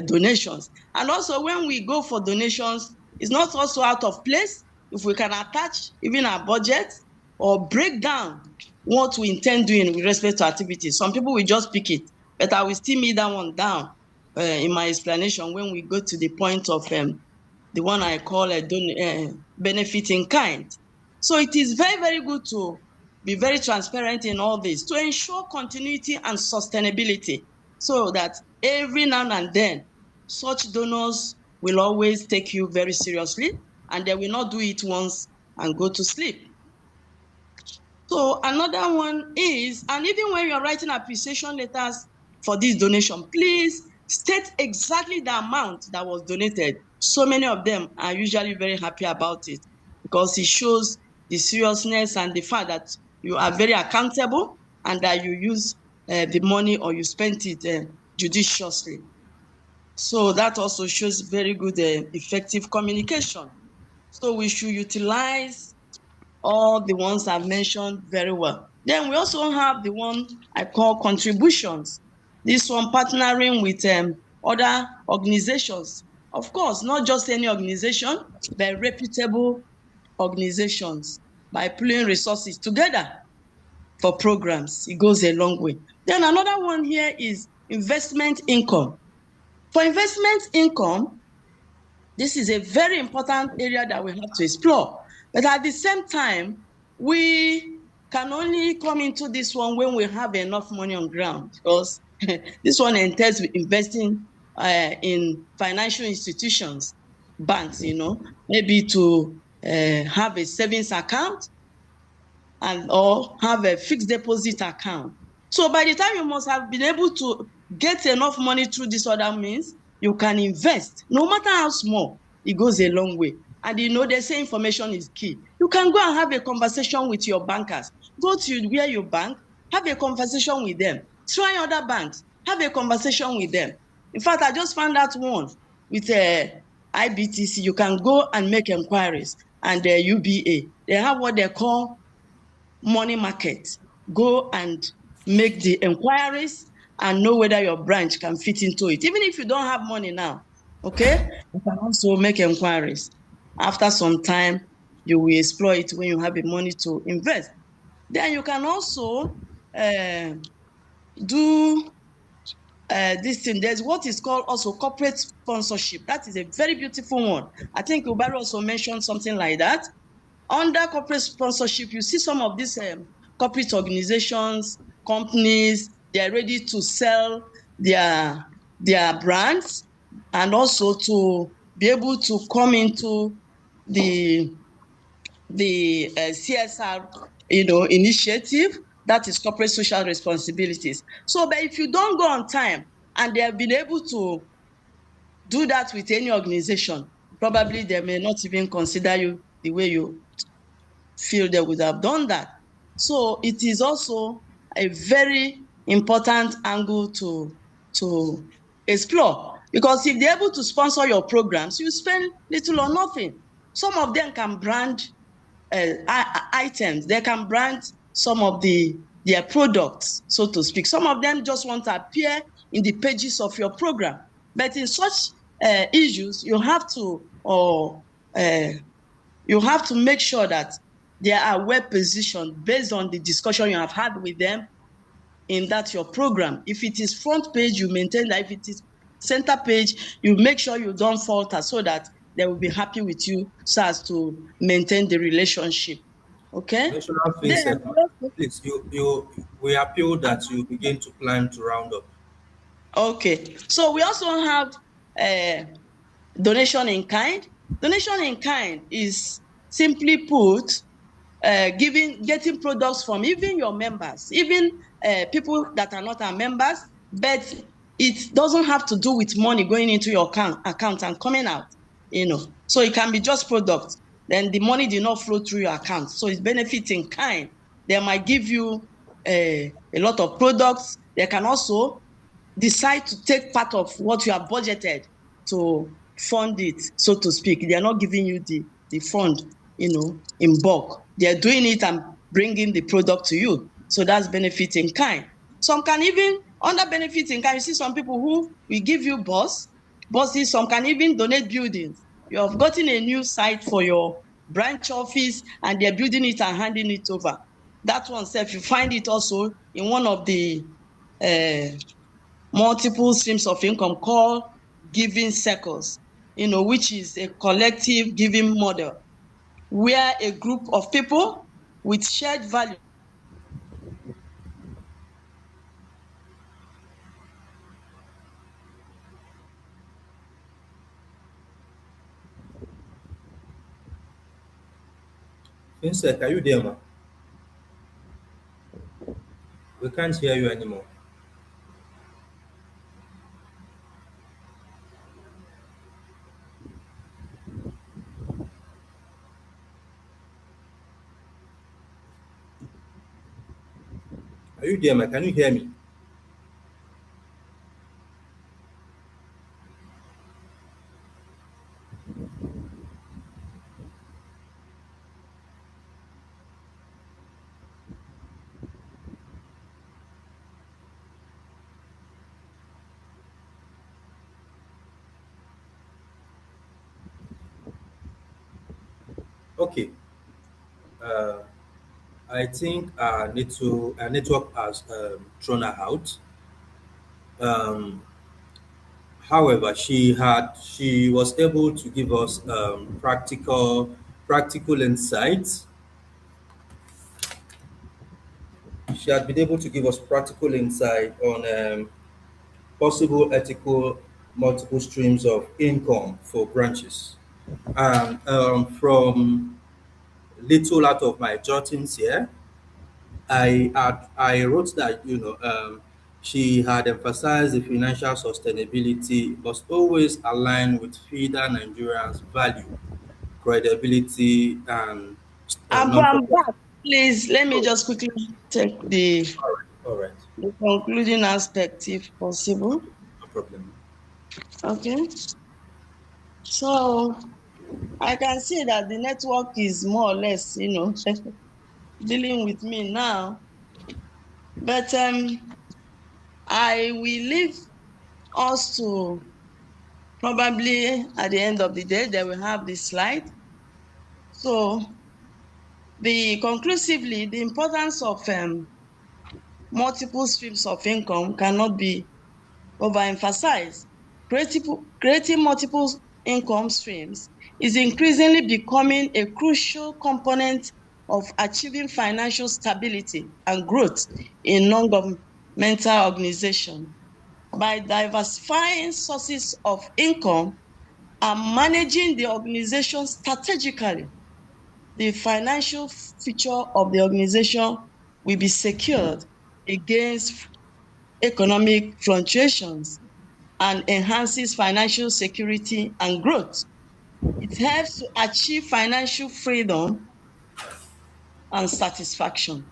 donations. And also when we go for donations, it's not also out of place if we can attach even our budget or break down what we intend doing with respect to activities. Some people will just pick it, but I will still meet that one down in my explanation when we go to the point of the one I call a benefit in kind. So it is very, very good to be very transparent in all this to ensure continuity and sustainability so that every now and then, such donors will always take you very seriously and they will not do it once and go to sleep. So another one is, and even when you're writing appreciation letters for this donation, please state exactly the amount that was donated. So many of them are usually very happy about it because it shows the seriousness and the fact that you are very accountable and that you use the money or you spent it judiciously. So that also shows very good effective communication. So we should utilize all the ones I've mentioned very well. Then we also have the one I call contributions. This one partnering with other organizations. Of course, not just any organization, but reputable organizations by pulling resources together for programs. It goes a long way. Then another one here is investment income. For investment income, this is a very important area that we have to explore. But at the same time, we can only come into this one when we have enough money on ground because this one entails investing in financial institutions banks, maybe to have a savings account or have a fixed deposit account. So by the time you must have been able to get enough money through this other means, you can invest. No matter how small, it goes a long way. And they say information is key. You can go and have a conversation with your bankers. Go to where you bank, have a conversation with them. Try other banks, have a conversation with them. In fact, I just found out one with IBTC. You can go and make inquiries, and UBA. They have what they call money market. Go and make the inquiries and know whether your branch can fit into it. Even if you don't have money now, okay, you can also make inquiries. After some time, you will explore it when you have the money to invest. Then you can also do this thing. There's what is called also corporate sponsorship. That is a very beautiful one. I think Ubari also mentioned something like that. Under corporate sponsorship, you see some of these corporate organizations, companies, they're ready to sell their brands and also to be able to come into the CSR initiative, that is corporate social responsibilities. So, but if you don't go on time and they have been able to do that with any organization, probably they may not even consider you the way you feel they would have done that. So it is also a very important angle to explore, because if they're able to sponsor your programs, you spend little or nothing. Some of them can brand items, they can brand some of their products, so to speak. Some of them just want to appear in the pages of your program. But in such issues, you have to make sure that they are well positioned based on the discussion you have had with them in that your program. If it is front page, you maintain that. If it is center page, you make sure you don't falter so that they will be happy with you so as to maintain the relationship. Okay? National Face, Then, please, we appeal that you begin to plan to round up. okay. So we also have donation in kind. Donation in kind is simply put getting products from even your members, even people that are not our members, but it doesn't have to do with money going into your account and coming out, So it can be just products. Then the money did not flow through your account. So it's benefit in kind. They might give you a lot of products. They can also decide to take part of what you have budgeted to fund it, so to speak. They are not giving you the fund, in bulk. They are doing it and bringing the product to you. So that's benefit in kind. Some can even, under benefit in kind, you see some people who will give you buses. Some can even donate buildings. You have gotten a new site for your branch office and they're building it and handing it over. That one, if you find it also in one of the multiple streams of income called giving circles, which is a collective giving model where a group of people with shared value. Vincent, are you there, ma? We can't hear you anymore. Are you there, ma? Can you hear me? Okay. Uh, I think our network has thrown her out. Um, However, she was able to give us practical insights. She had been able to give us practical insight on possible ethical multiple streams of income for branches. And from little out of my jottings here, I wrote that she had emphasized the financial sustainability must always align with FIDA Nigeria's value, credibility, and I'm non-profit. back. Please let me just quickly take All right, all right, the concluding aspect if possible. no problem. Okay. So I can see that the network is more or less, dealing with me now. But I will leave us to probably at the end of the day, they will have the slide. So the importance of multiple streams of income cannot be overemphasized. Creating multiple income streams is increasingly becoming a crucial component of achieving financial stability and growth in non-governmental organizations. By diversifying sources of income and managing the organization strategically, the financial future of the organization will be secured against economic fluctuations and enhances financial security and growth. It helps to achieve financial freedom and satisfaction.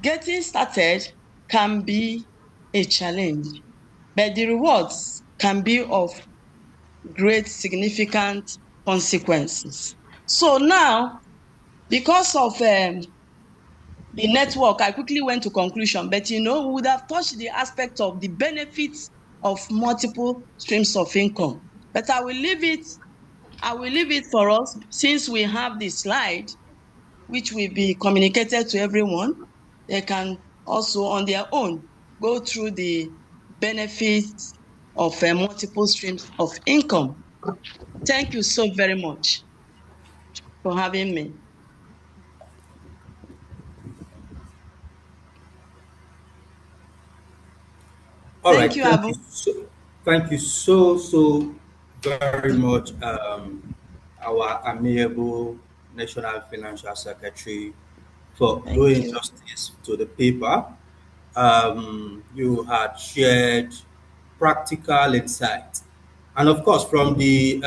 Getting started can be a challenge, but the rewards can be of great significant consequences. So now, because of the network, I quickly went to conclusion, but we would have touched the aspect of the benefits of multiple streams of income. But I will leave it for us since we have the slide, which will be communicated to everyone. They can also on their own go through the benefits of multiple streams of income. Thank you so very much for having me. All Thank right, you, Abu. thank you so very much, our amiable National Financial Secretary, for Thank doing you. justice to the paper. You had shared practical insight, and of course, from the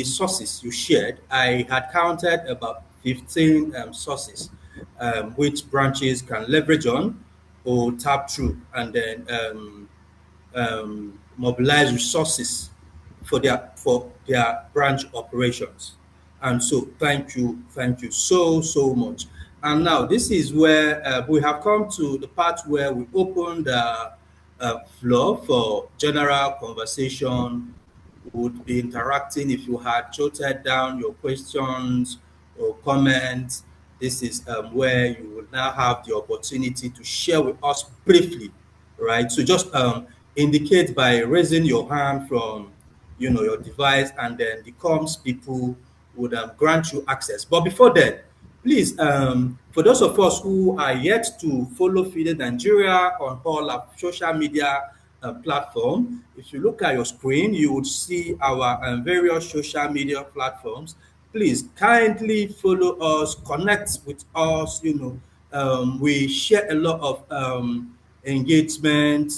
sources you shared, I had counted about 15 sources which branches can leverage on or tap through, and then mobilize resources for their branch operations. And so, thank you so much. And now this is where we have come to the part where we open the floor for general conversation. Would be interacting. If you had jotted down your questions or comments, this is where you will now have the opportunity to share with us briefly, right? So just indicate by raising your hand from your device, and then the comms people would grant you access. But before then, please, for those of us who are yet to follow FIDE Nigeria on all our social media platform, if you look at your screen, you would see our various social media platforms. Please kindly follow us, connect with us. We share a lot of engagement,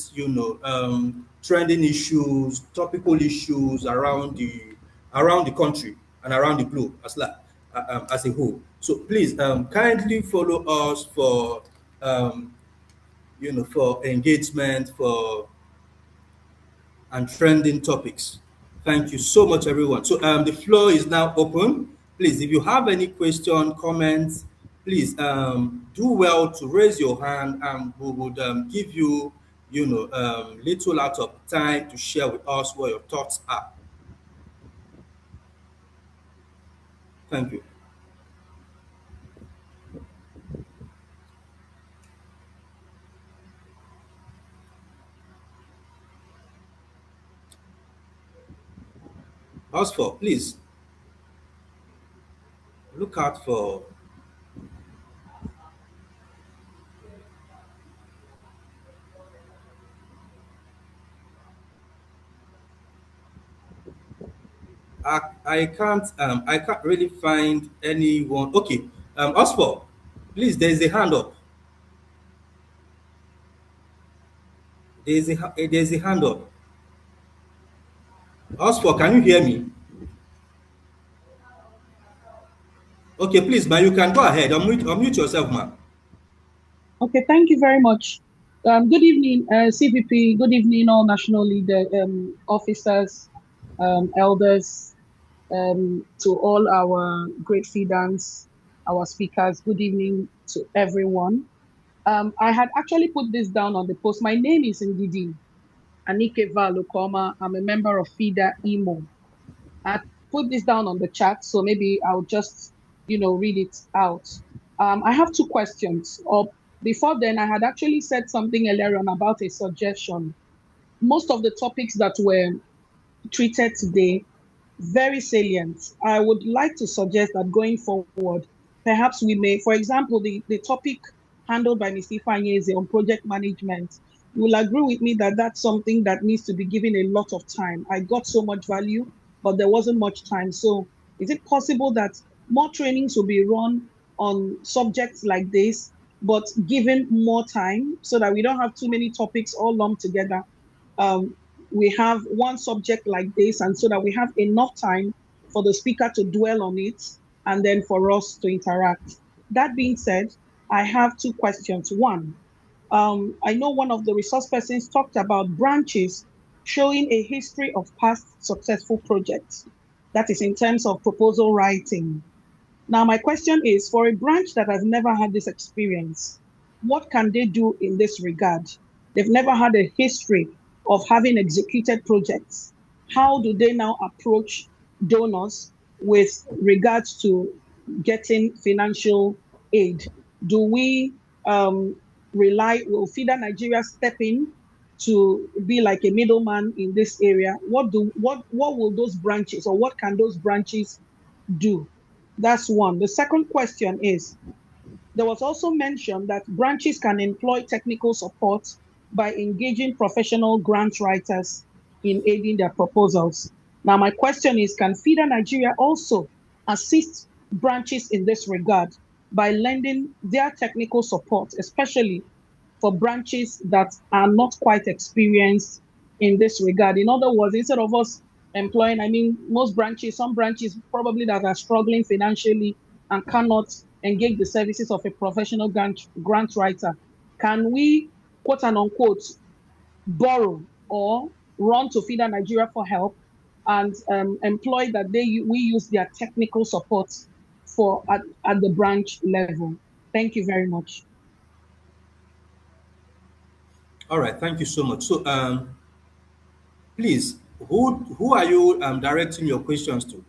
trending issues, topical issues around the country and around the globe as a whole. So please kindly follow us um, for engagement, for and trending topics. Thank you so much, everyone. So the floor is now open. Please, if you have any question, comments, please do well to raise your hand, and we would give you, little out of time to share with us what your thoughts are. Thank you. As for, please look out for. I can't really find anyone. Okay, Oswald, please, there is a hand up. There is a hand up. Oswald, can you hear me? Okay, please, man, you can go ahead. Unmute yourself, man. Okay, thank you very much. Good evening, CPP. Good evening, all national leader officers, elders, to all our great feeders, our speakers. Good evening to everyone. I had actually put this down on the post. My name is Ndidi Anike Valukoma. I'm a member of FIDA Imo. I put this down on the chat, so maybe I'll just, read it out. I have two questions. Or before then, I had actually said something earlier on about a suggestion. Most of the topics that were treated today, very salient. I would like to suggest that going forward, perhaps we may, for example, the topic handled by Mr. Ifanyeze on project management, you will agree with me that that's something that needs to be given a lot of time. I got so much value, but there wasn't much time. So is it possible that more trainings will be run on subjects like this, but given more time so that we don't have too many topics all lumped together? Um, we have one subject like this, and so that we have enough time for the speaker to dwell on it and then for us to interact. That being said, I have two questions. One, I know one of the resource persons talked about branches showing a history of past successful projects. That is in terms of proposal writing. Now, my question is for a branch that has never had this experience, what can they do in this regard? They've never had a history of having executed projects. How do they now approach donors with regards to getting financial aid? Do we will FIDA Nigeria step in to be like a middleman in this area? What will those branches or what can those branches do? That's one. The second question is, there was also mentioned that branches can employ technical support by engaging professional grant writers in aiding their proposals. Now, my question is, can FIDA Nigeria also assist branches in this regard by lending their technical support, especially for branches that are not quite experienced in this regard? In other words, instead of us employing, I mean, some branches probably that are struggling financially and cannot engage the services of a professional grant writer, can we, quote and unquote, borrow or run to FIDA Nigeria for help and employ that we use their technical support at the branch level? Thank you very much. All right, thank you so much. So, please, who are you directing your questions to,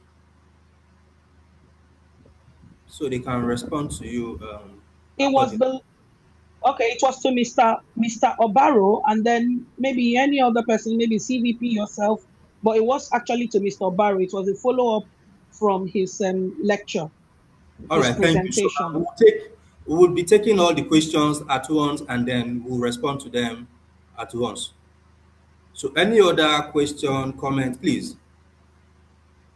so they can respond to you It was accordingly? the Okay, it was to Mr. Obaro, and then maybe any other person, maybe CVP yourself, but it was actually to Mr. Obaro. It was a follow up from his lecture, All his right, thank you. So, presentation. we will be taking all the questions at once, and then we'll respond to them at once. So, any other question, comment, please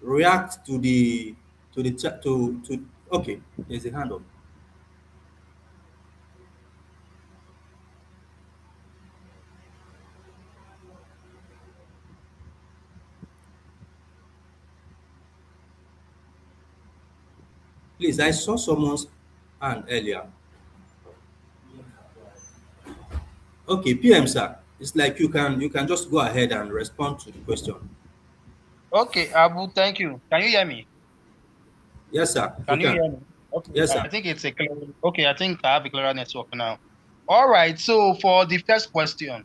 react to the chat to. Okay, there's a hand up. Please, I saw someone's hand earlier. Okay, PM sir, it's like you can just go ahead and respond to the question. Okay, Abu, thank you. Can you hear me? Yes, sir, you Can you can. hear me? Okay, Yes, sir. I think it's a clear. Okay, I think I have a clearer network now. All right. So for the first question,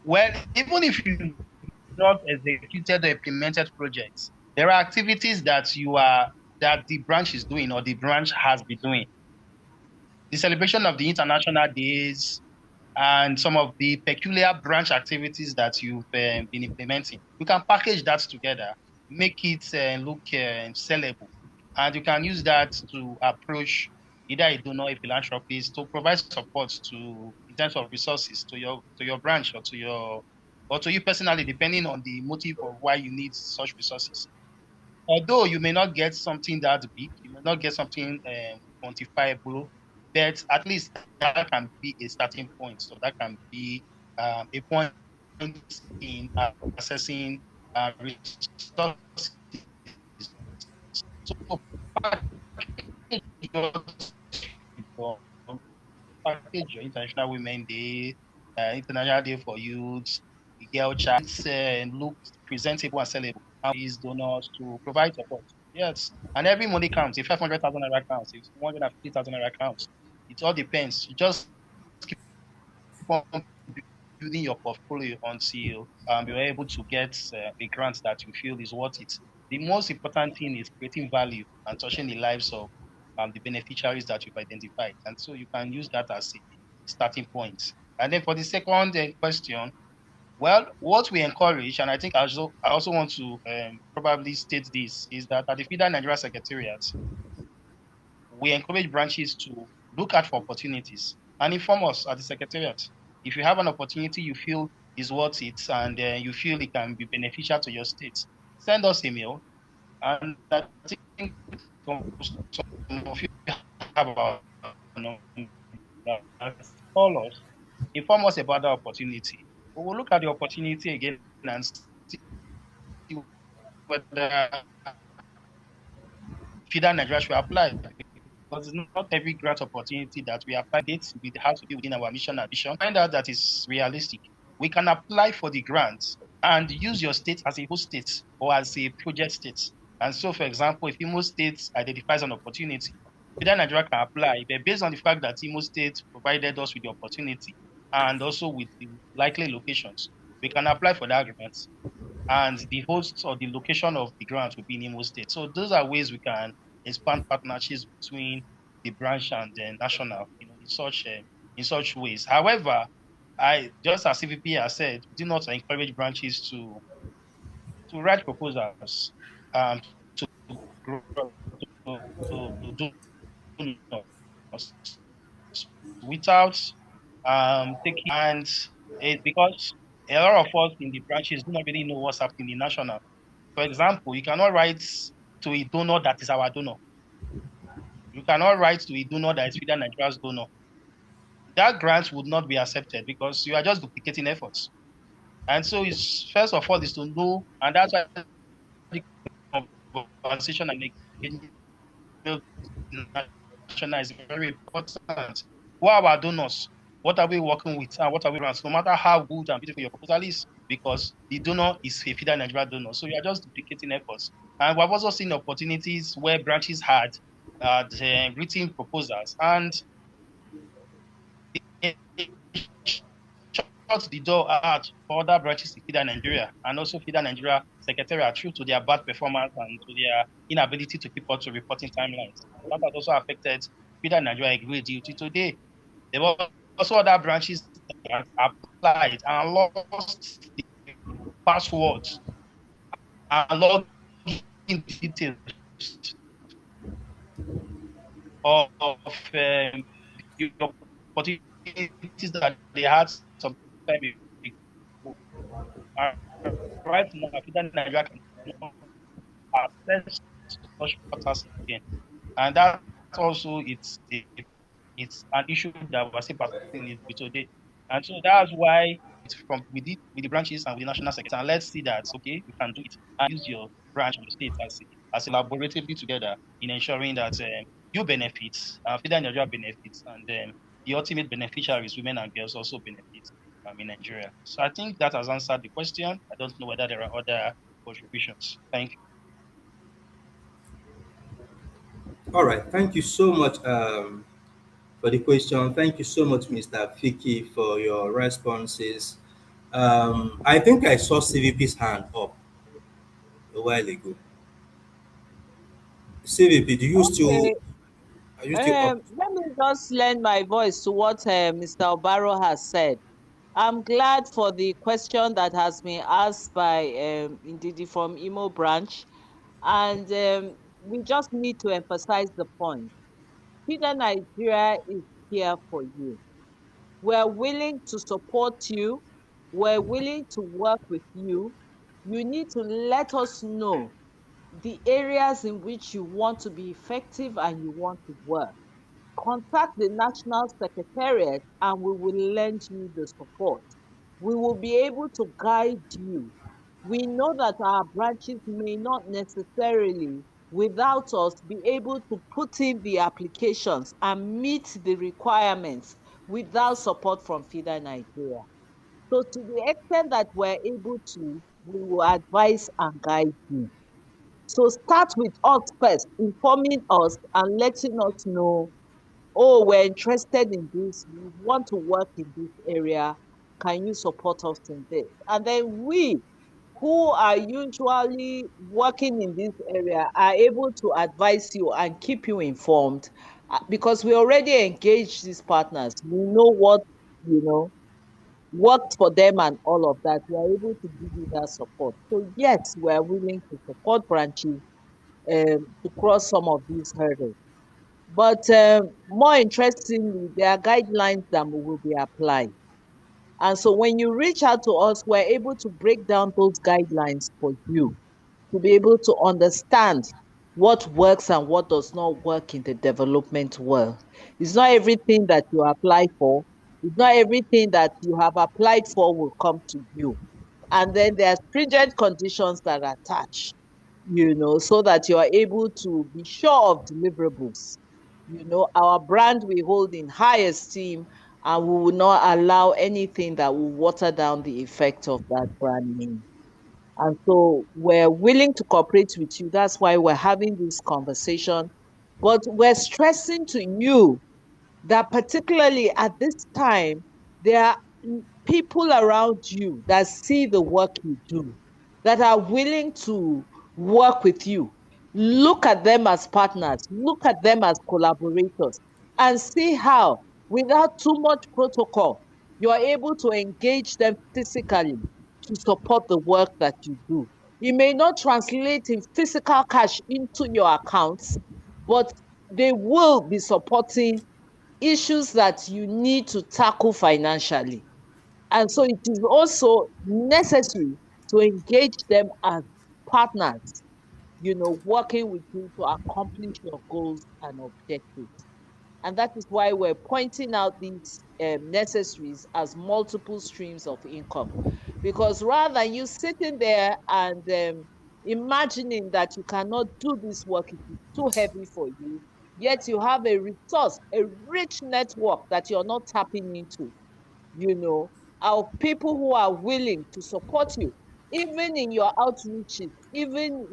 well, even if you not executed or implemented projects, there are activities that the branch is doing or the branch has been doing. The celebration of the international days, and some of the peculiar branch activities that you've been implementing. You can package that together, make it look sellable, and you can use that to approach either a donor, a philanthropist, to provide support to in terms of resources to your branch or to your or to you personally, depending on the motive of why you need such resources. Although you may not get something that big, you may not get something quantifiable, but at least that can be a starting point. So that can be a point in assessing resources. So your package your International Women Day, International Day for Youth, the Girl Child, look presentable and sellable. These donors to provide support. Yes, and every money counts. If 500,000 naira counts, if 150,000 naira counts, it all depends. You just keep on building your portfolio until you're able to get a grant that you feel is worth it. The most important thing is creating value and touching the lives of the beneficiaries that you've identified. And so you can use that as a starting point. And then for the second question, well, what we encourage, and I think I also want to probably state this, is that at the FIDA Nigeria Secretariat, we encourage branches to look out for opportunities and inform us at the Secretariat. If you have an opportunity you feel is worth it and you feel it can be beneficial to your state, send us a mail. And I think some of you have our number. Call us, inform us about the opportunity. We will look at the opportunity again and see whether FIDA Nigeria should apply, because it's not every grant opportunity that we apply dates with has to be within our mission and vision. Find out that is realistic. We can apply for the grant and use your state as a host state or as a project state. And so, for example, if Imo State identifies an opportunity, FIDA Nigeria can apply, but based on the fact that Imo State provided us with the opportunity and also with the likely locations, we can apply for that grant, and the host or the location of the grant will be in Imo State. So those are ways we can expand partnerships between the branch and the national, in such ways. However, I just as CVP has said, do not encourage branches to write proposals um, to grow to do without taking, and it because a lot of us in the branches do not really know what's happening in the national. For example, you cannot write to a donor that is our donor. You cannot write to a donor that is FIDA Nigeria's donor. That grant would not be accepted because you are just duplicating efforts. And so it's first of all is to know, and that's why the conversation and engagement national is very important. Who are our donors? What are we working with? And what are we running? No matter how good and beautiful your proposal is, because the donor is a FIDA Nigeria donor. So you are just duplicating efforts. And we've also seen opportunities where branches had written proposals and shut the door out for other branches in FIDA Nigeria and also FIDA Nigeria Secretariat due to their bad performance and to their inability to keep up to reporting timelines. And that has also affected FIDA Nigeria Agri duty today. There were also other branches that applied and lost the passwords and login details of the opportunities that they had some time ago. And right now, African Nigeria cannot access such portals again. And that also it's an issue that we're still participating in today. And so that's why it's from with the branches and with the national secretary. And let's see that okay, you can do it and use your branch and your state as collaboratively together in ensuring that you benefit, FIDA Nigeria benefits, and the ultimate beneficiaries, women and girls, also benefit in Nigeria. So I think that has answered the question. I don't know whether there are other contributions. Thank you. All right. Thank you so much for the question. Thank you so much, Mr. Fiki, for your responses. I think I saw CVP's hand up a while ago. CVP, do you still Okay. are you still up? Let me just lend my voice to what Mr. Obaro has said. I'm glad for the question that has been asked by Ndidi from Imo branch, and we just need to emphasize the point. FIDA Nigeria is here for you. We're willing to support you we're willing to work with you. You need to let us know the areas in which you want to be effective and you want to work. Contact the National Secretariat and we will lend you the support. We will be able to guide you. We know that our branches may not necessarily, without us, be able to put in the applications and meet the requirements without support from FIDA Nigeria. So to the extent that we're able to, we will advise and guide you. So start with us first, informing us and letting us know, oh, we're interested in this, we want to work in this area. Can you support us in this? And then we, who are usually working in this area, are able to advise you and keep you informed because we already engaged these partners. We know what, you know, worked for them and all of that. We are able to give you that support. So yes, we are willing to support branches to cross some of these hurdles. But more interestingly, there are guidelines that will be applied. And so when you reach out to us, we're able to break down those guidelines for you to be able to understand what works and what does not work in the development world. It's not everything that you apply for, it's not everything that you have applied for will come to you. And then there are stringent conditions that are attached, so that you are able to be sure of deliverables. Our brand we hold in high esteem, and we will not allow anything that will water down the effect of that brand name. And so we're willing to cooperate with you. That's why we're having this conversation. But we're stressing to you that particularly at this time, there are people around you that see the work you do, that are willing to work with you. Look at them as partners, look at them as collaborators, and see how, without too much protocol, you are able to engage them physically to support the work that you do. It may not translate in physical cash into your accounts, but they will be supporting issues that you need to tackle financially. And so it is also necessary to engage them as partners, working with you to accomplish your goals and objectives. And that is why we're pointing out these necessaries as multiple streams of income. Because rather than you sitting there and imagining that you cannot do this work, it is too heavy for you, yet you have a resource, a rich network that you're not tapping into, of people who are willing to support you, even in your outreaches, even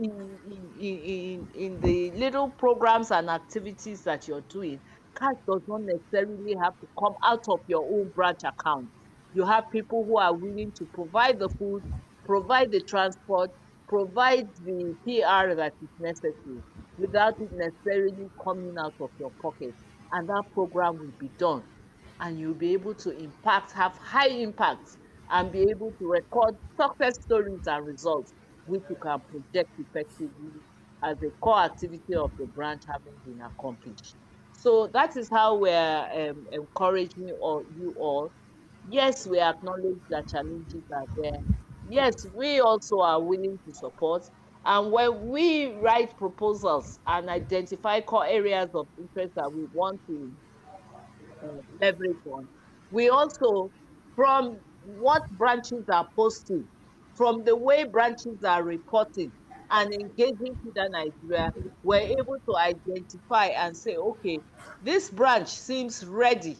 in the little programs and activities that you're doing. Cash does not necessarily have to come out of your own branch account. You have people who are willing to provide the food, provide the transport, provide the PR that is necessary without it necessarily coming out of your pocket. And that program will be done, and you'll be able to have high impacts, and be able to record success stories and results, which you can project effectively as a core activity of the branch having been accomplished. So that is how we're encouraging you all. Yes, we acknowledge that challenges are there. Yes, we also are willing to support. And when we write proposals and identify core areas of interest that we want to leverage on. We also, from what branches are posting, from the way branches are reporting and engaging FIDA Nigeria, we're able to identify and say, okay, this branch seems ready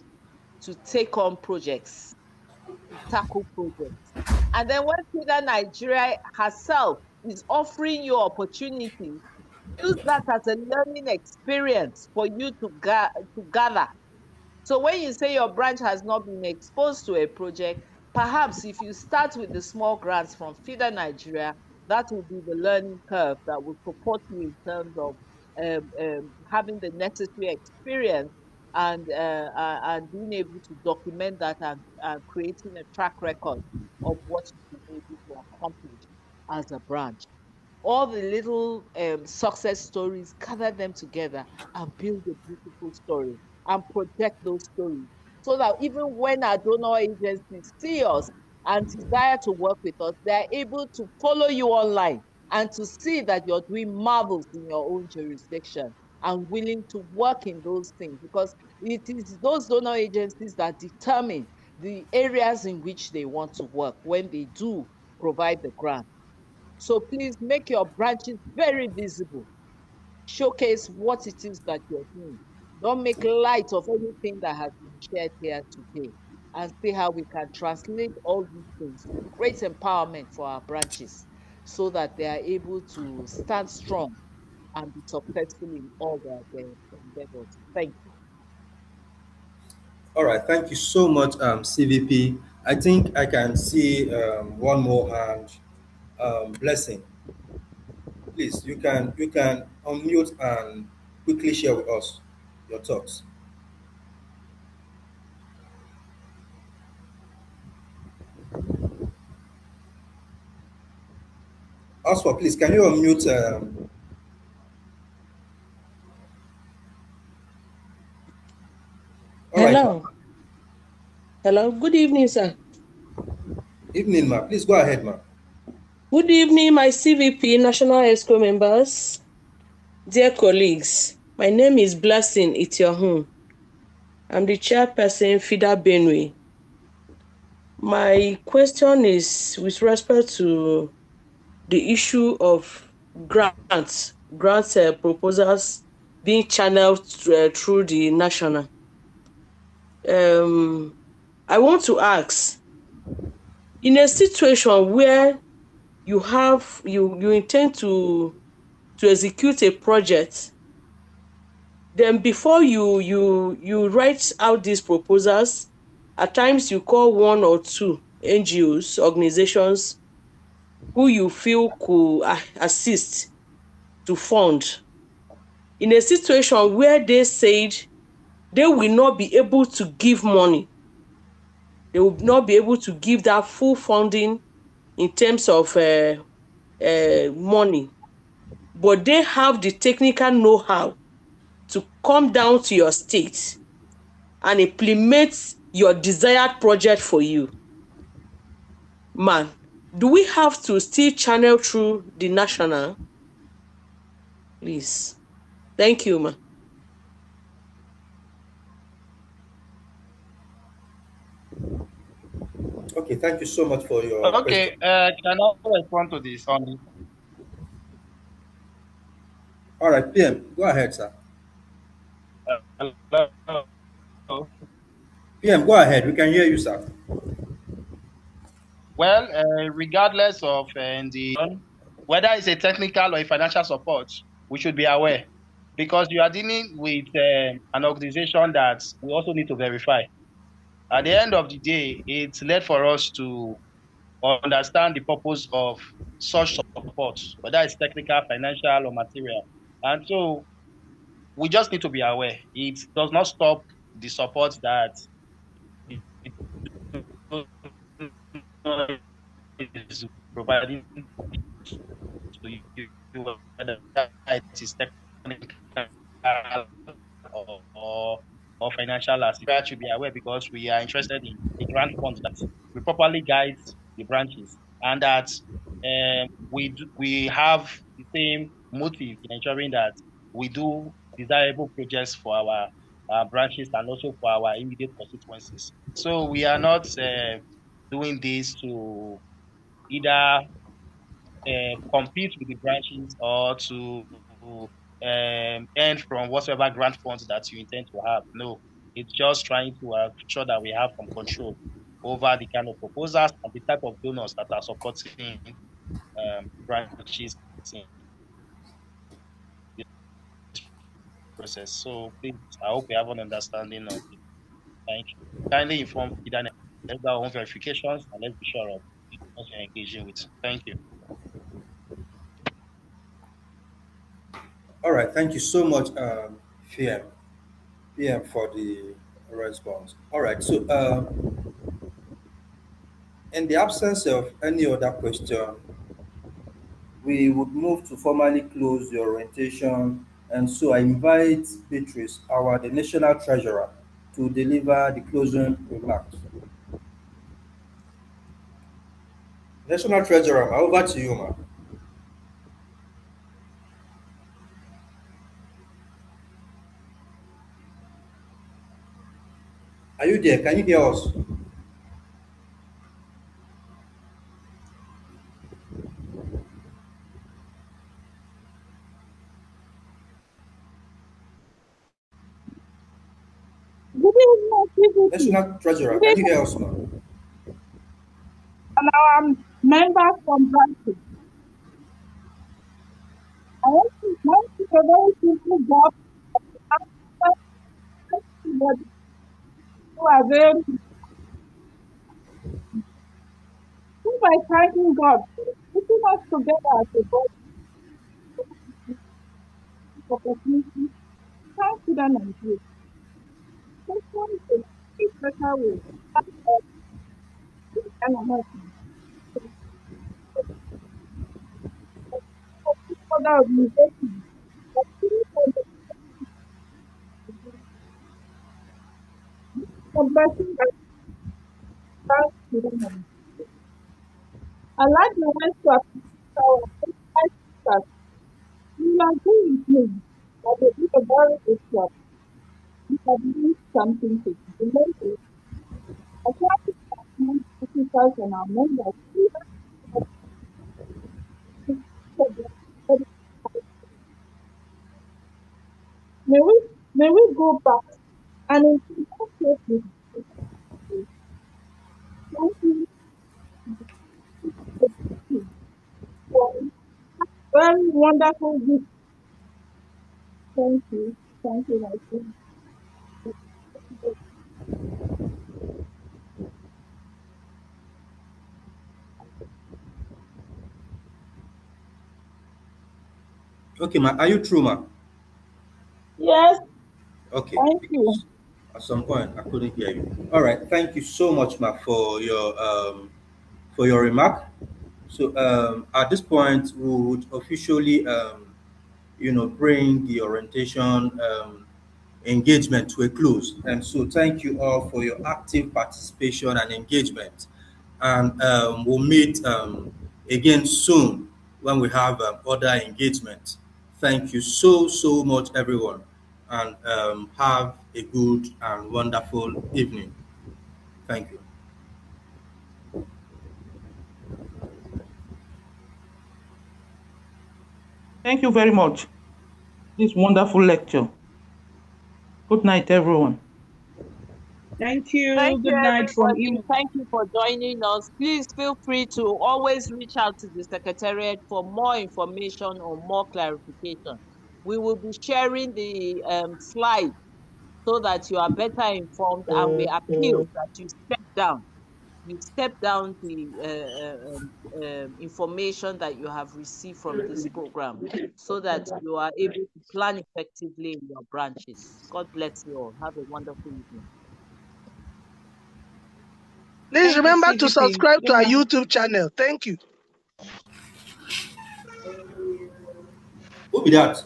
to take on projects, to tackle projects. And then when FIDA Nigeria herself is offering you opportunities, use that as a learning experience for you to gather. So when you say your branch has not been exposed to a project, perhaps if you start with the small grants from FIDA Nigeria, that will be the learning curve that will support you in terms of having the necessary experience and being able to document that and creating a track record of what you've been able to accomplish as a branch. All the little success stories, gather them together and build a beautiful story and project those stories so that even when our donor agencies see us, and desire to work with us, they are able to follow you online and to see that you're doing marvels in your own jurisdiction and willing to work in those things, because it is those donor agencies that determine the areas in which they want to work when they do provide the grant. So please make your branches very visible. Showcase what it is that you're doing. Don't make light of anything that has been shared here today, and see how we can translate all these things to great empowerment for our branches so that they are able to stand strong and be successful in all their endeavors. Thank you. All right, thank you so much, CVP. I think I can see one more hand. Blessing, please, you can unmute and quickly share with us your thoughts. Also, please, can you unmute? All right, ma. Hello. Hello. Good evening, sir. Evening, ma. Please go ahead, ma. Good evening, my CVP National ESCO members, dear colleagues. My name is Blessing Itiohun. I'm the chairperson, FIDA Benue. My question is with respect to the issue of grant proposals being channeled through the national. Um, I want to ask, in a situation where you intend to execute a project, then before you write out these proposals, at times you call one or two NGOs, organizations who you feel could assist to fund. In a situation where they said they will not be able to give money, they will not be able to give that full funding in terms of money, but they have the technical know-how to come down to your state and implement your desired project for you. Man, do we have to still channel through the national? Please. Thank you, man. Okay, thank you so much for your question. Okay, can I respond to this on this? All right, PM, go ahead, sir. Hello? PM, go ahead. We can hear you, sir. Well, regardless of the whether it's a technical or a financial support, we should be aware because you are dealing with an organization that we also need to verify. At the end of the day, it's led for us to understand the purpose of such support, whether it's technical, financial, or material. And so we just need to be aware. It does not stop the support that is providing to you, whether it is technical or financial assistance. You should be aware because we are interested in the grant funds that we properly guide the branches and that we have the same motive in ensuring that we do desirable projects for our branches and also for our immediate constituencies. So we are not doing this to either compete with the branches or to earn from whatever grant funds that you intend to have. No, it's just trying to ensure that we have some control over the kind of proposals and the type of donors that are supporting branches in this process. So please, I hope we have an understanding of it. Thank you. Kindly inform FIDA. Let's do our own verifications and let's be sure of what you're engaging with. Thank you. All right, thank you so much, PM, for the response. All right, so in the absence of any other question, we would move to formally close the orientation. And so I invite Beatrice, the National Treasurer, to deliver the closing remarks. National Treasurer, ma, over to you, ma. Are you there? Can you hear us? Good evening, CVP. National Treasurer, Good can you evening, hear us, ma? and our members from branches. I want to thank you a very simple job. Answer everybody who are very by thanking God, putting us together as a body opportunity. Thank you, Nigeria. Second, a better way. And I'm happy. Other organizations, but the blessing that thanks to them. I like the way to appreciate our sisters. You are doing things that they do a very good job. You have doing something to implement. I try to thank officers and our members. May we may we go back and implement this. Thank you for very wonderful gift. Thank you. Thank you, my friend. Okay, ma. Are you true, ma? Yes, Okay, thank you. because at some point I couldn't hear you. All right, thank you so much, ma, for your remark. So at this point, we would officially bring the orientation engagement to a close. And so, thank you all for your active participation and engagement. And we'll meet again soon when we have other engagement. Thank you so much, everyone, and have a good and wonderful evening. Thank you. Thank you very much. This wonderful lecture. Good night, everyone. Thank you. Thank you, Good night from everybody. Imo. Thank you for joining us. Please feel free to always reach out to the Secretariat for more information or more clarification. We will be sharing the slide so that you are better informed, and we appeal that you step down. You step down the information that you have received from this program so that you are able to plan effectively in your branches. God bless you all. Have a wonderful evening. Please Thank you, remember to CVP. subscribe to Good our night. YouTube channel. Thank you. Who be that?